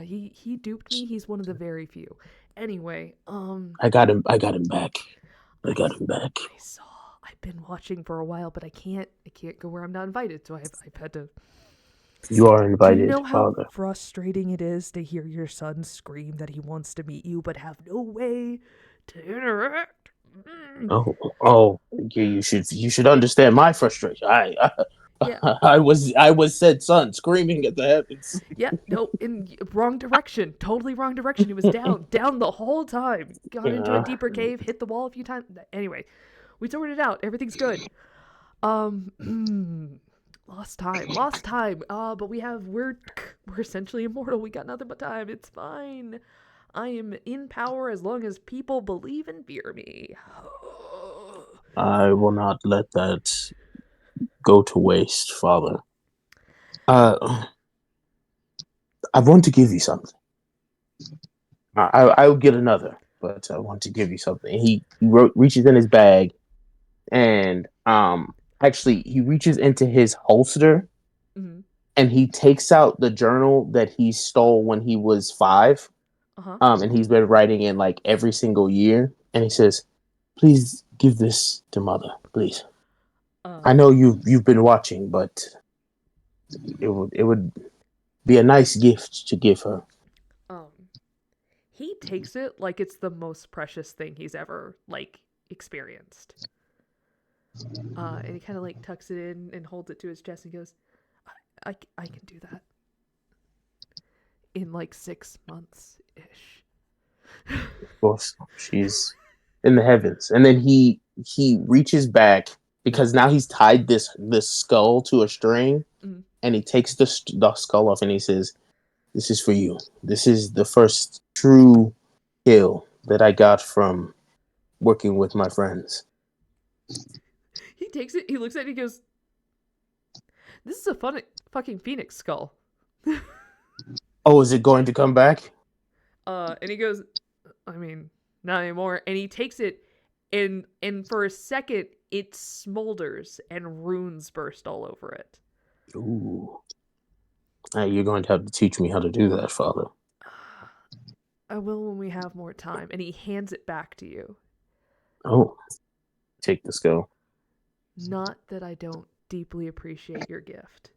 feeling. he duped me. He's one of the very few. Anyway, I got him back. I got him back. I saw. I've been watching for a while, but I can't go where I'm not invited. So I've had to. You are Do you invited, know how father. frustrating it is to hear your son scream that he wants to meet you, but have no way to interact? Oh, you should understand my frustration. Yeah, I was said son screaming at the heavens. yeah, no, in wrong direction, totally wrong direction. He was down the whole time. Got into a deeper cave, hit the wall a few times. Anyway, we sorted it out. Everything's good. Lost time. But we're essentially immortal. We got nothing but time. It's fine. I am in power as long as people believe and fear me. I will not let that go to waste, father. I want to give you something. I'll get another, but I want to give you something. He reaches in his bag, and actually he reaches into his holster, Mhm. and he takes out the journal that he stole when he was 5. Uh-huh. And he's been writing in like every single year, and he says, "Please give this to mother, please. I know you've been watching, but it would be a nice gift to give her." He takes it like it's the most precious thing he's ever experienced. And he kind of tucks it in and holds it to his chest and goes, I can do that in 6 months ish. Of course, she's in the heavens, and then he reaches back because now he's tied this skull to a string, and he takes the skull off, and he says, "This is for you. This is the first true kill that I got from working with my friends." He takes it, he looks at it, he goes, "This is a fucking phoenix skull." Oh, is it going to come back? And he goes, I mean, not anymore. And he takes it, and for a second, it smolders and runes burst all over it. Ooh. You're going to have to teach me how to do that, father. I will when we have more time. And he hands it back to you. Oh, take the skull. Not that I don't deeply appreciate your gift.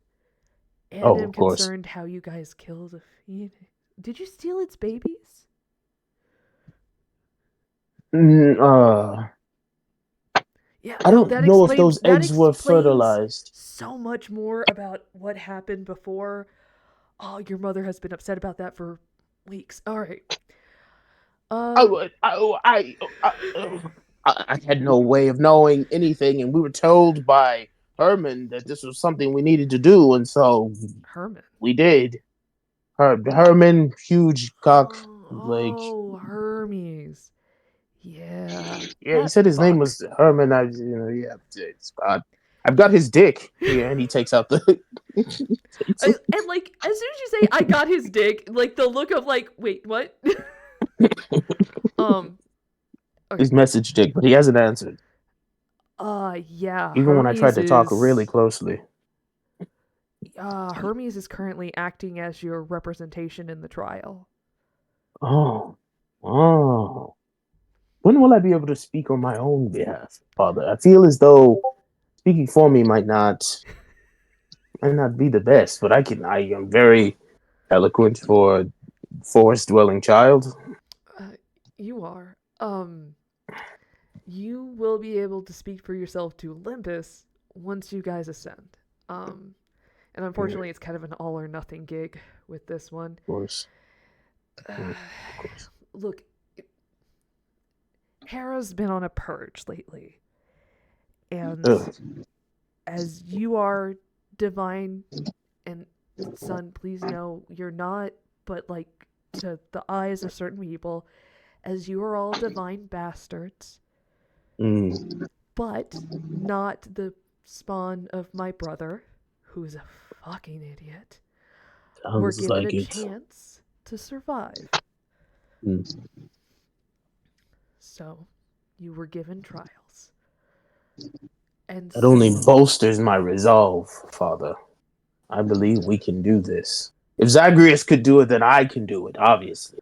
And Oh, I'm of course. concerned how you guys killed a phoenix. Did you steal its babies? Yeah, I don't know if those eggs were fertilized. So much more about what happened before. Oh, your mother has been upset about that for weeks. All right. I had no way of knowing anything, and we were told by Herman that this was something we needed to do, and so Herman. we did. Herman, huge cock. Oh, Hermes. Yeah. Yeah, he said his name was Herman. I've got his dick here, and he takes out the. And as soon as you say I got his dick, the look of wait, what? Okay. His message dick, but he hasn't answered. Yeah. Even when I tried to talk really closely. Hermes is currently acting as your representation in the trial. Oh. When will I be able to speak on my own behalf, father? I feel as though speaking for me might not be the best, but I am very eloquent for a forest-dwelling child. You are. You will be able to speak for yourself to Olympus once you guys ascend. And unfortunately, it's kind of an all or nothing gig with this one. Of course. Look, Hera's been on a purge lately. And as you are divine and son, please know you're not, but like to the eyes of certain people, as you are all divine bastards, but not the spawn of my brother, who's a fucking idiot. We're given a chance to survive. So, you were given trials. And that only bolsters my resolve, Father. I believe we can do this. If Zagreus could do it, then I can do it, obviously.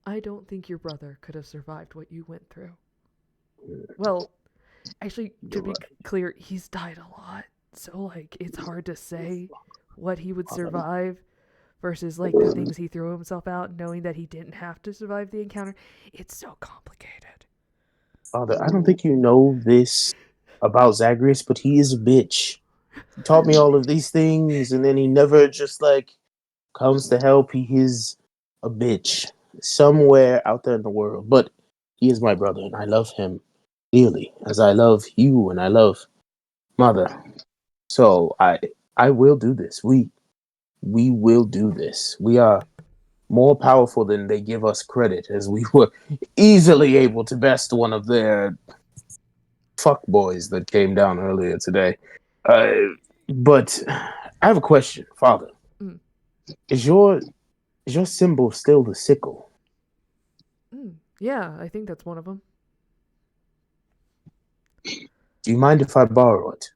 I don't think your brother could have survived what you went through. Well, actually, to be clear, he's died a lot. So, like, it's hard to say what he would survive versus, like, the things he threw himself out, knowing that he didn't have to survive the encounter. It's so complicated. Father, I don't think you know this about Zagreus, but he is a bitch. He taught me all of these things, and then he never just, like, comes to help. He is a bitch somewhere out there in the world. But he is my brother, and I love him dearly, as I love you, and I love Mother. So I will do this. We will do this. We are more powerful than they give us credit, as we were easily able to best one of their fuckboys that came down earlier today. But I have a question, Father. Is your symbol still the sickle? Yeah, I think that's one of them. Do you mind if I borrow it?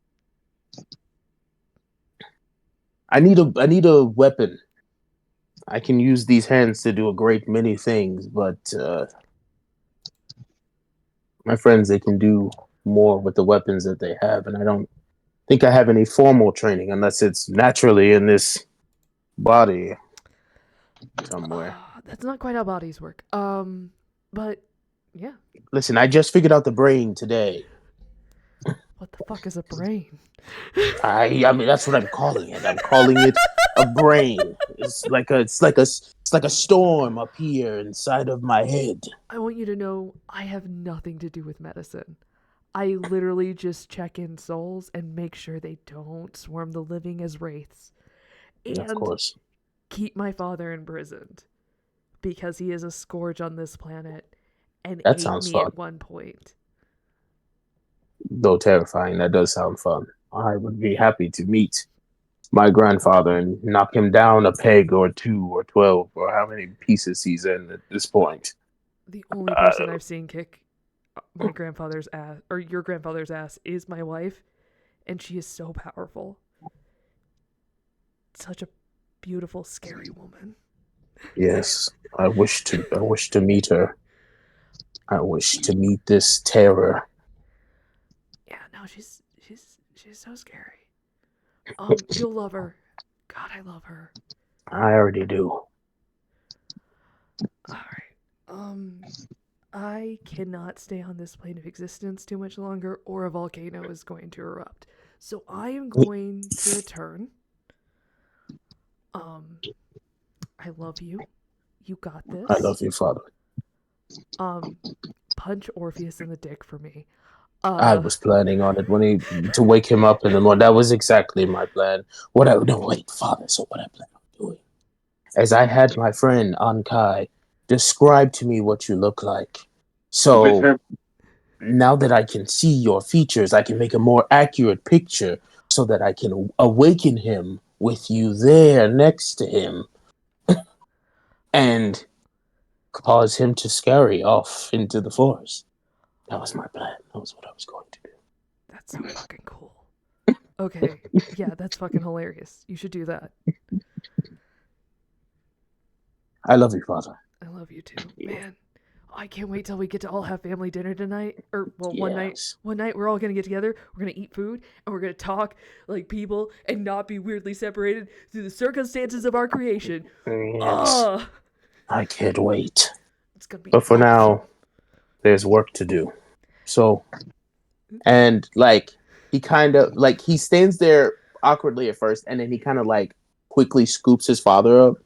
I need a weapon. I can use these hands to do a great many things, but my friends, they can do more with the weapons that they have, and I don't think I have any formal training unless it's naturally in this body somewhere. That's not quite how bodies work. But yeah. Listen, I just figured out the brain today. What the fuck is a brain? I mean, that's what I'm calling it. I'm calling it a brain. It's like a storm up here inside of my head. I want you to know I have nothing to do with medicine. I literally just check in souls and make sure they don't swarm the living as wraiths. And of course, keep my father imprisoned because he is a scourge on this planet and that ate sounds me fun. at one point. Though terrifying, that does sound fun. I would be happy to meet my grandfather and knock him down a peg or 2 or 12 or how many pieces he's in at this point. The only person I've seen kick my grandfather's ass, or your grandfather's ass, is my wife, and she is so powerful. Such a beautiful, scary woman. Yes, I wish to meet her. I wish to meet this terror. Yeah, no, she's so scary. You'll love her. God, I love her. I already do. All right. I cannot stay on this plane of existence too much longer, or a volcano is going to erupt. So I am going to return. I love you. You got this. I love you, Father. Punch Orpheus in the dick for me. I was planning on it to wake him up in the morning. That was exactly my plan. Father. So what I plan on doing, as I had my friend Ankai describe to me what you look like. So now that I can see your features, I can make a more accurate picture so that I can awaken him with you there next to him and cause him to scurry off into the forest. That was my plan. That was what I was going to do. That's so fucking cool. Okay. Yeah, that's fucking hilarious. You should do that. I love you, Father. I love you too. Man, I can't wait till we get to all have family dinner tonight. Or, well, one night. One night we're all going to get together. We're going to eat food. And we're going to talk like people and not be weirdly separated through the circumstances of our creation. Yes. I can't wait. It's gonna be but for awesome. now, there's work to do. So, and like, he kind of like he stands there awkwardly at first, and then he kind of like quickly scoops his father up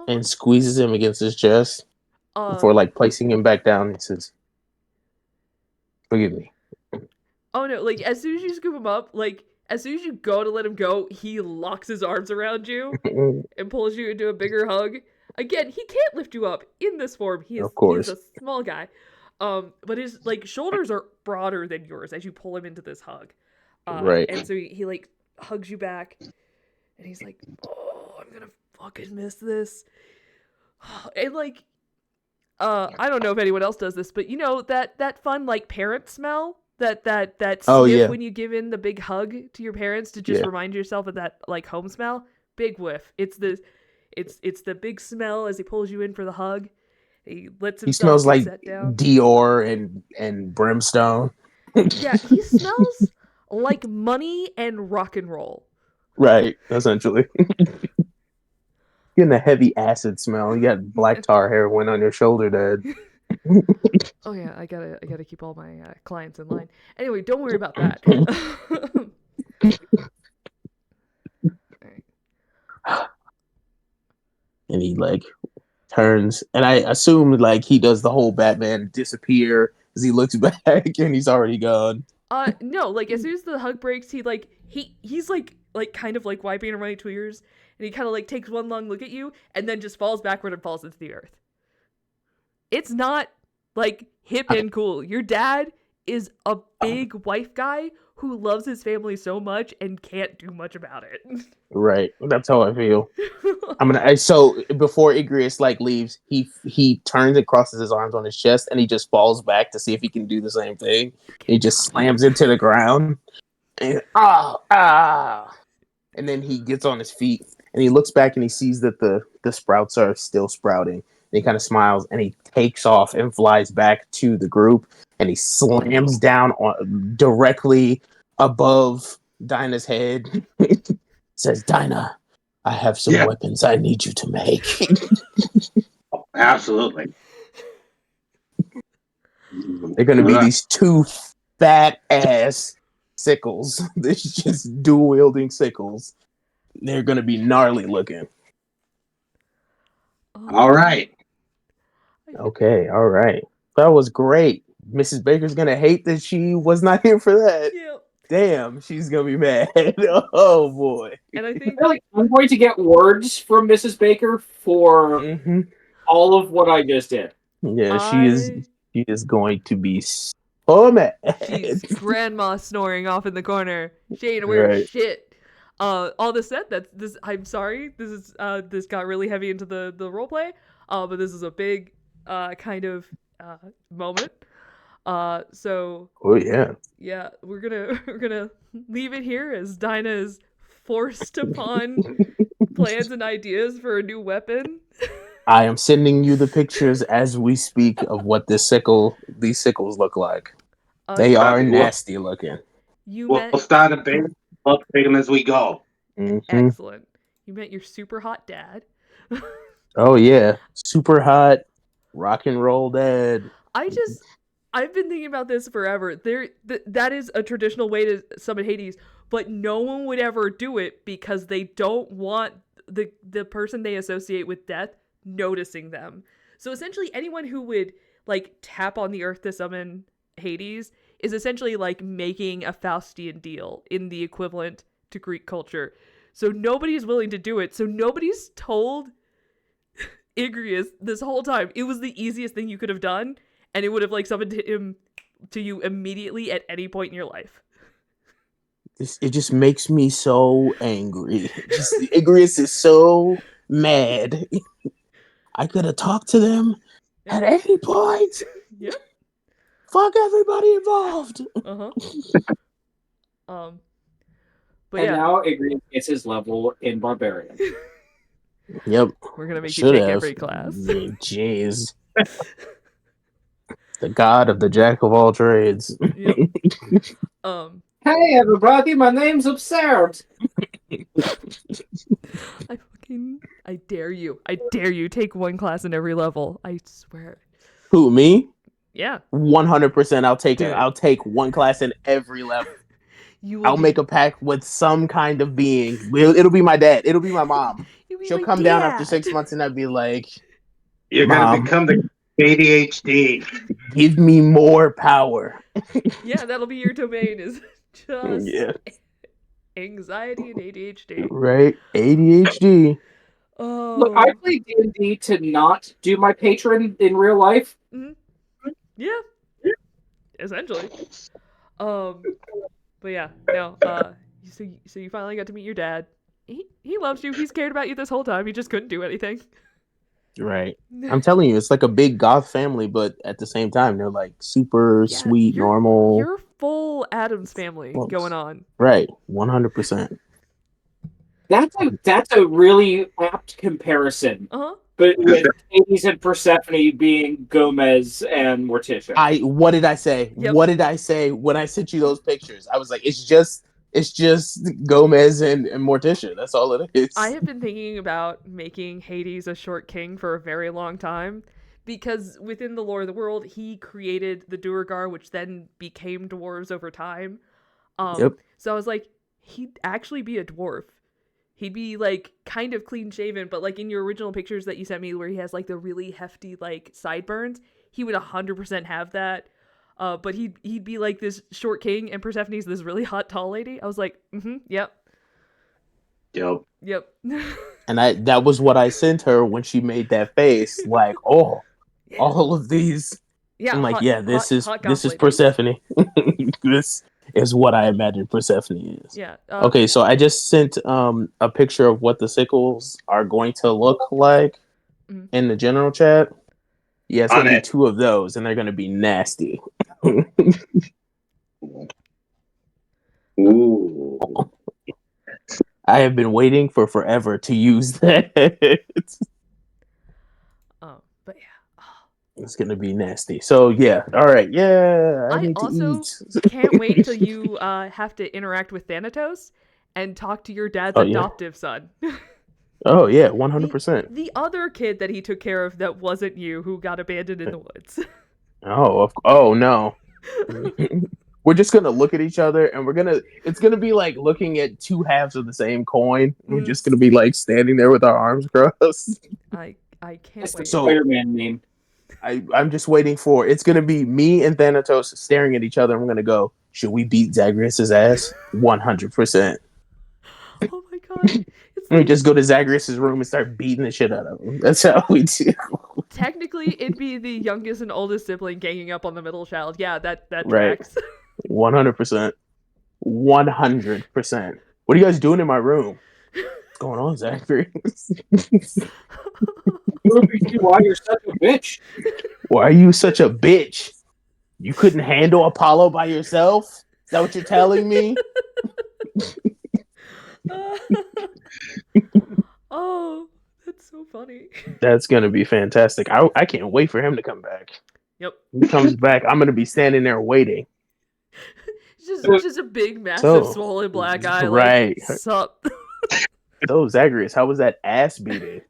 and squeezes him against his chest before like placing him back down. He says, "Forgive me." Oh no, like as soon as you scoop him up, like as soon as you go to let him go, he locks his arms around you and pulls you into a bigger hug. Again, he can't lift you up in this form. He's a small guy. But his like shoulders are broader than yours as you pull him into this hug. Right. And so he like hugs you back and he's like, "Oh, I'm gonna fucking miss this." And like I don't know if anyone else does this, but you know that fun like parent smell? That sniff when you give in the big hug to your parents to just remind yourself of that like home smell. Big whiff. It's the big smell as he pulls you in for the hug. He lets himself He smells like set down. Dior and brimstone. Yeah, he smells like money and rock and roll. Right, essentially. Getting a heavy acid smell. You got black tar heroin on your shoulder, Dad. Oh yeah, I gotta keep all my clients in line. Anyway, don't worry about that. And he like turns, and I assume like he does the whole Batman disappear as he looks back, and he's already gone. No, like as soon as the hug breaks, he's like kind of like wiping around his ears, and he kind of like takes one long look at you, and then just falls backward and falls into the earth. It's not like hip and cool. Your dad is a big wife guy who loves his family so much and can't do much about it. Right, that's how I feel. So before Igreus like leaves, he turns and crosses his arms on his chest, and he just falls back to see if he can do the same thing. He just slams into the ground, and and then he gets on his feet, and he looks back and he sees that the sprouts are still sprouting. And he kind of smiles, and he takes off and flies back to the group, and he slams down directly above Dynah's head. Says, "Dynah, I have some weapons I need you to make." Oh, absolutely. They're going to be these two fat ass sickles. They're just dual wielding sickles. They're going to be gnarly looking. All right. Okay, all right. That was great. Mrs. Baker's going to hate that she was not here for that. Yeah. Damn, she's going to be mad. Oh, boy. And I think I'm going to get words from Mrs. Baker for all of what I just did. Yeah, she is going to be so mad. She's grandma snoring off in the corner. She ain't aware of shit. All this said, I'm sorry. This got really heavy into the role play. But this is a big kind of moment. So yeah, we're gonna leave it here as Dynah is forced upon plans and ideas for a new weapon. I am sending you the pictures as we speak of what these sickles look like. They are nasty looking. We'll start a bit. We'll take them as we go. Excellent. You met your super hot dad. Oh yeah, super hot rock and roll dad. I've been thinking about this forever. That is a traditional way to summon Hades, but no one would ever do it because they don't want the person they associate with death noticing them. So essentially anyone who would like tap on the earth to summon Hades is essentially like making a Faustian deal in the equivalent to Greek culture. So nobody's willing to do it. So nobody's told Igreus this whole time. It was the easiest thing you could have done, and it would have like summoned him to you immediately at any point in your life. It just makes me so angry. Igreus is so mad. I could have talked to them at any point. Yep. Fuck everybody involved. But and now Igreus gets his level in Barbarian. Yep. We're gonna make you take every class. Jeez. The god of the jack of all trades. Yep. Hey everybody, my name's Absurd. I dare you. I dare you. Take one class in every level. I swear. Who, me? Yeah. 100%. I'll take it. I'll take one class in every level. I'll make a pact with some kind of being. It'll be my dad. It'll be my mom. She'll come down after 6 months, and I'd be like, You're Mom, gonna become the ADHD. Give me more power. Yeah, that'll be your domain. Is just anxiety and ADHD. Right, ADHD. Oh. Look, I play D&D to not do my patron in real life. Yeah. Essentially. But yeah, no. So you finally got to meet your dad. He loves you. He's cared about you this whole time. He just couldn't do anything. Right. I'm telling you, it's like a big goth family, but at the same time, they're like super sweet, normal. You're full Addams family going on. Right. 100%. That's a really apt comparison. But with Hades and Persephone being Gomez and Morticia. What did I say? Yep. What did I say when I sent you those pictures? I was like, it's just Gomez and Morticia. That's all it is. I have been thinking about making Hades a short king for a very long time, because within the lore of the world, he created the Duergar, which then became dwarves over time. So I was like, he'd actually be a dwarf. He'd be like kind of clean shaven, but like in your original pictures that you sent me where he has like the really hefty like sideburns, he would 100% have that. But he'd be like this short king, and Persephone's this really hot tall lady. I was like, yep. And that was what I sent her when she made that face, like, all of these. Yeah, I'm like, this is Persephone. This is what I imagine Persephone is. Yeah. Okay, so I just sent a picture of what the sickles are going to look like in the general chat. Yeah, it's going to be 2 of those, and they're going to be nasty. Ooh. I have been waiting for forever to use that. But yeah. It's going to be nasty. So, yeah. All right. Yeah. I also can't wait till you have to interact with Thanatos and talk to your dad's adoptive son. Oh, yeah. 100%. The other kid that he took care of that wasn't you, who got abandoned in the woods. Oh, no. We're just going to look at each other, and it's going to be like looking at 2 halves of the same coin. We're just going to be like standing there with our arms crossed. I can't wait. So, Spider-Man meme. I'm just waiting for it's going to be me and Thanatos staring at each other, and we're going to go, should we beat Zagreus' ass? 100%. Oh my god. We just go to Zagreus' room and start beating the shit out of him. That's how we do. Technically, it'd be the youngest and oldest sibling ganging up on the middle child. Yeah, that tracks. 100%. 100%. What are you guys doing in my room? What's going on, Zagreus? Why you're such a bitch? Why are you such a bitch? You couldn't handle Apollo by yourself? Is that what you're telling me? Oh, that's so funny. That's gonna be fantastic. I can't wait for him to come back. Yep. When he comes back, I'm gonna be standing there waiting. Just a big, massive, swollen black eye. Right. Like, sup? So, Zagreus, how was that ass beating?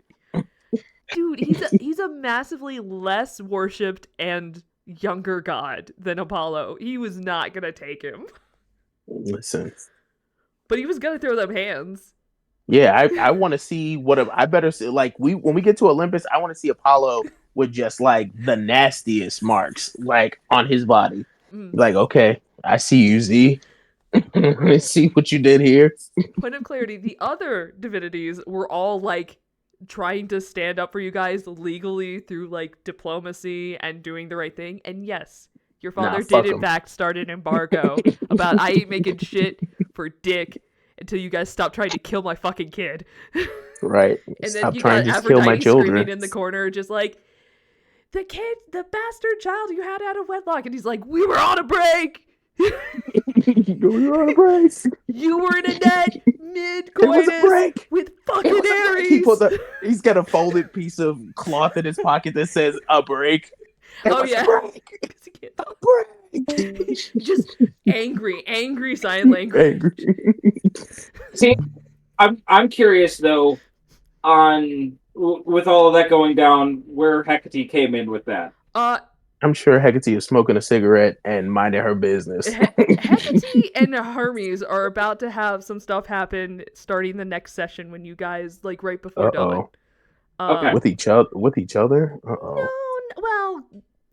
Dude, he's a massively less worshipped and younger god than Apollo. He was not gonna take him. Listen. But he was gonna throw them hands. Yeah, I want to see I better see, like, when we get to Olympus, I want to see Apollo with just like the nastiest marks like on his body. Like, okay, I see you, Z. Let's see what you did here. Point of clarity, the other divinities were all like trying to stand up for you guys legally through like diplomacy and doing the right thing. And yes, your father did in fact start an embargo about I ain't making shit for dick until you guys stop trying to kill my fucking kid. Right. And stop then you trying got to kill my children. screaming in the corner, just like, the bastard child you had out of wedlock. And he's like, we were on a break. We were on a break. You were in a net mid-coitus with fucking Ares. He's got a folded piece of cloth in his pocket that says a break. Oh yeah. A break. Just angry sign language. See, I'm curious though, on with all of that going down, where Hecate came in with that. I'm sure Hecate is smoking a cigarette and minding her business. Hecate and Hermes are about to have some stuff happen starting the next session when you guys like right before dawn. Okay. With each other? Uh-oh. No, well,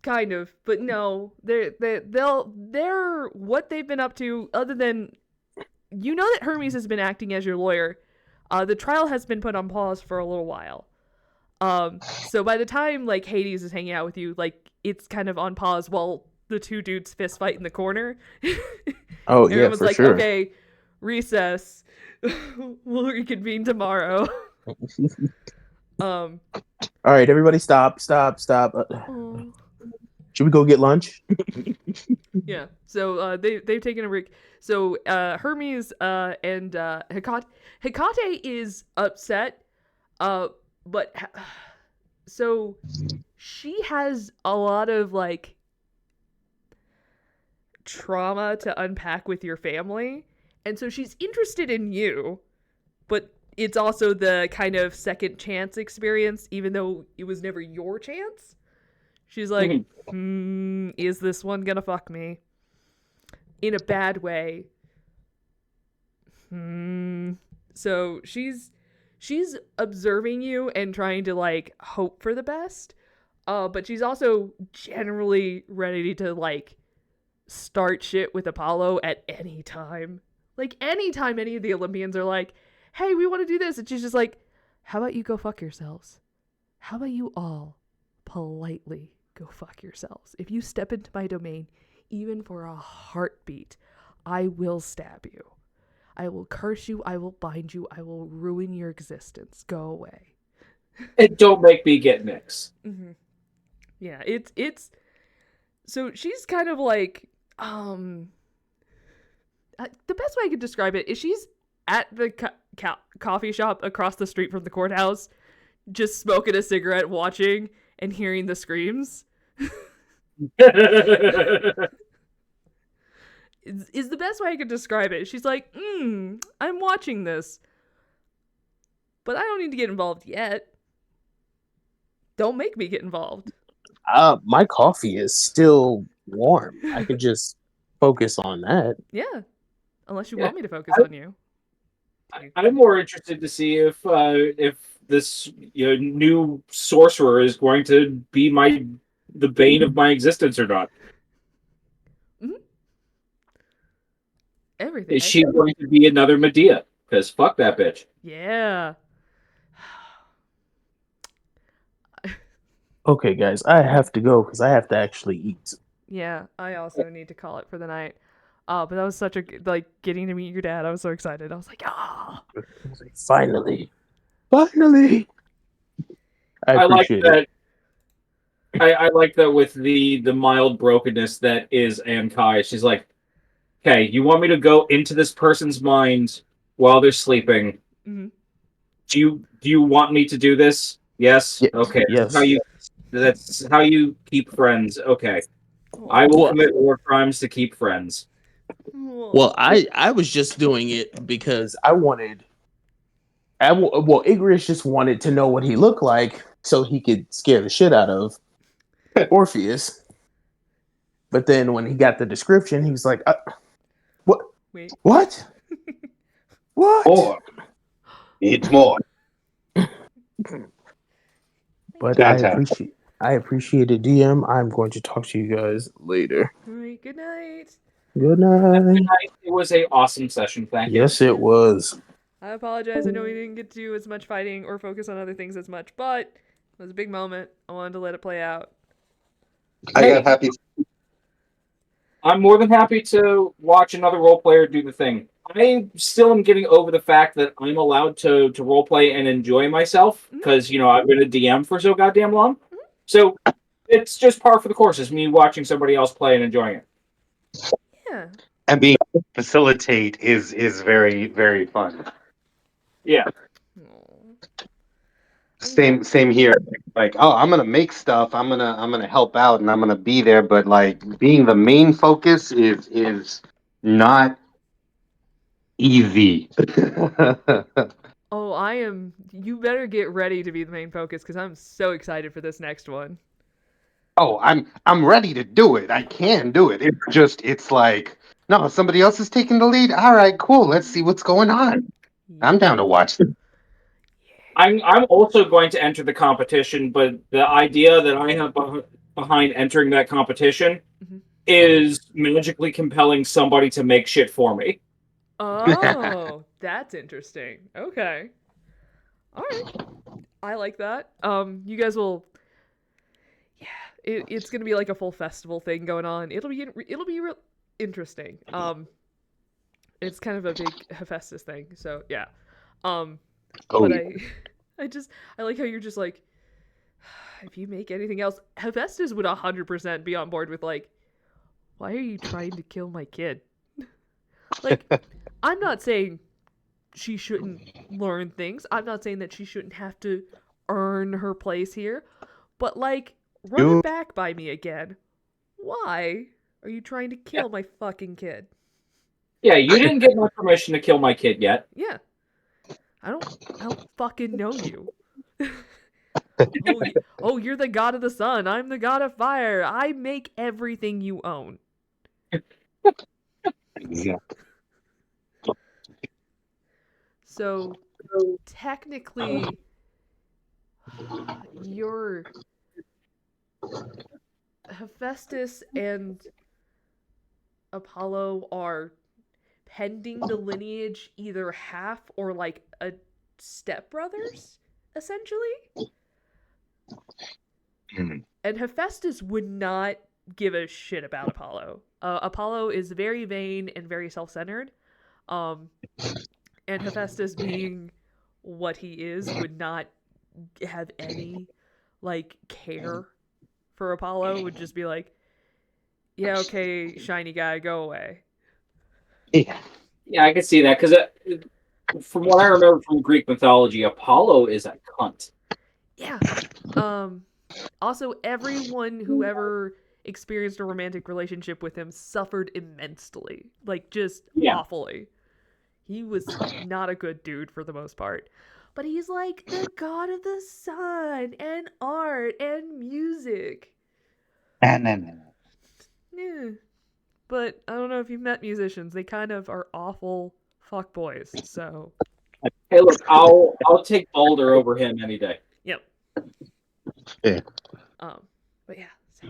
kind of, but no. They're what they've been up to. Other than you know that Hermes has been acting as your lawyer. The trial has been put on pause for a little while. So by the time like Hades is hanging out with you, like it's kind of on pause while the two dudes fist fight in the corner. Oh yeah, Everyone's for like, sure. okay, recess. We'll reconvene tomorrow. All right, everybody, stop. Should we go get lunch? Yeah. So they've taken a break. So Hermes and Hecate is upset. But so she has a lot of like trauma to unpack with your family, and so she's interested in you, but it's also the kind of second chance experience, even though it was never your chance. She's like, is this one gonna fuck me in a bad way? So she's observing you and trying to like hope for the best, but she's also generally ready to like start shit with Apollo at any time. Like anytime any of the Olympians are like, hey, we want to do this, and she's just like, how about you go fuck yourselves? How about you all politely go fuck yourselves? If you step into my domain, even for a heartbeat, I will stab you. I will curse you, I will bind you, I will ruin your existence. Go away. And don't make me get mixed. Mm-hmm. Yeah, it's so she's kind of like the best way I could describe it is she's at the coffee shop across the street from the courthouse, just smoking a cigarette, watching and hearing the screams. Is the best way I could describe it. She's like, I'm watching this, but I don't need to get involved yet. Don't make me get involved. My coffee is still warm. I could just focus on that. Yeah, unless you want me to focus on you. I'm more interested to see if this new sorcerer is going to be the bane of my existence or not. Everything. Is she going to be another Medea? Because fuck that bitch. Yeah. Okay, guys, I have to go because I have to actually eat. Yeah, I also need to call it for the night. But that was such a getting to meet your dad. I was so excited. I was like, Finally. I like appreciate that. I like that with the mild brokenness that is Ankai. She's like, okay, you want me to go into this person's mind while they're sleeping? Mm-hmm. Do you want me to do this? Yes. Okay. Yes. That's how you keep friends. Okay. I will commit war crimes to keep friends. Well, I was just doing it because Igreus just wanted to know what he looked like so he could scare the shit out of Orpheus. But then when he got the description, he was like, what? Wait. What? What? More. It's more. But I appreciate it, DM. I'm going to talk to you guys later. All right, good night. Good night. It was an awesome session. Thank you. Yes, it was. I apologize. I know we didn't get to do as much fighting or focus on other things as much, but it was a big moment. I wanted to let it play out. I got happy. I'm more than happy to watch another role player do the thing. I still am getting over the fact that I'm allowed to role play and enjoy myself because I've been a DM for so goddamn long. So it's just par for the course. It's me watching somebody else play and enjoying it. Yeah. And being able to facilitate is very, very fun. Yeah. Same here. Like, oh, I'm gonna make stuff. I'm gonna help out, and I'm gonna be there. But like, being the main focus is not easy. Oh, I am. You better get ready to be the main focus because I'm so excited for this next one. Oh, I'm ready to do it. I can do it. It's like, no, somebody else is taking the lead. All right, cool. Let's see what's going on. I'm down to watch this. I'm also going to enter the competition, but the idea that I have behind entering that competition is magically compelling somebody to make shit for me. Oh, that's interesting. Okay. All right. I like that. You guys will. Yeah, it's gonna be like a full festival thing going on. It'll be real interesting. It's kind of a big Hephaestus thing. So yeah. But I like how you're just like, if you make anything else, Hephaestus would 100% be on board with like, why are you trying to kill my kid? Like, I'm not saying she shouldn't learn things. I'm not saying that she shouldn't have to earn her place here. But like, run it back by me again. Why are you trying to kill my fucking kid? Yeah, you didn't get my permission to kill my kid yet. Yeah. I don't fucking know you. Oh, you're the god of the sun. I'm the god of fire. I make everything you own. So, technically, your Hephaestus and Apollo are pending the lineage either half or like a stepbrothers, essentially. And Hephaestus would not give a shit about Apollo. Apollo is very vain and very self-centered. And Hephaestus, being what he is, would not have any like care for Apollo. Would just be like, yeah, okay, shiny guy, go away. Yeah, I can see that because from what I remember from Greek mythology, Apollo is a cunt. Yeah. Also, everyone who ever experienced a romantic relationship with him suffered immensely, like just awfully. He was not a good dude for the most part. But he's like the god of the sun and art and music. Yeah. But I don't know if you've met musicians. They kind of are awful fuckboys, so. Hey, look, I'll take Boulder over him any day. Yep. Yeah. But yeah, so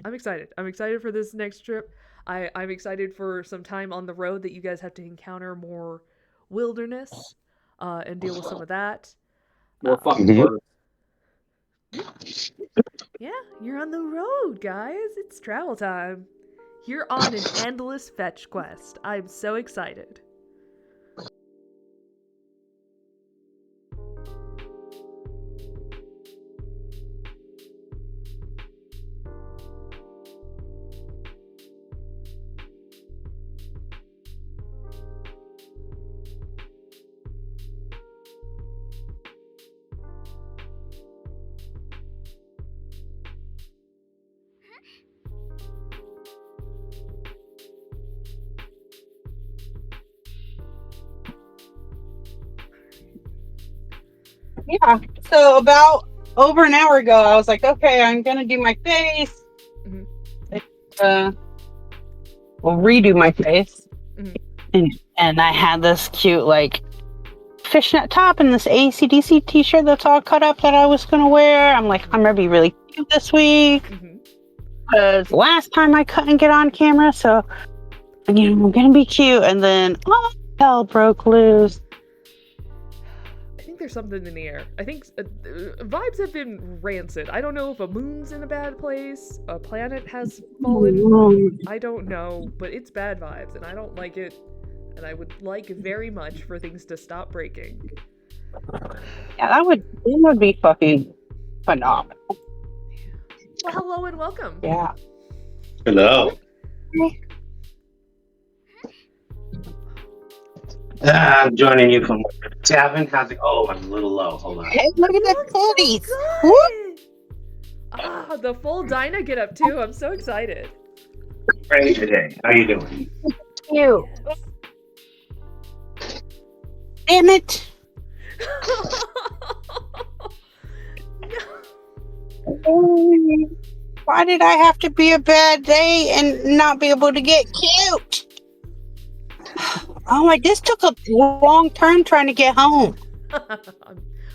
I'm excited. I'm excited for this next trip. I'm excited for some time on the road that you guys have to encounter more wilderness, and deal with some of that. More fucking birds. Yeah, you're on the road, guys. It's travel time. You're on an endless fetch quest. I'm so excited. Yeah. So about over an hour ago, I was like, okay, I'm gonna do my face. We'll redo my face. And I had this cute like fishnet top and this AC/DC t-shirt that's all cut up that I was gonna wear. I'm like, I'm gonna be really cute this week. Because last time I couldn't get on camera, so I'm gonna be cute. And then hell broke loose. I think there's something in the air. I think vibes have been rancid. I don't know if a moon's in a bad place, a planet has fallen. I don't know, but it's bad vibes, and I don't like it. And I would like very much for things to stop breaking. Yeah, that would be fucking phenomenal. Well, hello and welcome. Yeah. Hello. I'm joining you from Tavern. How's it? Oh, I'm a little low. Hold on. Hey, look at the titties. Ah, the full Dynah get up too. I'm so excited. Great today. How you doing? You. Damn it. Why did I have to be a bad day and not be able to get cute? Oh, I just took a wrong turn trying to get home.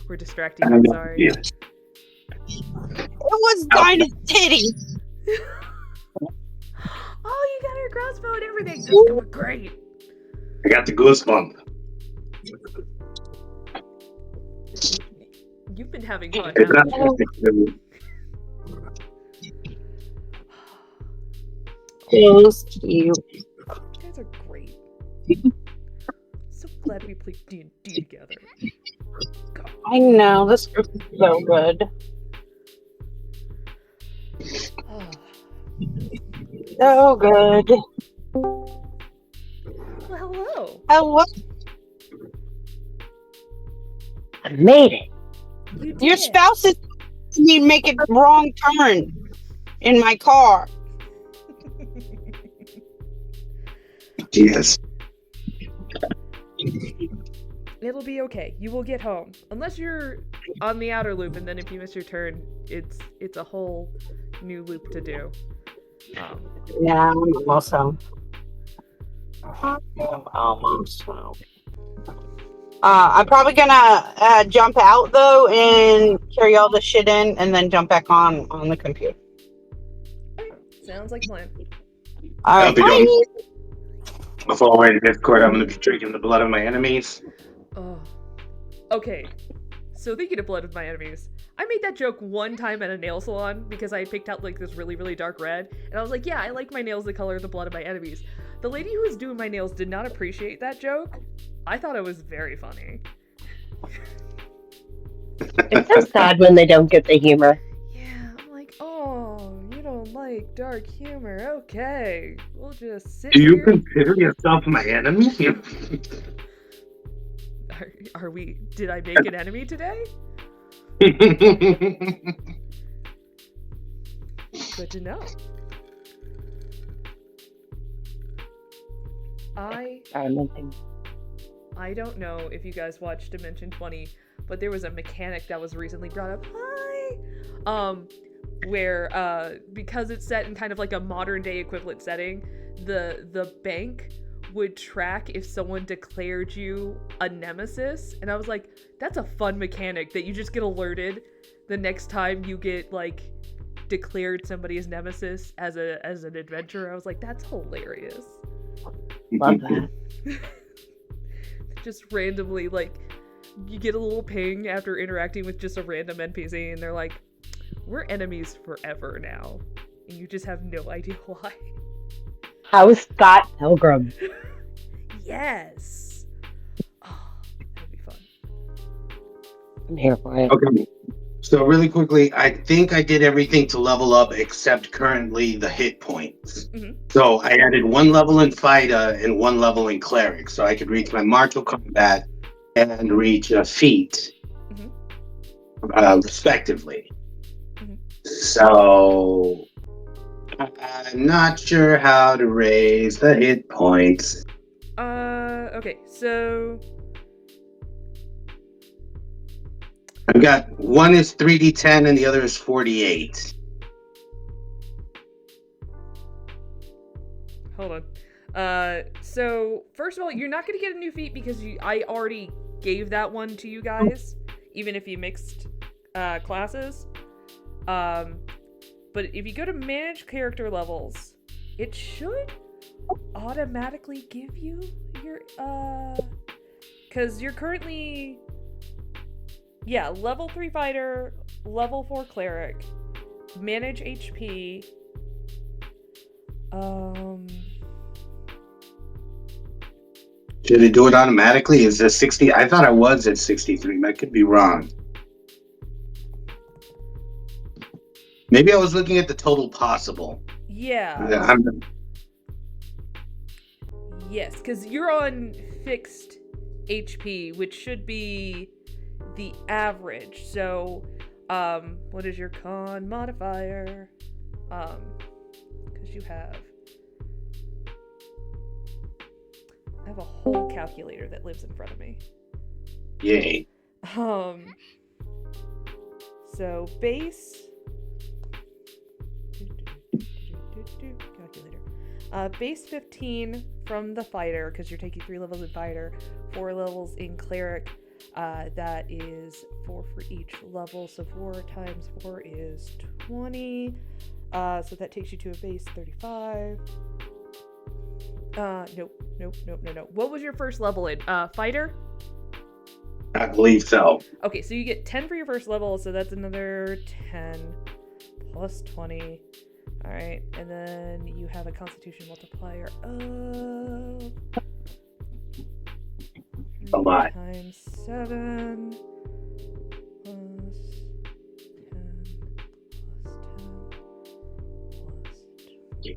We're distracting you. I'm sorry. Yeah. It was Dynah's titty. Oh, you got her crossbow and everything. That's going great. I got the goosebump. You've been having fun. It's haven't not you? It was cute. You guys are great. So glad we played D&D together. God. I know, this group is so good. So good. Well, hello. Hello. I made it. You did. Your spouse is me make a wrong turn in my car. Yes. It'll be okay. You will get home. Unless you're on the outer loop, and then if you miss your turn, it's a whole new loop to do. Yeah, I'm also. Almost. I'm probably gonna jump out though and carry all the shit in, and then jump back on the computer. Sounds like a plan. I'll be Bye. going. Before I went to Discord, I'm going to be drinking the blood of my enemies. Oh. Okay. So thinking of blood of my enemies, I made that joke one time at a nail salon because I picked out like this really, really dark red, and I was like, yeah, I like my nails the color of the blood of my enemies. The lady who was doing my nails did not appreciate that joke. I thought it was very funny. It's so sad when they don't get the humor. Yeah, I'm like, oh, you don't like dark humor. Okay, we'll just sit Do you here. consider yourself my enemy? Are we? Did I make an enemy today? Good to know. I don't know if you guys watched Dimension 20, but there was a mechanic that was recently brought up. Hi! Where because it's set in kind of like a modern day equivalent setting, the bank would track if someone declared you a nemesis, and I was like, that's a fun mechanic that you just get alerted the next time you get like declared somebody as nemesis as an adventurer. I was like, that's hilarious. Love that. Just randomly, like, you get a little ping after interacting with just a random NPC, and they're like, we're enemies forever now, and you just have no idea why. How's Scott Pilgrim? Yes. Oh, that'd be fun. I'm here for it. Okay. So really quickly, I think I did everything to level up except currently the hit points. Mm-hmm. So I added 1 level in fighter and 1 level in cleric, so I could reach my martial combat and reach a feat, respectively. Mm-hmm. So I'm not sure how to raise the hit points. Okay, so I've got one is 3d10 and the other is 48. hold on. So first of all, you're not gonna get a new feat because I already gave that one to you guys, even if you mixed classes. But if you go to manage character levels, it should automatically give you your because you're currently level 3 fighter, level 4 cleric, manage HP. Should it do it automatically? Is it 60? I thought I was at 63. I could be wrong. Maybe I was looking at the total possible. Yeah. Yes, because you're on fixed HP, which should be the average. So, what is your con modifier? Because you have... I have a whole calculator that lives in front of me. Yay. So base Base 15 from the fighter, because you're taking 3 levels in fighter, 4 levels in cleric. That is 4 for each level, so 4 times 4 is 20. So that takes you to a base 35. Nope. What was your first level in? Fighter? I believe so. Okay, so you get 10 for your first level, so that's another 10 plus 20. Alright, and then you have a constitution multiplier of A lot. times 7 plus 10 plus 20.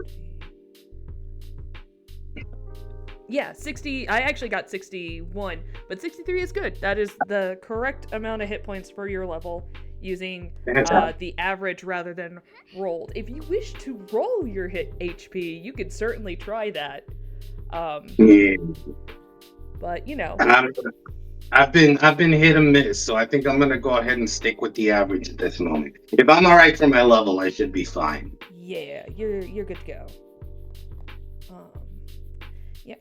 Yeah, 60. I actually got 61, but 63 is good. That is the correct amount of hit points for your level using the average rather than rolled. If you wish to roll your hit HP, you could certainly try that. Yeah. But you know, I've been hit and miss, so I think I'm gonna go ahead and stick with the average at this moment. If I'm all right for my level, I should be fine. yeah, you're good to go. Yeah.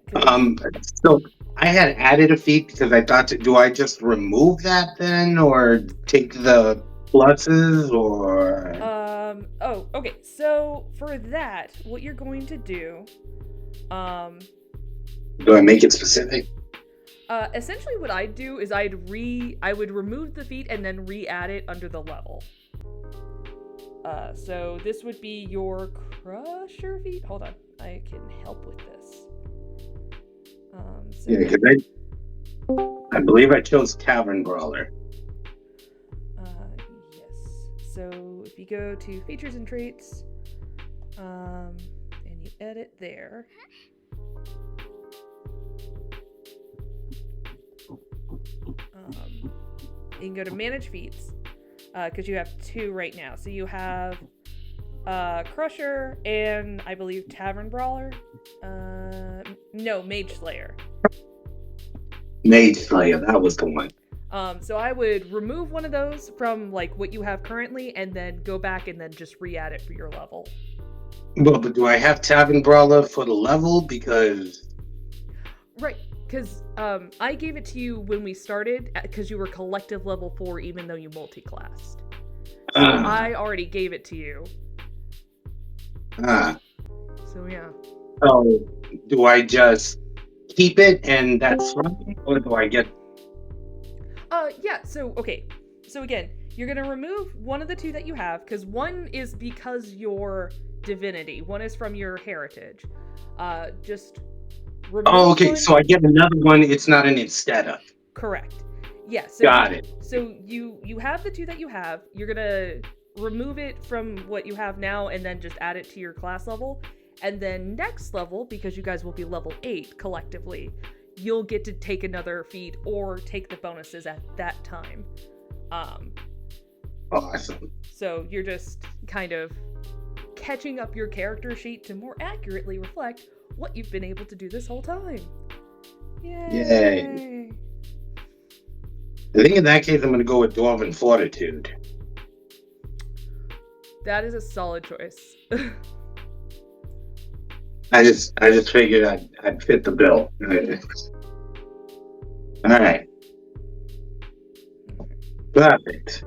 So I had added a feat because I thought, do I just remove that then, or take the pluses, or? Oh, okay. So for that, what you're going to do, Do I make it specific? essentially what I'd do is I would remove the feat and then re-add it under the level. So this would be your Crusher feat. Hold on, I can help with this. Yeah, because I believe I chose Tavern Brawler. Yes. So if you go to features and traits, and you edit there. You can go to manage feats, because you have 2 right now. So you have Crusher and I believe Tavern Brawler. No, Mage Slayer. Mage Slayer, that was the one. So I would remove one of those from like what you have currently, and then go back and then just re-add it for your level. Well, but do I have Tavern Brawler for the level? Because Right, because I gave it to you when we started, because you were collective level 4, even though you multi-classed. So I already gave it to you. So yeah. So do I just keep it and that's fine, or do I get? Yeah. So okay. So again, you're gonna remove one of the 2 that you have, because one is because your divinity, one is from your heritage. Just remove. Oh, okay. one. So I get another one. It's not an instead of. Correct. Yeah. So Got it. So you have the 2 that you have. You're gonna remove it from what you have now, and then just add it to your class level. And then next level, because you guys will be level 8 collectively, you'll get to take another feat or take the bonuses at that time. Awesome. So you're just kind of catching up your character sheet to more accurately reflect what you've been able to do this whole time. Yay! I think in that case, I'm going to go with Dwarven Fortitude. That is a solid choice. I just figured I'd fit the bill. All right. Perfect.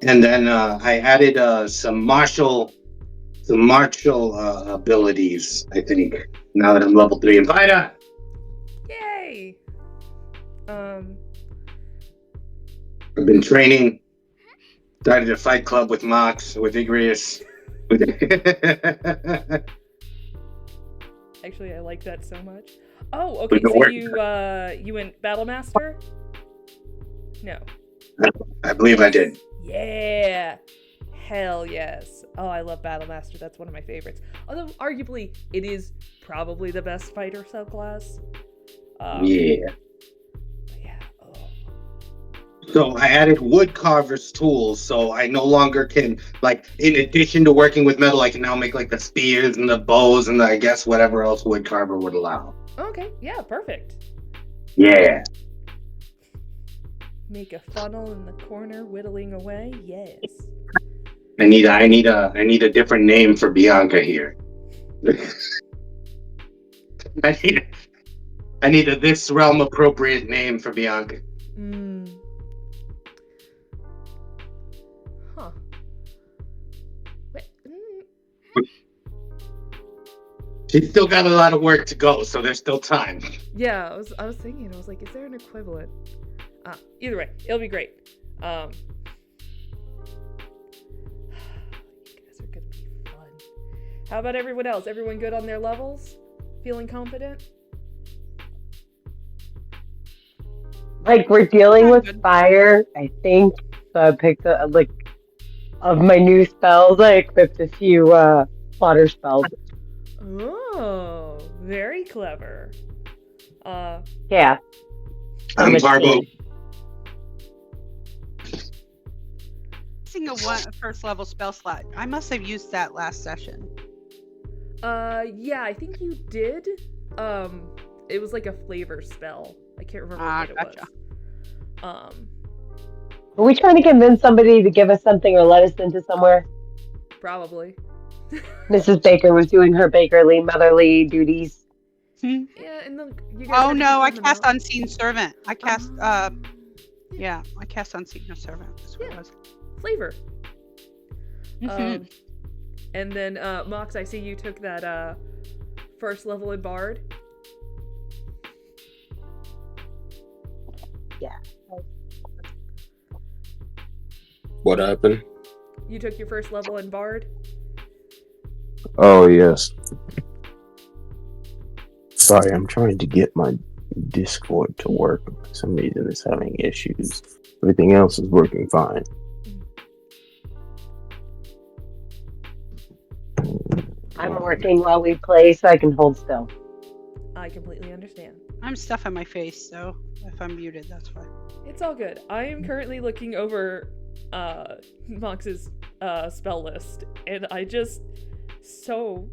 And then I added some martial abilities, I think, now that I'm level 3 in Dynah. Yay! I've been training. Started a fight club with Mox, with Igreus. Actually, I like that so much. Oh, okay, so you went Battle Master? No. I believe I did. Yeah! Hell yes. Oh, I love Battle Master. That's one of my favorites. Although, arguably, it is probably the best fighter subclass. Yeah. Yeah. Oh. So I added wood carver's tools, so I no longer can, like, in addition to working with metal, I can now make like the spears and the bows and I guess whatever else wood carver would allow. Okay, yeah, perfect. Yeah. Make a funnel in the corner, whittling away. Yes. I need a different name for Bianca here. I need a this realm appropriate name for Bianca. Huh. Wait, She's still got a lot of work to go, so there's still time. Yeah, I was thinking, I was like, is there an equivalent? Either way, it'll be great. You guys are gonna be fun. How about everyone else? Everyone good on their levels? Feeling confident? Like, we're dealing with fire, I think. So I picked up, like, of my new spells, I equipped a few water spells. Oh, very clever. Yeah. I'm Barbo. Using a first level spell slot. I must have used that last session. Yeah, I think you did. It was like a flavor spell. I can't remember what gotcha. it was. Are we trying to convince somebody to give us something or let us into somewhere? Probably. Mrs. Baker was doing her bakerly, motherly duties. Yeah, and then you guys. Oh no, I cast Unseen Servant. I cast yeah, I cast Unseen Servant. That's what it was. Flavor. Mm-hmm. And then Mox, I see you took that first level in Bard. Yeah. What happened? You took your first level in Bard? Oh, yes. Sorry, I'm trying to get my Discord to work. For some reason it's having issues. Everything else is working fine. I'm working while we play so I can hold still. I completely understand. I'm stuffing my face, so if I'm muted, that's fine. It's all good. I am currently looking over Mox's spell list, and I just so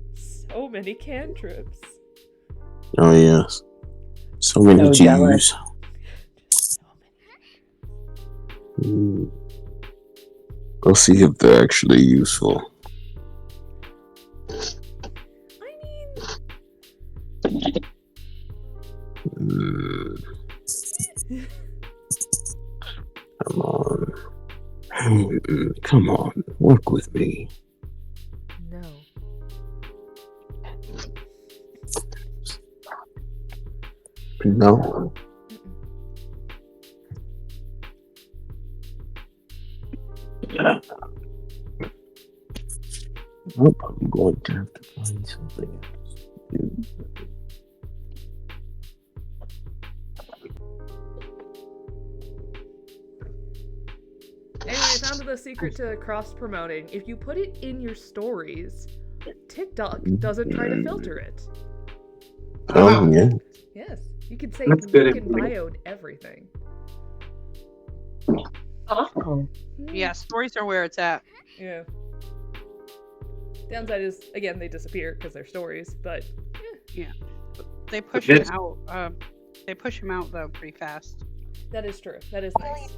many cantrips. Oh, yes. So many So to jealous. use. Just so many. We'll see if they're actually useful. I mean, Come on. Come on. Work with me. no. No. Nope, I'm going to have to find something else to do. Anyway, I found the secret to cross-promoting. If you put it in your stories, TikTok doesn't try to filter it. Oh, yeah. Yes, you can say That's good link and information. bio and everything. Oh. Yeah, stories are where it's at. Yeah. Downside is, again, they disappear because they're stories, but They push This- him out. They push him out though pretty fast. that is true. That is nice.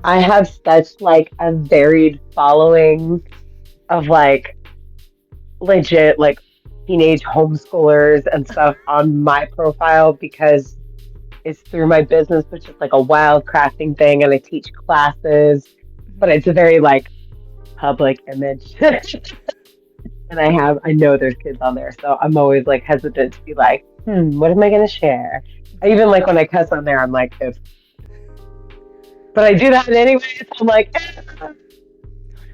I have such like a varied following of like legit like teenage homeschoolers and stuff on my profile because it's through my business, which is like a wild crafting thing, and I teach classes, but it's a very like public image. And I know there's kids on there, so I'm always like hesitant to be like, what am I gonna share? I even like when I cuss on there, I'm like, if. But I do that anyway, so I'm like,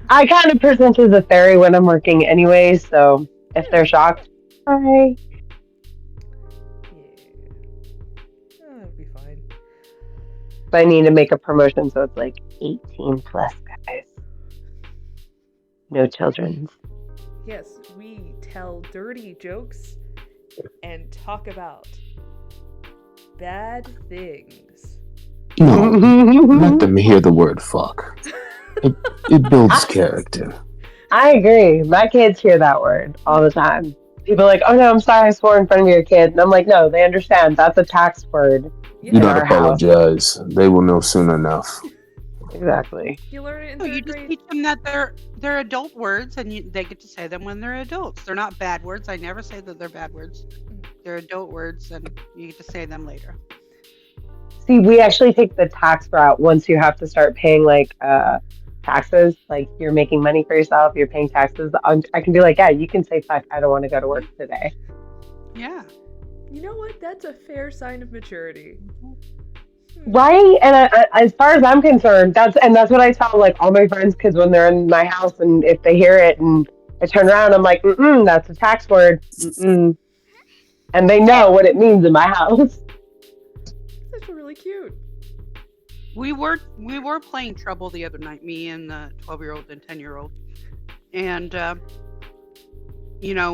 I kind of present as a fairy when I'm working anyway, so if they're shocked, hi. Yeah. Oh, that'll be fine. But I need to make a promotion so it's like 18 plus, guys. No children. Yes, we tell dirty jokes and talk about bad things. No, let them hear the word fuck. It builds character. I agree. My kids hear that word all the time. People are like, oh no, I'm sorry I swore in front of your kid. And I'm like, no, they understand. That's a tax word. Do Yeah. not our house. apologize. They will know soon enough. Exactly. You learn it in No, you third just grade. teach them that they're adult words, and they get to say them when they're adults. They're not bad words. I never say that they're bad words. They're adult words, and you get to say them later. See, we actually take the tax route once you have to start paying like taxes. Like you're making money for yourself, you're paying taxes. I can be like, yeah, you can say fuck, I don't want to go to work today. Yeah. You know what? That's a fair sign of maturity. Right? And as far as I'm concerned, that's what I tell like all my friends' kids when they're in my house, and if they hear it and I turn around, I'm like, that's a tax word. And they know what it means in my house. That's really cute. We were playing Trouble the other night, me and the 12-year-old and 10-year-old. And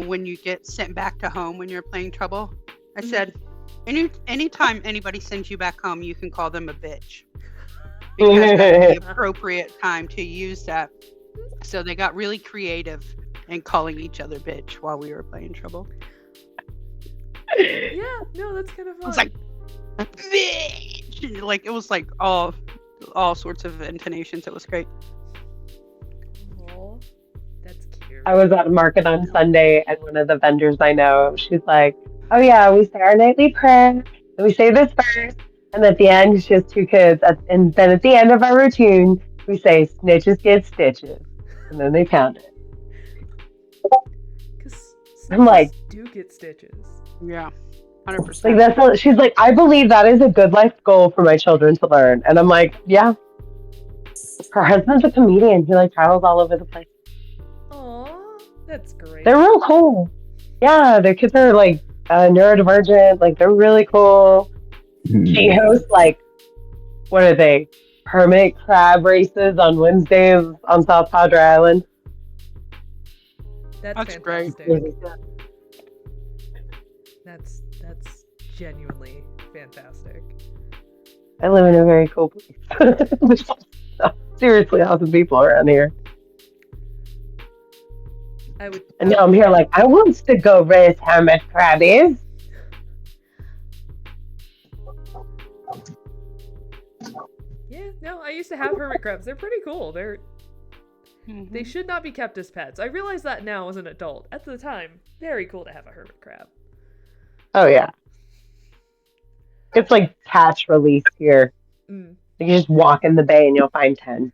when you get sent back to home when you're playing Trouble, I said, anytime anybody sends you back home, you can call them a bitch. Because that's the appropriate time to use that. So they got really creative in calling each other bitch while we were playing Trouble. Yeah, no, that's kind of fun. I was like, bitch! Like, it was like all sorts of intonations. It was great. Aw, that's cute. I was at a market on Sunday, and one of the vendors I know, she's like, oh yeah, we say our nightly prayer, and we say this first, and at the end, she has 2 kids, and then at the end of our routine, we say, snitches get stitches, and then they pound it. Because I'm like, do get stitches. Yeah, 100%. like that's what, she's like, I believe that is a good life goal for my children to learn, and I'm like, yeah. Her husband's a comedian. He like travels all over the place. Aw, that's great. They're real cool. Yeah, their kids are like neurodivergent. Like they're really cool. She hosts like, what are they? Hermit crab races on Wednesdays on South Padre Island. That's great. fantastic. That's genuinely fantastic. I live in a very cool place. There's seriously awesome people around here. And now I'm here like, I want to go raise hermit crabbies. Yeah, no, I used to have hermit crabs. They're pretty cool. They should not be kept as pets. I realize that now as an adult. At the time, very cool to have a hermit crab. Oh yeah. It's like catch release here. You just walk in the bay and you'll find 10.